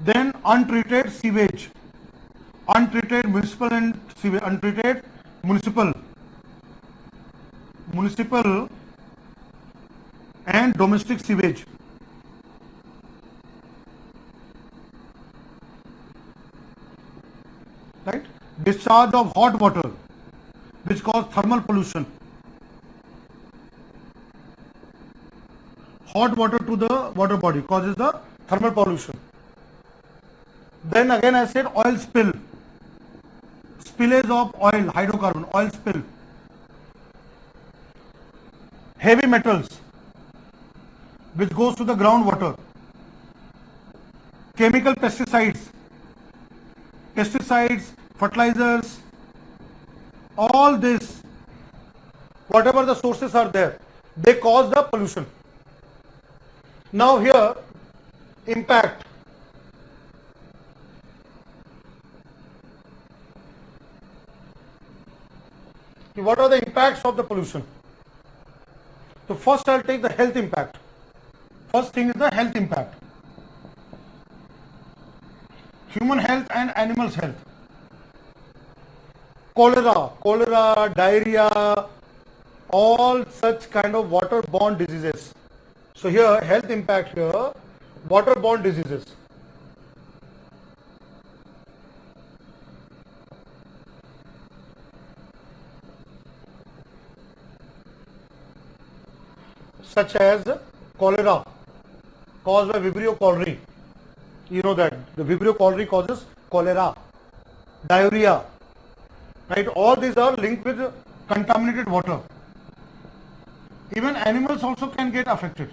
Then untreated sewage, untreated municipal and sewage, untreated municipal and domestic sewage. Right? Discharge of hot water, which cause thermal pollution. Hot water to the water body causes the thermal pollution. Then again I said oil spill, spillage of oil, hydrocarbon, oil spill. Heavy metals, which goes to the groundwater. Chemical pesticides, fertilizers, all this, whatever the sources are there, they cause the pollution. Now here, impact. What are the impacts of the pollution? So first I'll take the health impact. First thing is the health impact. Human health and animals' health. Cholera, diarrhea, all such kind of waterborne diseases. So here, health impact here, waterborne diseases. Such as cholera, caused by Vibrio cholerae. You know that the Vibrio cholerae causes cholera, diarrhea, right? All these are linked with contaminated water. Even animals also can get affected.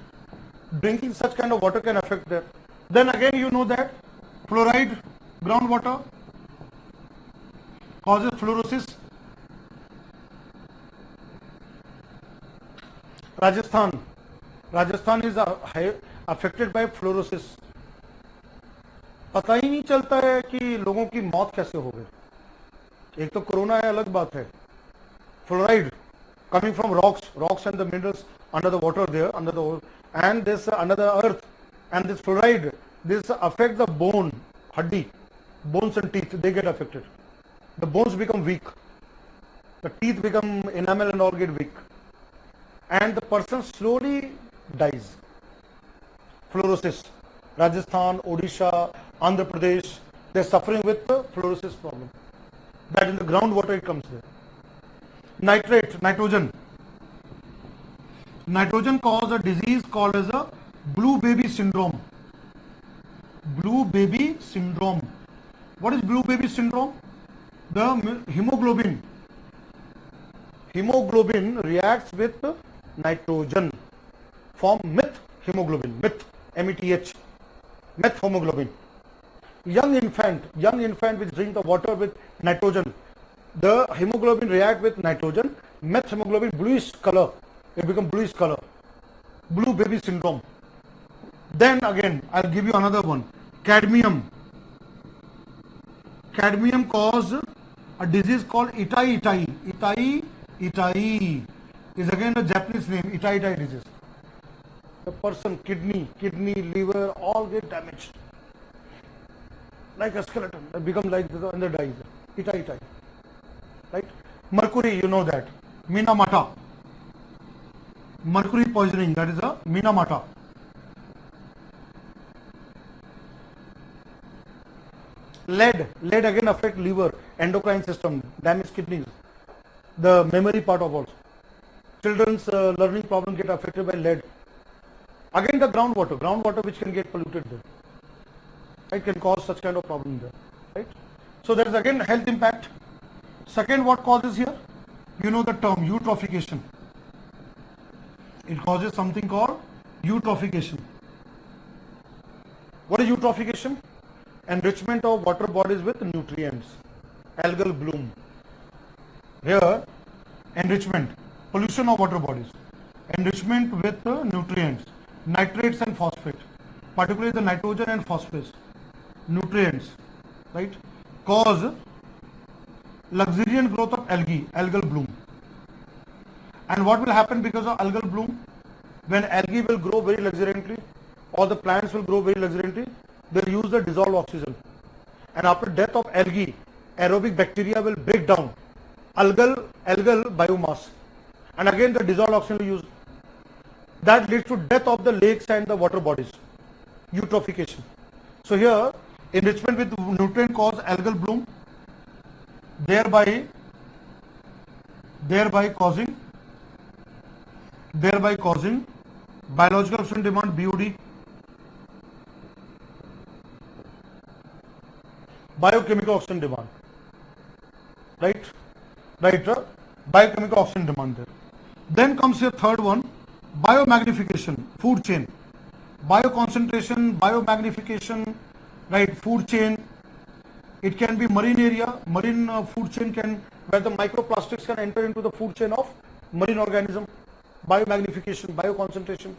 Drinking such kind of water can affect them. Then again, you know that fluoride groundwater causes fluorosis. Rajasthan is affected by fluorosis. पता ही नहीं चलता है कि लोगों की मौत कैसे हो गई. एक तो कोरोना है, अलग बात है. Fluoride coming from rocks and the minerals under the water there, under the and this under the earth, and this fluoride, this affect the bone, haddi, bones and teeth, they get affected. The bones become weak, the teeth become enamel and all get weak, and the person slowly dies. Fluorosis. Rajasthan, Odisha, Andhra Pradesh, they are suffering with the fluorosis problem. That in the groundwater it comes there. Nitrate, nitrogen. Nitrogen causes a disease called as a blue baby syndrome. Blue baby syndrome. What is blue baby syndrome? The hemoglobin reacts with nitrogen, form meth hemoglobin, meth, meth hemoglobin. Young infant which drink the water with nitrogen, the hemoglobin react with nitrogen, meth hemoglobin bluish color, it becomes bluish color, blue baby syndrome. Then again, I'll give you another one, cadmium. Cadmium cause a disease called itai. Itai is again a Japanese name, itai disease. The person, kidney, liver, all get damaged. Like a skeleton, they become like this and they die. Itai. Right? Mercury, you know that. Minamata. Mercury poisoning, that is a Minamata. Lead again affect liver, endocrine system, damage kidneys, the memory part of also. Children's learning problem get affected by lead. Again the groundwater which can get polluted there. It can cause such kind of problem there. Right? So there is again health impact. Second, what causes here? You know the term eutrophication. It causes something called eutrophication. What is eutrophication? Enrichment of water bodies with nutrients. Algal bloom. Here, enrichment, pollution of water bodies. Enrichment with nutrients, nitrates and phosphate, particularly the nitrogen and phosphate. Nutrients, right, cause luxuriant growth of algae, algal bloom. And what will happen because of algal bloom? When algae will grow very luxuriantly, or the plants will grow very luxuriantly, they'll use the dissolved oxygen. And after death of algae, aerobic bacteria will break down algal biomass. And again the dissolved oxygen will use. That leads to death of the lakes and the water bodies, eutrophication. So here, enrichment with nutrient cause algal bloom, thereby causing biological oxygen demand, BOD, biochemical oxygen demand, right? Biochemical oxygen demand there. Then comes your third one, biomagnification, food chain, bioconcentration, biomagnification, right? Food chain. It can be marine area, marine food chain can, where the microplastics can enter into the food chain of marine organism. Biomagnification, bioconcentration.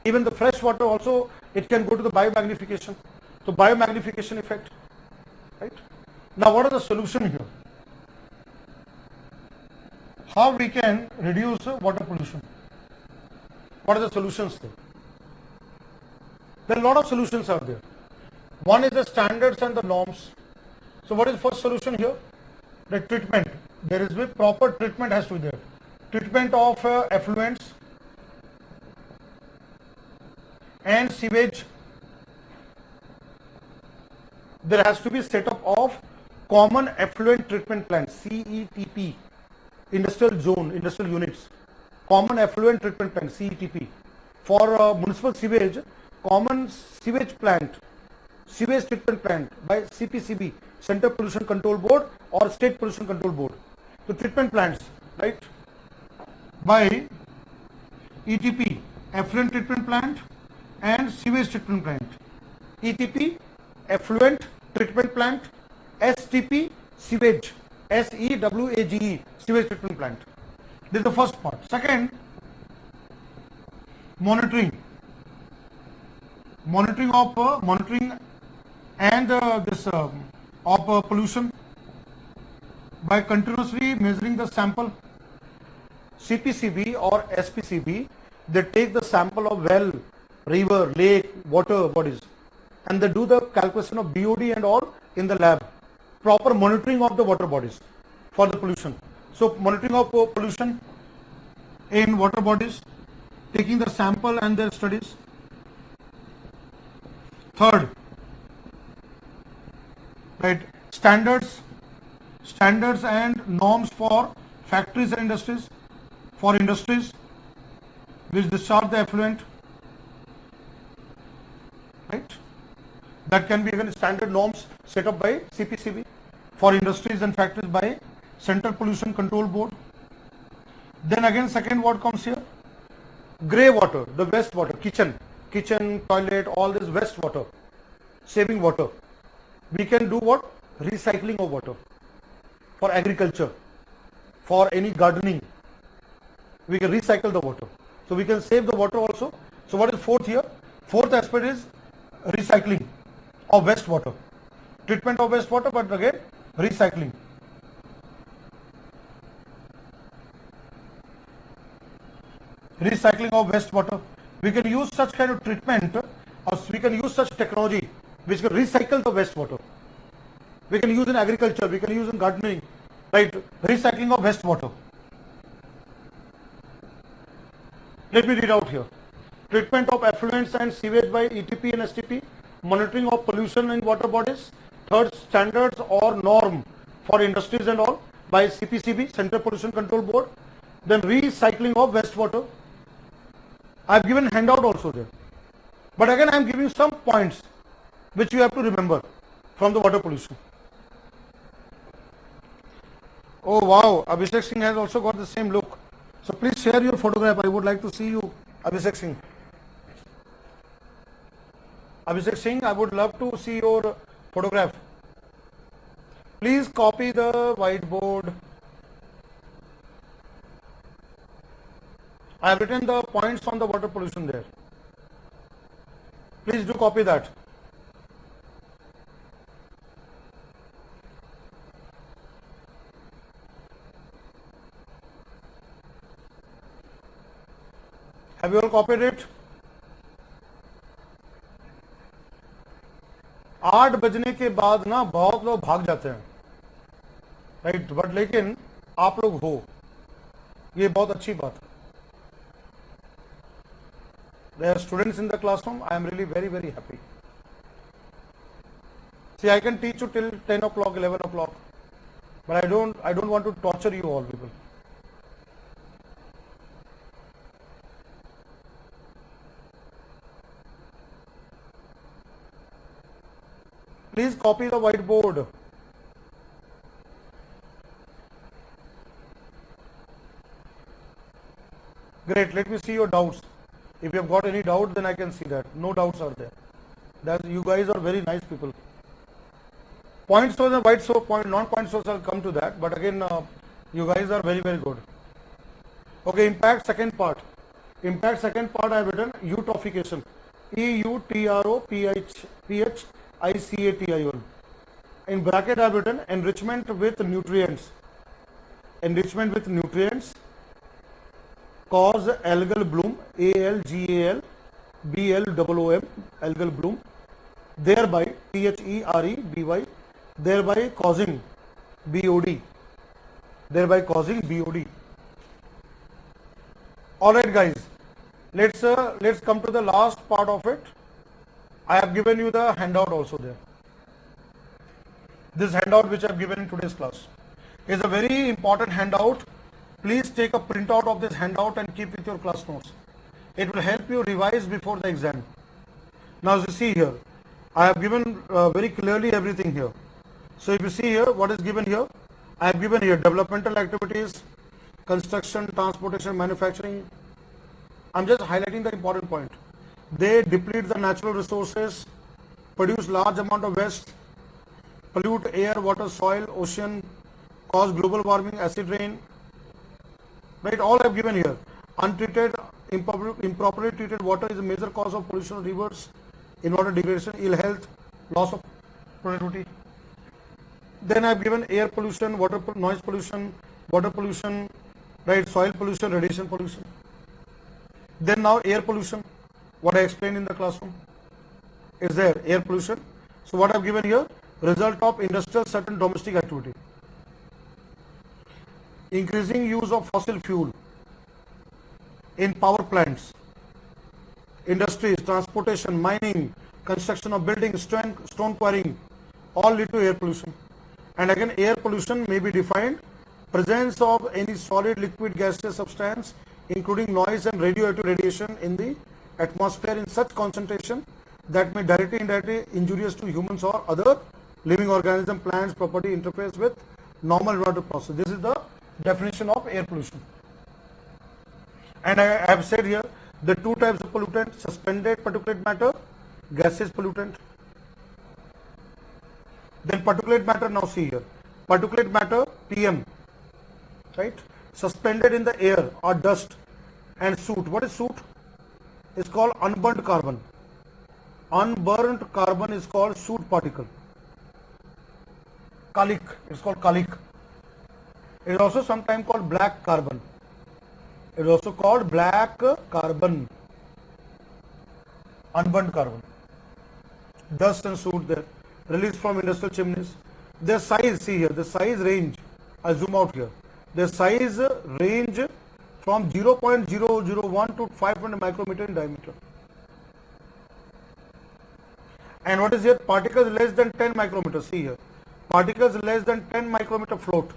Even the fresh water also, it can go to the biomagnification. So biomagnification effect, right? Now what is the solution here? How we can reduce water pollution? What are the solutions there? There are a lot of solutions out there. One is the standards and the norms. So what is the first solution here? The treatment. There is a proper treatment has to be there. Treatment of effluents and sewage. There has to be setup of common effluent treatment plant, CETP, industrial zone, industrial units. Common effluent treatment plant, CETP. For municipal sewage, common sewage plant, sewage treatment plant by CPCB, Central Pollution Control Board or State Pollution Control Board. So treatment plants, right? By ETP, effluent treatment plant and sewage treatment plant. ETP, effluent treatment plant. STP, sewage, SEWAGE, sewage treatment plant. This is the first part. Second, monitoring and of pollution by continuously measuring the sample. CPCB or SPCB, they take the sample of well, river, lake, water bodies, and they do the calculation of BOD and all in the lab. Proper monitoring of the water bodies for the pollution. So monitoring of pollution in water bodies, taking the sample and their studies. Third, right, standards and norms for factories and industries, which discharge the effluent, right? That can be even standard norms set up by CPCB for industries and factories by Central Pollution Control Board. Then again, second what comes here? Grey water, the waste water, kitchen, toilet, all this waste water, saving water. We can do what? Recycling of water for agriculture, for any gardening. We can recycle the water. So we can save the water also. So what is fourth here? Fourth aspect is recycling of wastewater. Treatment of wastewater, but again recycling. Recycling of wastewater. We can use such kind of treatment, or we can use such technology which can recycle the wastewater. We can use in agriculture, we can use in gardening, right? Recycling of wastewater. Let me read out here. Treatment of effluents and sewage by ETP and STP. Monitoring of pollution in water bodies. Third, standards or norm for industries and all by CPCB, Central Pollution Control Board. Then recycling of wastewater. I have given handout also there. But again, I am giving some points which you have to remember from the water pollution. Oh wow, Abhishek Singh has also got the same look. So please share your photograph. I would like to see you, Abhishek Singh. Abhishek Singh, I would love to see your photograph. Please copy the whiteboard. I have written the points on the water pollution there. Please do copy that. Have you all copied it? 8 बजने के बाद ना बहुत लोग भाग जाते हैं, right, but लेकिन आप लोग हो, ये बहुत अच्छी बात है. There are students in the classroom. I am really very, very happy. See, I can teach you till 10 o'clock, 11 o'clock, but I don't want to torture you all people. Please copy the whiteboard. Great, let me see your doubts. If you have got any doubt, then I can see that. No doubts are there. You guys are very nice people. Point source and white source, non-point source, I'll come to that. But again, you guys are very, very good. Okay, impact second part. Impact second part I have written eutrophication. EUTROPHICATION. In bracket I have written enrichment with nutrients. Enrichment with nutrients cause algal bloom, ALGAL BLOOM, algal bloom, thereby THEREBY, thereby causing BOD, thereby causing BOD. Alright guys, let's come to the last part of it. I have given you the handout also there. This handout which I have given in today's class is a very important handout. Please take a printout of this handout and keep with your class notes. It will help you revise before the exam. Now as you see here, I have given very clearly everything here. So if you see here, what is given here? I have given here developmental activities, construction, transportation, manufacturing. I'm just highlighting the important point. They deplete the natural resources, produce large amount of waste, pollute air, water, soil, ocean, cause global warming, acid rain. Right, all I have given here. Untreated, improperly treated water is a major cause of pollution of rivers, in-water degradation, ill health, loss of productivity. Then I have given air pollution, noise pollution, water pollution, right, soil pollution, radiation pollution. Then now air pollution, what I explained in the classroom is there, air pollution. So what I have given here, result of industrial certain domestic activity. Increasing use of fossil fuel in power plants, industries, transportation, mining, construction of buildings, stone quarrying, all lead to air pollution. And again, air pollution may be defined presence of any solid, liquid, gaseous substance, including noise and radioactive radiation in the atmosphere in such concentration that may directly, indirectly injurious to humans or other living organism, plants, property, interface with normal water process. This is the definition of air pollution. And I have said here the two types of pollutant: suspended particulate matter, gaseous pollutant. Then particulate matter, now see here, particulate matter PM, right, suspended in the air or dust, and soot. What is soot? It's called unburnt carbon. Unburnt carbon is called soot particle. Kalik, it's called kalik. It is also sometimes called black carbon. It is also called black carbon. Unburnt carbon. Dust and soot there, released from industrial chimneys. Their size, see here, the size range, I zoom out here. Their size range from 0.001 to 500 micrometer in diameter. And what is here? Particles less than 10 micrometers, see here. Particles less than 10 micrometer float.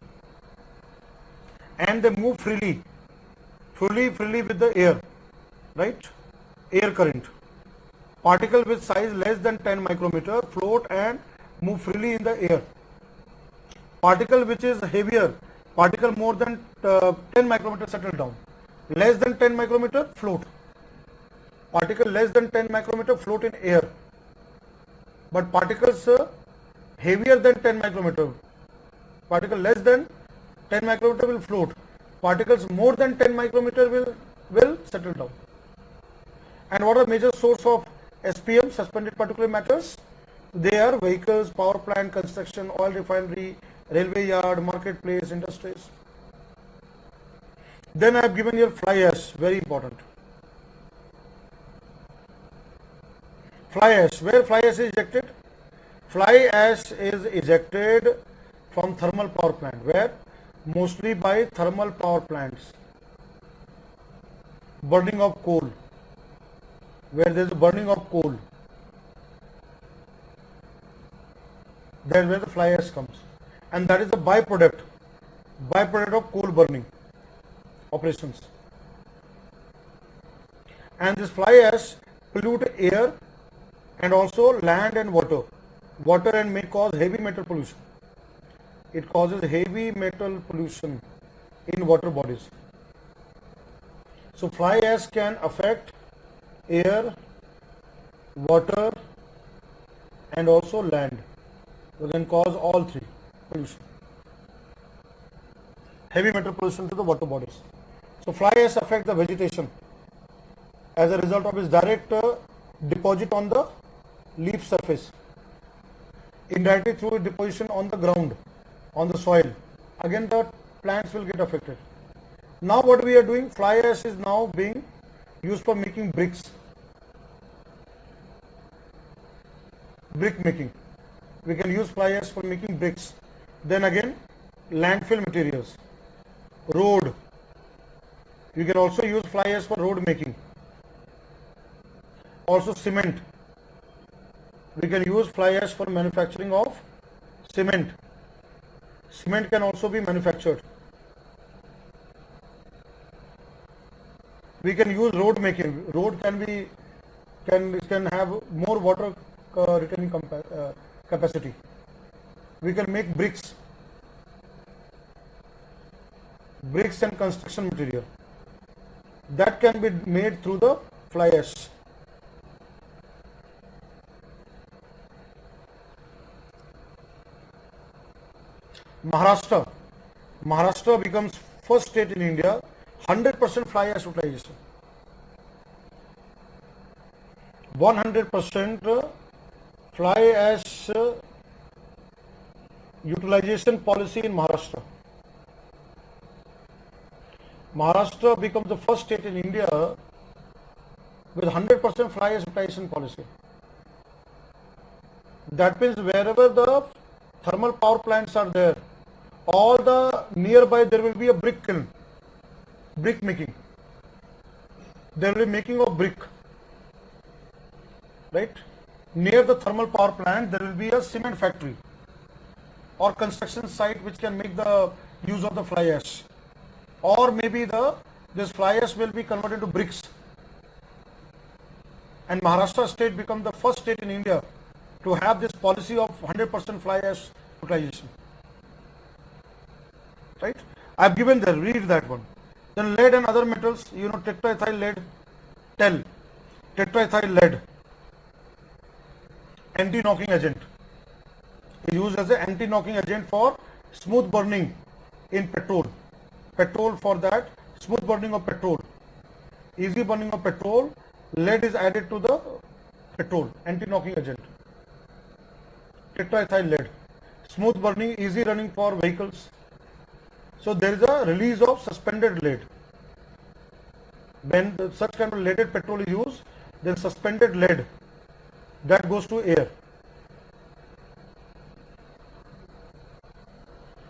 And they move freely with the air, right? Air current. Particle with size less than 10 micrometer float and move freely in the air. Particle which is heavier, particle more than 10 micrometer settle down. Less than 10 micrometer float. Particle less than 10 micrometer float in air. But particles heavier than 10 micrometer, particle less than 10 micrometer will float. Particles more than 10 micrometer will settle down. And what are major source of SPM, suspended particulate matters? They are vehicles, power plant, construction, oil refinery, railway yard, marketplace, industries. Then I have given here fly ash, very important. Fly ash. Where fly ash is ejected? Fly ash is ejected from thermal power plant. Where? Mostly by thermal power plants. Burning of coal. Where there is burning of coal, that's where the fly ash comes, and that is the byproduct of coal burning operations. And this fly ash pollute air and also land and water, and may cause heavy metal pollution. It causes heavy metal pollution in water bodies. So fly ash can affect air, water, and also land. We can cause all three pollution. Heavy metal pollution to the water bodies. So fly ash affect the vegetation as a result of its direct deposit on the leaf surface, indirectly through deposition on the ground, on the soil. Again, the plants will get affected. Now what we are doing, fly ash is now being used for making bricks. Brick making. We can use fly ash for making bricks. Then again, landfill materials. Road. You can also use fly ash for road making. Also cement. We can use fly ash for manufacturing of cement. Cement can also be manufactured. We can use road making. Road can have more water retaining capacity. We can make bricks and construction material that can be made through the fly ash. Maharashtra becomes first state in India 100% fly ash utilization. 100% fly ash utilization policy in Maharashtra. Maharashtra becomes the first state in India with 100% fly ash utilization policy. That means wherever the thermal power plants are there, all the nearby there will be a brick kiln, brick making. There will be making of brick, right? Near the thermal power plant there will be a cement factory or construction site which can make the use of the fly ash, or maybe this fly ash will be converted to bricks, and Maharashtra state become the first state in India to have this policy of 100% fly ash utilization. Right? I have given there, read that one. Then lead and other metals, tetraethyl lead, TEL, tetraethyl lead, anti-knocking agent, is used as an anti-knocking agent for smooth burning in petrol. Petrol, for that, smooth burning of petrol, easy burning of petrol, lead is added to the petrol, anti-knocking agent. Tetraethyl lead, smooth burning, easy running for vehicles. So there is a release of suspended lead. When such kind of leaded petrol is used, then suspended lead that goes to air.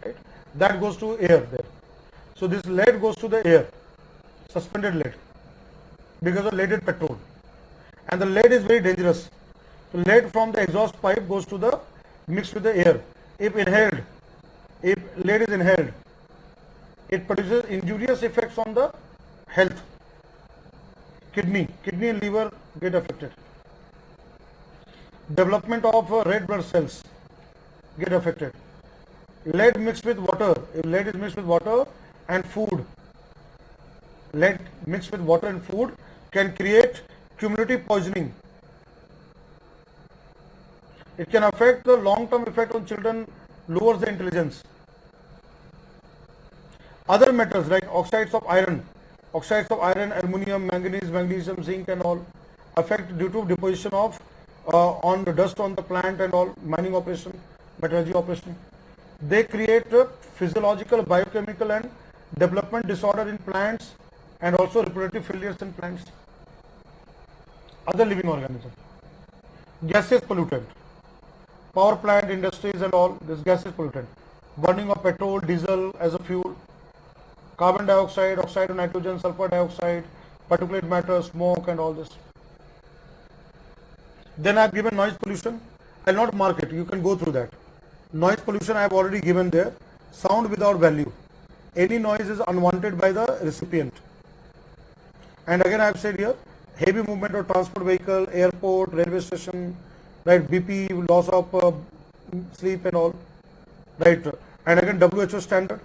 Right? That goes to air there. So this lead goes to the air, suspended lead, because of leaded petrol. And the lead is very dangerous. So lead from the exhaust pipe goes to the mixed with the air. If lead is inhaled, it produces injurious effects on the health. Kidney and liver get affected. Development of red blood cells get affected. Lead mixed with water. If lead is mixed with water and food, lead mixed with water and food can create cumulative poisoning. It can affect the long-term effect on children, lowers the intelligence. Other metals like oxides of iron, aluminum, manganese, magnesium, zinc and all affect due to deposition of on the dust on the plant and all, mining operation, metallurgy operation. They create physiological, biochemical and development disorder in plants and also reproductive failures in plants, other living organisms. Gaseous pollutant. Power plant, industries and all, this gaseous pollutant. Burning of petrol, diesel as a fuel. Carbon dioxide, oxide of nitrogen, sulfur dioxide, particulate matter, smoke and all this. Then I have given noise pollution. I will not mark it, you can go through that. Noise pollution I have already given there. Sound without value. Any noise is unwanted by the recipient. And again I have said here, heavy movement of transport vehicle, airport, railway station, right, BP, loss of sleep and all, right. And again WHO standard.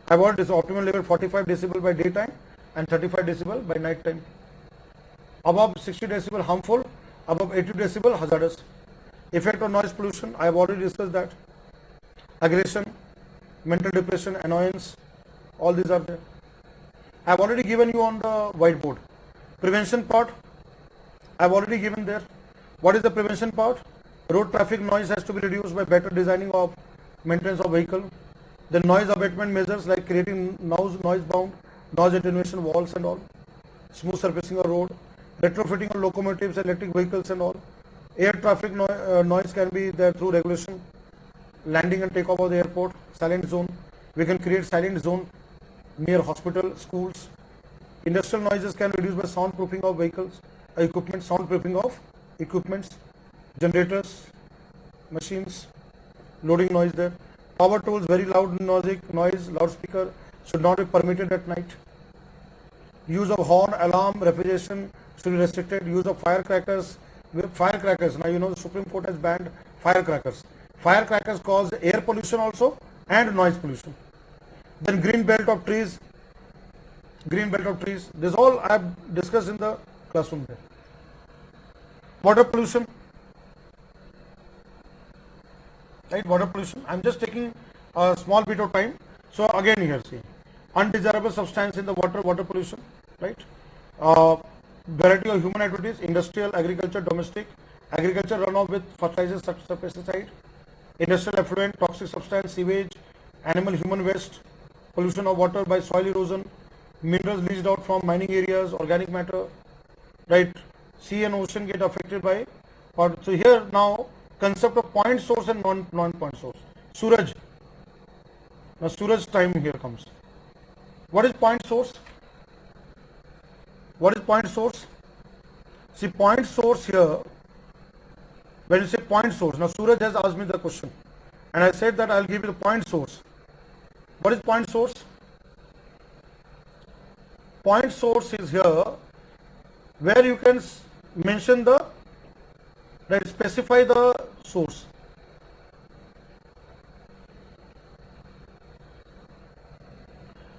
I have already this optimal level 45 decibel by daytime and 35 decibel by night time. Above 60 decibel harmful, above 80 decibel hazardous. Effect of noise pollution, I have already discussed that. Aggression, mental depression, annoyance, all these are there. I have already given you on the whiteboard. Prevention part, I have already given there. What is the prevention part? Road traffic noise has to be reduced by better designing of maintenance of vehicle. The noise abatement measures like creating noise bound, noise attenuation walls and all. Smooth surfacing of road, retrofitting of locomotives, electric vehicles and all. Air traffic noise can be there through regulation. Landing and takeoff of the airport, silent zone. We can create silent zone near hospital, schools. Industrial noises can be reduced by soundproofing of vehicles, equipment, soundproofing of equipments, generators, machines, loading noise there. Power tools, very loud noise, loudspeaker should not be permitted at night. Use of horn, alarm, refrigeration should be restricted. Use of firecrackers. Now you know the Supreme Court has banned firecrackers. Firecrackers cause air pollution also and noise pollution. Then green belt of trees. This all I have discussed in the classroom there. Water pollution. Right, water pollution. I am just taking a small bit of time. So again here see, undesirable substance in the water pollution, right? Variety of human activities, industrial, agriculture, domestic, agriculture runoff with fertilizers, pesticide, industrial effluent, toxic substance, sewage, animal human waste, pollution of water by soil erosion, minerals leached out from mining areas, organic matter, right? Sea and ocean get affected by. So here now concept of point source and non-point source. Suraj. Now Suraj time here comes. What is point source? What is point source? See, point source here, when you say point source, now Suraj has asked me the question and I said that I will give you the point source. What is point source? Point source is here where you can mention the, right, specify the source.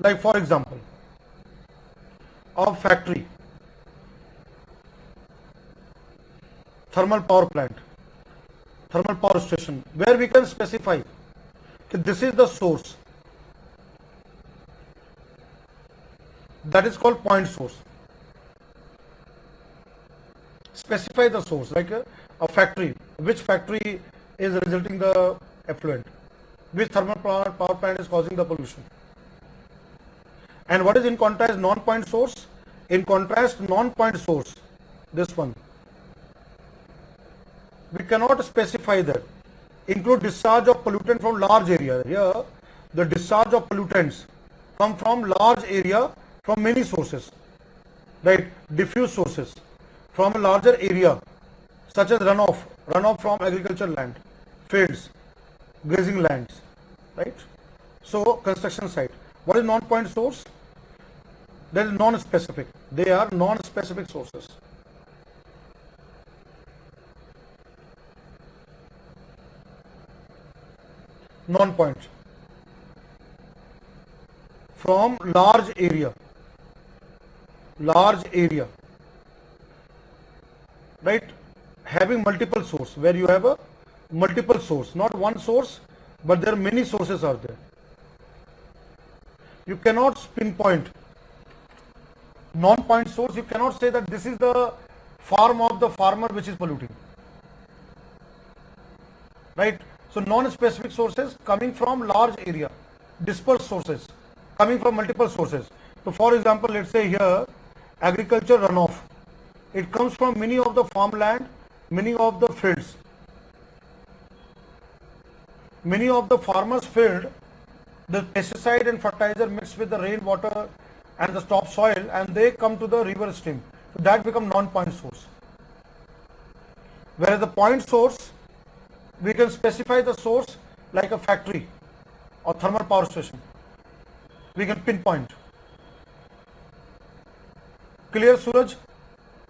Like for example, of factory, thermal power plant, thermal power station, where we can specify that this is the source. That is called point source. Specify the source, like a factory, which factory is resulting the effluent, which thermal power plant is causing the pollution. And what is in contrast non-point source? In contrast non-point source, this one, we cannot specify that. Include discharge of pollutant from large area. Here the discharge of pollutants come from large area from many sources, right? Diffuse sources from a larger area, such as runoff from agricultural land, fields, grazing lands, right? So construction site. What is non-point source? That is non-specific. They are non-specific sources. Non-point. From large area, right? Having multiple source, where you have a multiple source, not one source, but there are many sources are there. You cannot pinpoint non-point source. You cannot say that this is the farm of the farmer which is polluting, right? So non-specific sources coming from large area, dispersed sources coming from multiple sources. So for example, let's say here agriculture runoff, it comes from many of the farmland Many of the fields, many of the farmers' field, the pesticide and fertilizer mixed with the rainwater and the topsoil, and they come to the river stream. So that become non-point source. Whereas the point source, we can specify the source like a factory or thermal power station. We can pinpoint. Clear, Suraj?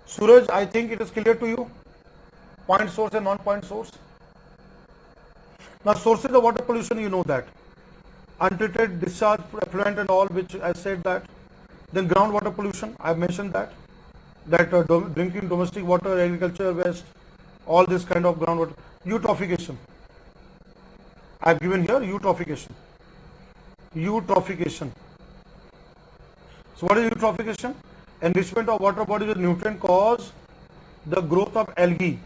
Suraj, I think it is clear to you. Point source and non-point source. Now, sources of water pollution, you know that. Untreated discharge, effluent and all, which I said that. Then groundwater pollution, I have mentioned that. Drinking domestic water, agriculture waste, all this kind of groundwater. Eutrophication. I have given here eutrophication. Eutrophication. So what is eutrophication? Enrichment of water bodies with nutrient cause the growth of algae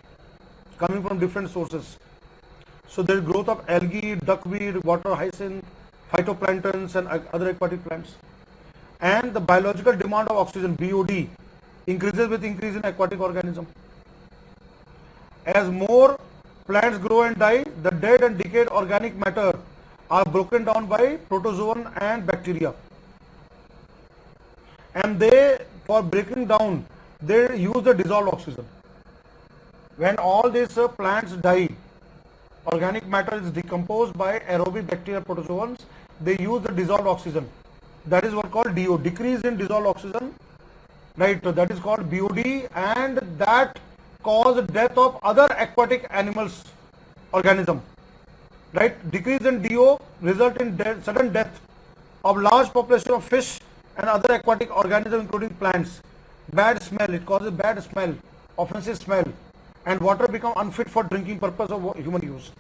coming from different sources. So there is growth of algae, duckweed, water hyacinth, phytoplanktons and other aquatic plants. And the biological demand of oxygen, BOD, increases with increase in aquatic organism. As more plants grow and die, the dead and decayed organic matter are broken down by protozoan and bacteria. And they, for breaking down, they use the dissolved oxygen. When all these plants die, organic matter is decomposed by aerobic bacteria protozoans, they use the dissolved oxygen. That is what called DO, decrease in dissolved oxygen, right? So that is called BOD, and that cause death of other aquatic animals, organism, right? Decrease in DO result in sudden death of large population of fish and other aquatic organisms including plants. Bad smell, it causes bad smell, offensive smell, and water become unfit for drinking purpose of human use.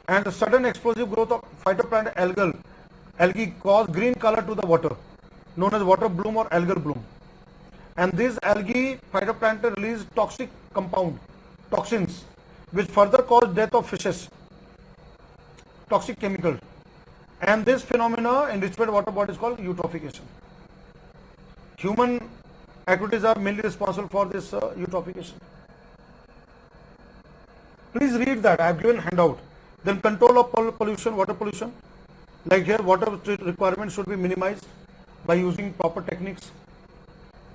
And the sudden explosive growth of phytoplankton algae cause green color to the water, known as water bloom or algal bloom. And these algae phytoplankton release toxic toxins, which further cause death of fishes, toxic chemicals. And this phenomena, enrichment water body, is called eutrophication. Human activities are mainly responsible for this eutrophication. Please read that. I have given handout. Then control of pollution, water pollution. Like here, water requirements should be minimized by using proper techniques.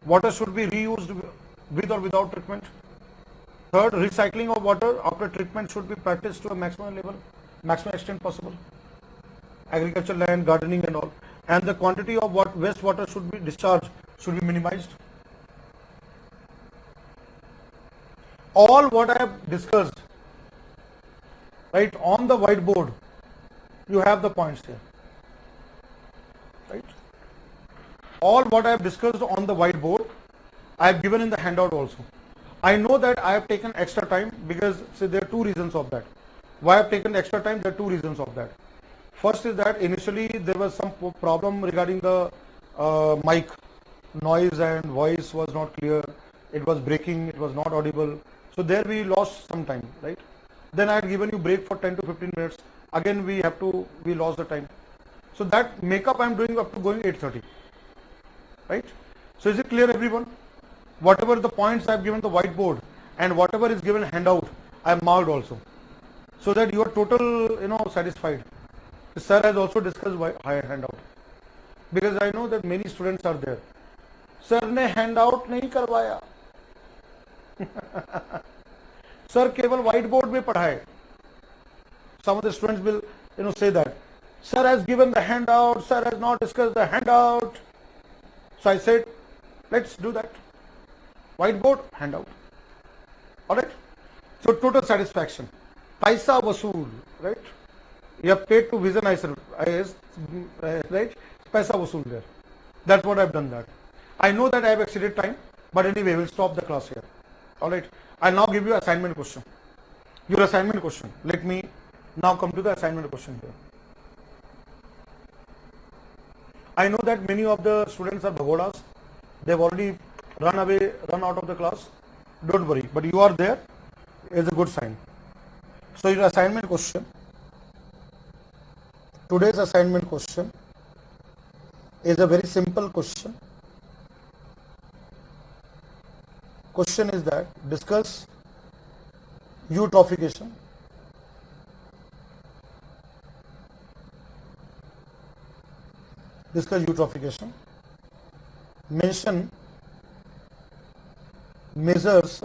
Water should be reused with or without treatment. Third, recycling of water after treatment should be practiced to a maximum level, maximum extent possible. Agriculture, land, gardening and all. And the quantity of wastewater should be discharged, should be minimized. All what I have discussed, right, on the whiteboard, you have the points here, right? All what I have discussed on the whiteboard, I have given in the handout also. I know that I have taken extra time because there are two reasons of that. Why I have taken extra time? There are two reasons of that. First is that initially there was some problem regarding the mic, noise and voice was not clear. It was breaking, it was not audible. So there we lost some time, right? Then I had given you break for 10 to 15 minutes. Again we lost the time. So that makeup I am doing up to going 8:30, right? So is it clear, everyone? Whatever the points I have given the whiteboard and whatever is given handout, I have marked also, so that you are total, satisfied. The sir has also discussed handout, because I know that many students are there. Sir ने handout नहीं करवाया. Sir केवल whiteboard में पढ़ाए. Some of the students will say that sir has given the handout, sir has not discussed the handout. So I said, let's do that. Whiteboard, handout. Alright? So total satisfaction. Paisa vasool, right? You have paid to Vision IS, right? Paisa vasool there. That's what I have done that. I know that I have exceeded time, but anyway, we'll stop the class here. Alright? I'll now give you assignment question. Your assignment question. Let me now come to the assignment question here. I know that many of the students are bhagodas. They've already run out of the class. Don't worry, but you are there is a good sign. So your assignment question, today's assignment question is a very simple question. Question is that discuss eutrophication, discuss eutrophication, mention measures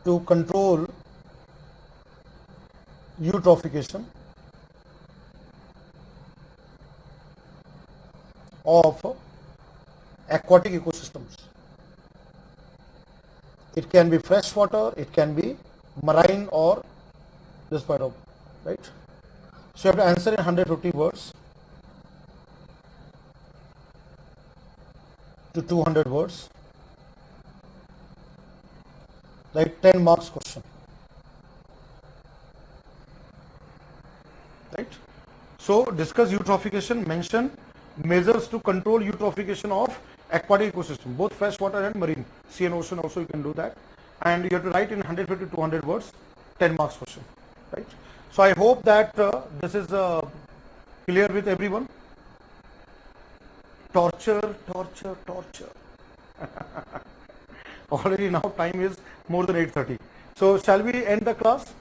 to control eutrophication of aquatic ecosystems. It can be freshwater, it can be marine or this part of, right? So you have to answer in 150 words to 200 words, like 10 marks question, right? So discuss eutrophication, mention measures to control eutrophication of aquatic ecosystem, both freshwater and marine, sea and ocean also you can do that, and you have to write in 150 to 200 words, 10 marks question, right? So I hope that this is clear with everyone. Torture. Already now time is more than 8:30. So shall we end the class,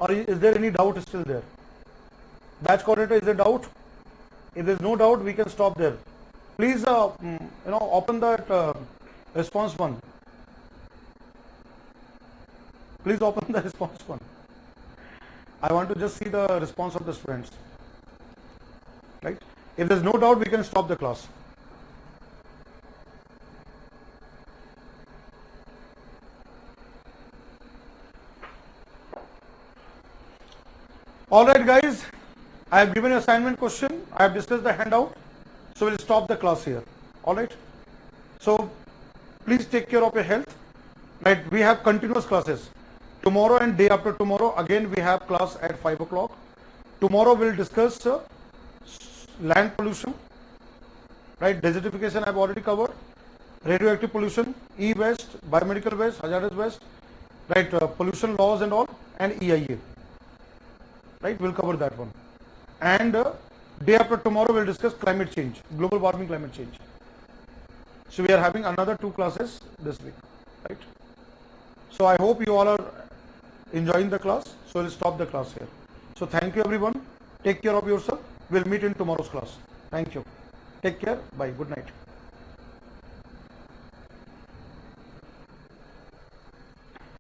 or is there any doubt still there? Batch coordinator, is there doubt? If there is no doubt, we can stop there. Please, open that response one. Please open the response one. I want to just see the response of the students. Right? If there is no doubt, we can stop the class. Alright guys, I have given an assignment question, I have discussed the handout, so we'll stop the class here. Alright, so please take care of your health. Right, we have continuous classes. Tomorrow and day after tomorrow, again we have class at 5 o'clock. Tomorrow we'll discuss land pollution, right, desertification I have already covered, radioactive pollution, e-waste, biomedical waste, hazardous waste, right, pollution laws and all, and EIA. Right, we'll cover that one. And day after tomorrow we'll discuss climate change, global warming, climate change. So we are having another 2 classes this week, right? So I hope you all are enjoying the class. So we'll stop the class here. So thank you everyone. Take care of yourself. We'll meet in tomorrow's class. Thank you. Take care. Bye. Good night.